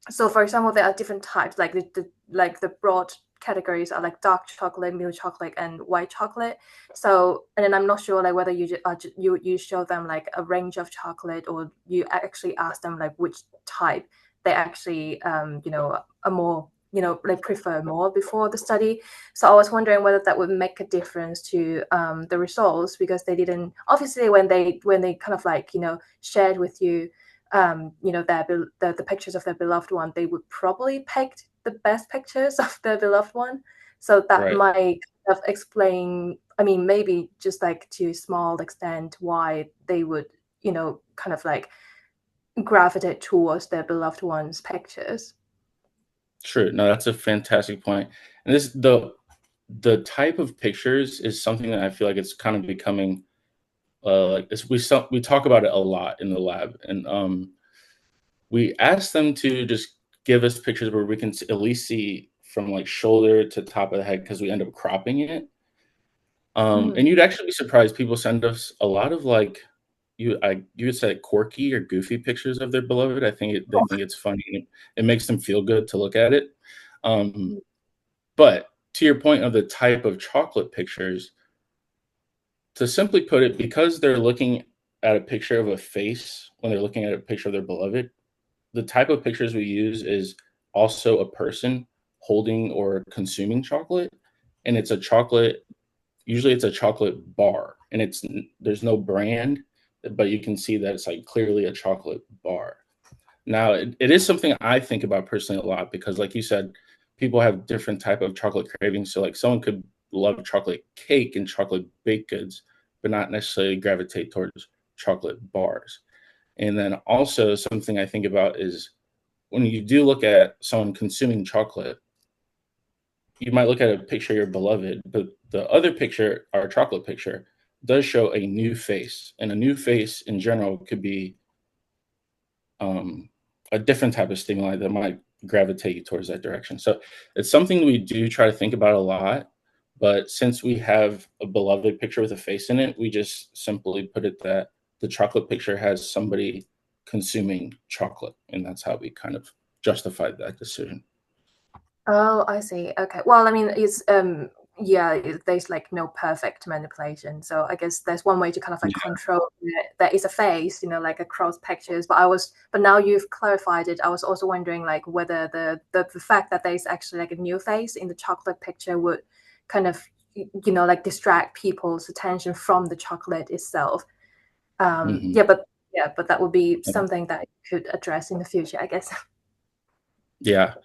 so for example, there are different types, like the broad categories are like dark chocolate, milk chocolate, and white chocolate. So, and then I'm not sure like whether you show them like a range of chocolate, or you actually ask them like which type they actually are more they prefer more before the study. So I was wondering whether that would make a difference to the results, because they didn't, obviously when they kind of like shared with you the pictures of their beloved one, they would probably pick the best pictures of their beloved one. So that might kind of explain, I mean, maybe just like to a small extent why they would, kind of like gravitate towards their beloved one's pictures. Sure. No, that's a fantastic point. And the type of pictures is something that I feel like it's kind of becoming we talk about it a lot in the lab, and we ask them to just give us pictures where we can at least see from like shoulder to top of the head, because we end up cropping it. And you'd actually be surprised. People send us a lot of like you would say quirky or goofy pictures of their beloved. They think it's funny. It makes them feel good to look at it. But to your point of the type of chocolate pictures, to simply put it, because they're looking at a picture of a face when they're looking at a picture of their beloved, the type of pictures we use is also a person holding or consuming chocolate, and it's a chocolate. Usually, it's a chocolate bar, and there's no brand, but you can see that it's like clearly a chocolate bar. Now, it is something I think about personally a lot, because, like you said, people have different type of chocolate cravings. So, like, someone could love chocolate cake and chocolate baked goods, but not necessarily gravitate towards chocolate bars. And then also something I think about is when you do look at someone consuming chocolate, you might look at a picture of your beloved, but the other picture, our chocolate picture, does show a new face. And a new face in general could be a different type of stimuli that might gravitate you towards that direction. So it's something we do try to think about a lot. But since we have a beloved picture with a face in it, we just simply put it that the chocolate picture has somebody consuming chocolate. And that's how we kind of justified that decision. Oh, I see. Okay. Well, I mean, it's there's like no perfect manipulation. So I guess there's one way to kind of like control that is a face, like across pictures. But now you've clarified it. I was also wondering like whether the fact that there's actually like a new face in the chocolate picture would kind of like distract people's attention from the chocolate itself. Mhm. But that would be something that you could address in the future, I guess. Yeah,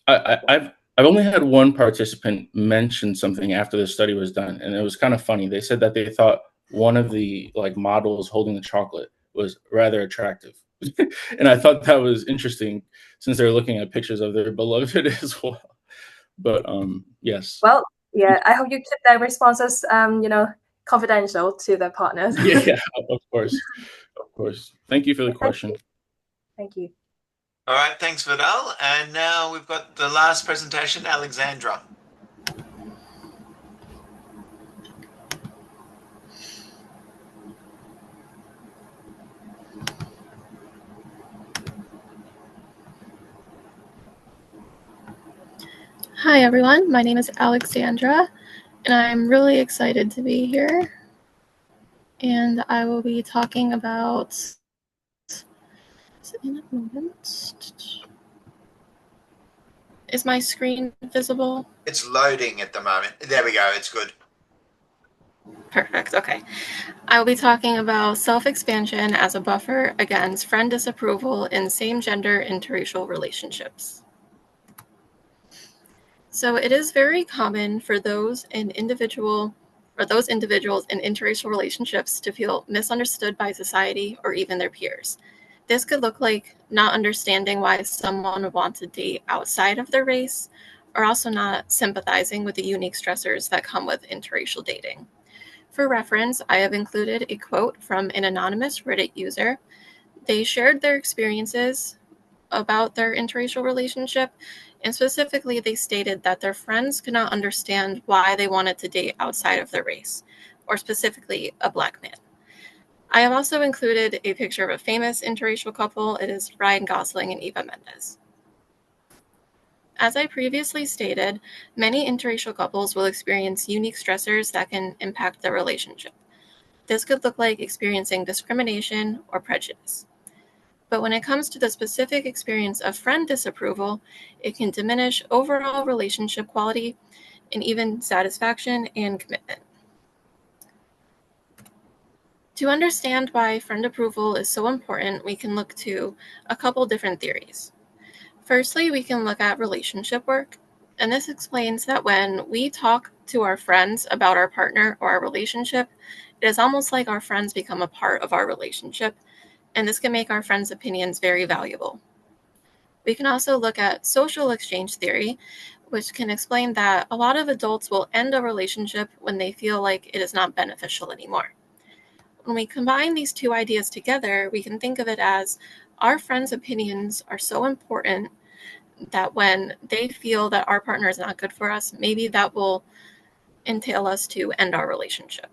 I've only had one participant mention something after the study was done, and it was kind of funny. They said that they thought one of the models holding the chocolate was rather attractive, and I thought that was interesting since they're looking at pictures of their beloved as well. But yes. Well, yeah, I hope you keep their responses, confidential to their partners. Yeah, of course. Thank you for the question. Thank you. All right, thanks, Vadal. And now we've got the last presentation, Alexandra. Hi, everyone. My name is Alexandra, and I'm really excited to be here. And I will be talking about... In a moment. Is my screen visible? It's loading at the moment. There we go. It's good. Perfect. Okay. I will be talking about self-expansion as a buffer against friend disapproval in same-gender interracial relationships. So it is very common for those individuals in interracial relationships to feel misunderstood by society or even their peers. This could look like not understanding why someone would want to date outside of their race, or also not sympathizing with the unique stressors that come with interracial dating. For reference, I have included a quote from an anonymous Reddit user. They shared their experiences about their interracial relationship, and specifically they stated that their friends could not understand why they wanted to date outside of their race, or specifically a Black man. I have also included a picture of a famous interracial couple. It is Ryan Gosling and Eva Mendes. As I previously stated, many interracial couples will experience unique stressors that can impact their relationship. This could look like experiencing discrimination or prejudice. But when it comes to the specific experience of friend disapproval, it can diminish overall relationship quality and even satisfaction and commitment. To understand why friend approval is so important, we can look to a couple different theories. Firstly, we can look at relationship work, and this explains that when we talk to our friends about our partner or our relationship, it is almost like our friends become a part of our relationship, and this can make our friends' opinions very valuable. We can also look at social exchange theory, which can explain that a lot of adults will end a relationship when they feel like it is not beneficial anymore. When we combine these two ideas together, we can think of it as our friends' opinions are so important that when they feel that our partner is not good for us, maybe that will entail us to end our relationship.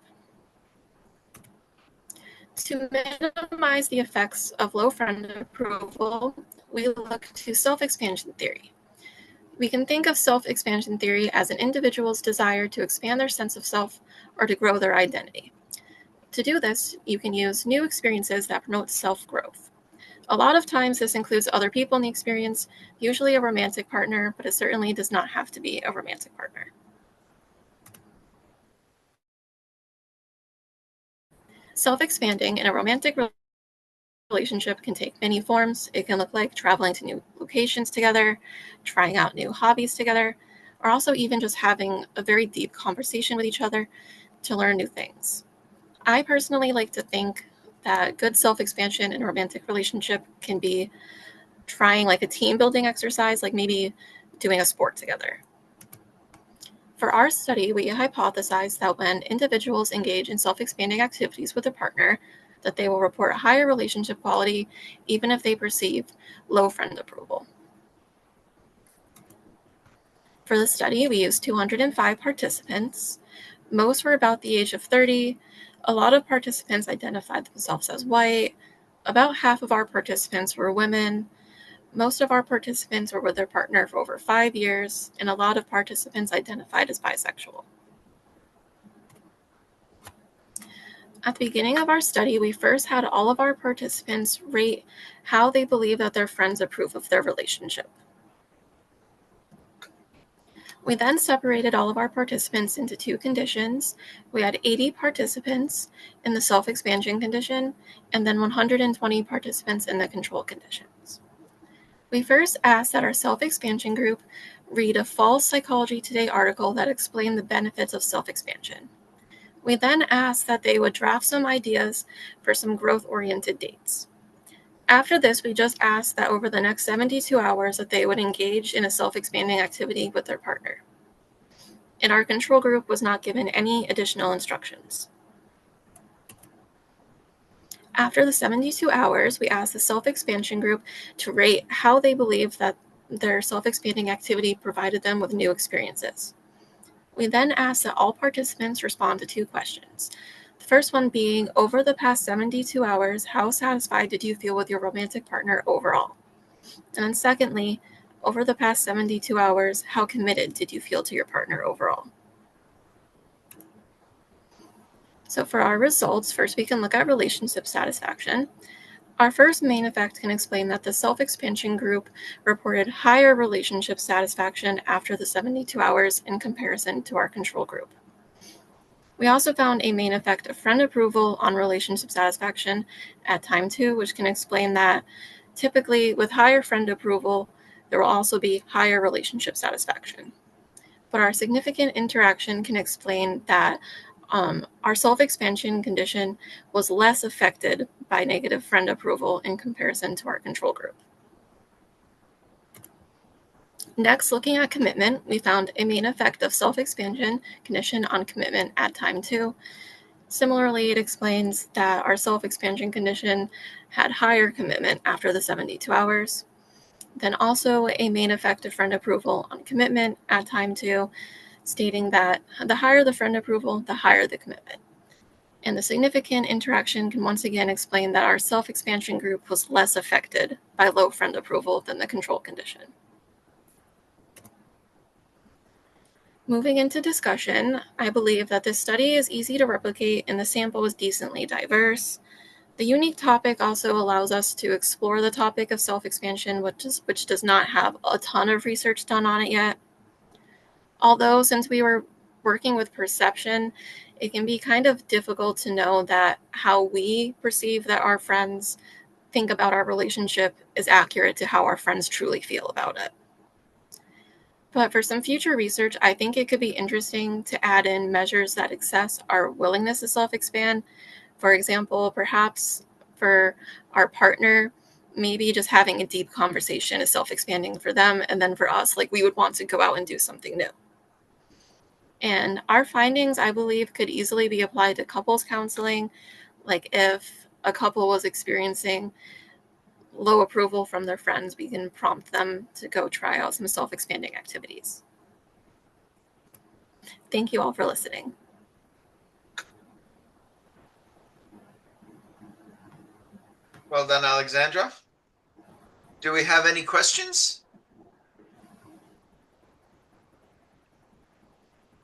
To minimize the effects of low friend approval, we look to self-expansion theory. We can think of self-expansion theory as an individual's desire to expand their sense of self or to grow their identity. To do this, you can use new experiences that promote self-growth. A lot of times this includes other people in the experience, usually a romantic partner, but it certainly does not have to be a romantic partner. Self-expanding in a romantic relationship can take many forms. It can look like traveling to new locations together, trying out new hobbies together, or also even just having a very deep conversation with each other to learn new things. I personally like to think that good self-expansion in a romantic relationship can be trying like a team building exercise, like maybe doing a sport together. For our study, we hypothesized that when individuals engage in self-expanding activities with a partner, that they will report higher relationship quality, even if they perceive low friend approval. For the study, we used 205 participants. Most were about the age of 30. A lot of participants identified themselves as white. About half of our participants were women. Most of our participants were with their partner for over 5 years, and a lot of participants identified as bisexual. At the beginning of our study, we first had all of our participants rate how they believe that their friends approve of their relationship. We then separated all of our participants into two conditions. We had 80 participants in the self-expansion condition and then 120 participants in the control conditions. We first asked that our self-expansion group read a Fall Psychology Today article that explained the benefits of self-expansion. We then asked that they would draft some ideas for some growth-oriented dates. After this, we just asked that over the next 72 hours that they would engage in a self-expanding activity with their partner. And our control group was not given any additional instructions. After the 72 hours, we asked the self-expansion group to rate how they believe that their self-expanding activity provided them with new experiences. We then asked that all participants respond to two questions. The first one being, over the past 72 hours, how satisfied did you feel with your romantic partner overall? And then secondly, over the past 72 hours, how committed did you feel to your partner overall? So for our results, first we can look at relationship satisfaction. Our first main effect can explain that the self-expansion group reported higher relationship satisfaction after the 72 hours in comparison to our control group. We also found a main effect of friend approval on relationship satisfaction at time 2, which can explain that typically with higher friend approval, there will also be higher relationship satisfaction. But our significant interaction can explain that our self-expansion condition was less affected by negative friend approval in comparison to our control group. Next, looking at commitment, we found a main effect of self-expansion condition on commitment at time 2. Similarly, it explains that our self-expansion condition had higher commitment after the 72 hours. Then also a main effect of friend approval on commitment at time 2, stating that the higher the friend approval, the higher the commitment. And the significant interaction can once again explain that our self-expansion group was less affected by low friend approval than the control condition. Moving into discussion, I believe that this study is easy to replicate and the sample is decently diverse. The unique topic also allows us to explore the topic of self-expansion, which does not have a ton of research done on it yet. Although, since we were working with perception, it can be kind of difficult to know that how we perceive that our friends think about our relationship is accurate to how our friends truly feel about it. But for some future research, I think it could be interesting to add in measures that assess our willingness to self-expand. For example, perhaps for our partner, maybe just having a deep conversation is self-expanding for them, and then for us, like we would want to go out and do something new. And our findings, I believe, could easily be applied to couples counseling. Like if a couple was experiencing low approval from their friends, we can prompt them to go try out some self-expanding activities. Thank you all for listening. Well done, Alexandra. Do we have any questions?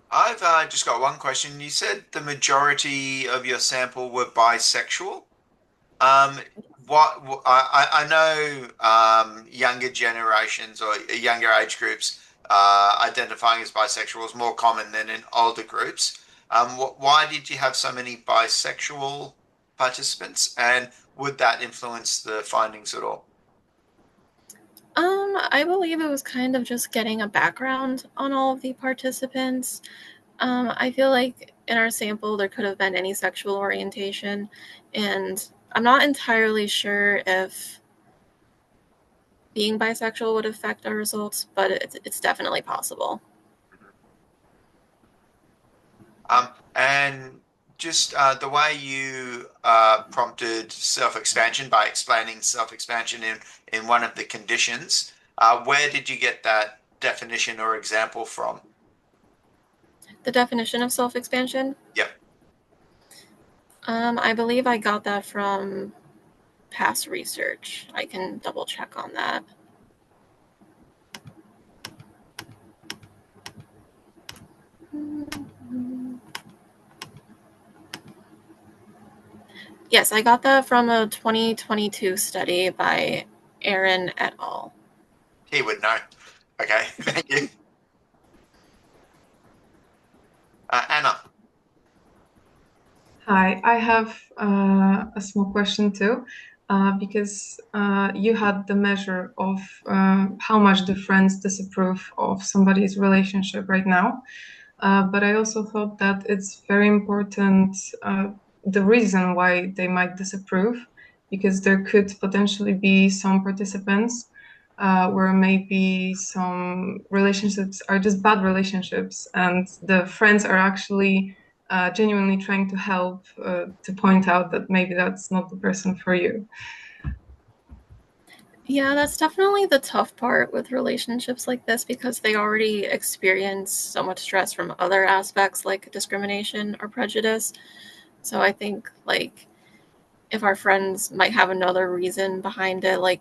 I've just got one question. You said the majority of your sample were bisexual. I know younger generations or younger age groups identifying as bisexual is more common than in older groups. Why did you have so many bisexual participants, and would that influence the findings at all? I believe it was kind of just getting a background on all of the participants. I feel like in our sample there could have been any sexual orientation, and I'm not entirely sure if being bisexual would affect our results, but it's definitely possible. And just the way you prompted self-expansion by explaining self-expansion in one of the conditions, where did you get that definition or example from? The definition of self-expansion? Yep. I believe I got that from past research. I can double check on that. Yes, I got that from a 2022 study by Aaron et al. He would know. Okay, thank you. Anna. Hi, I have a small question too, because you had the measure of how much do friends disapprove of somebody's relationship right now. But I also thought that it's very important the reason why they might disapprove, because there could potentially be some participants where maybe some relationships are just bad relationships, and the friends are actually genuinely trying to help to point out that maybe that's not the person for you. Yeah, that's definitely the tough part with relationships like this because they already experience so much stress from other aspects like discrimination or prejudice. So I think like if our friends might have another reason behind it, like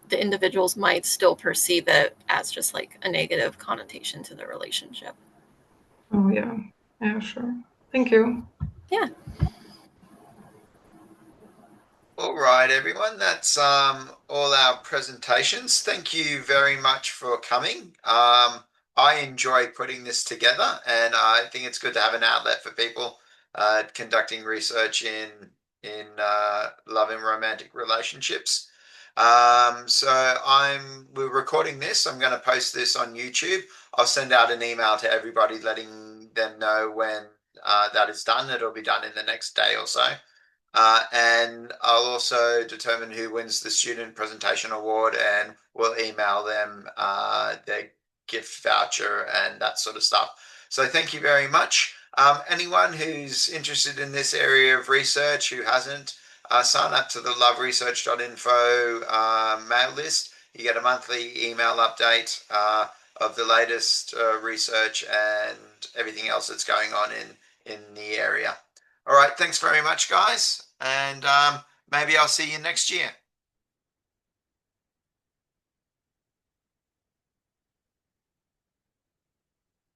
the individuals might still perceive it as just like a negative connotation to the relationship. Oh yeah, yeah, sure. Thank you. Yeah. All right, everyone. That's all our presentations. Thank you very much for coming. I enjoy putting this together, and I think it's good to have an outlet for people conducting research in love and romantic relationships. We're recording this. I'm going to post this on YouTube. I'll send out an email to everybody letting them know when that is done. It'll be done in the next day or so. And I'll also determine who wins the student presentation award, and we'll email them their gift voucher and that sort of stuff. So thank you very much. Anyone who's interested in this area of research who hasn't, sign up to the loveresearch.info mail list. You get a monthly email update of the latest research and everything else that's going on in the area. All right, thanks very much, guys, and maybe I'll see you next year.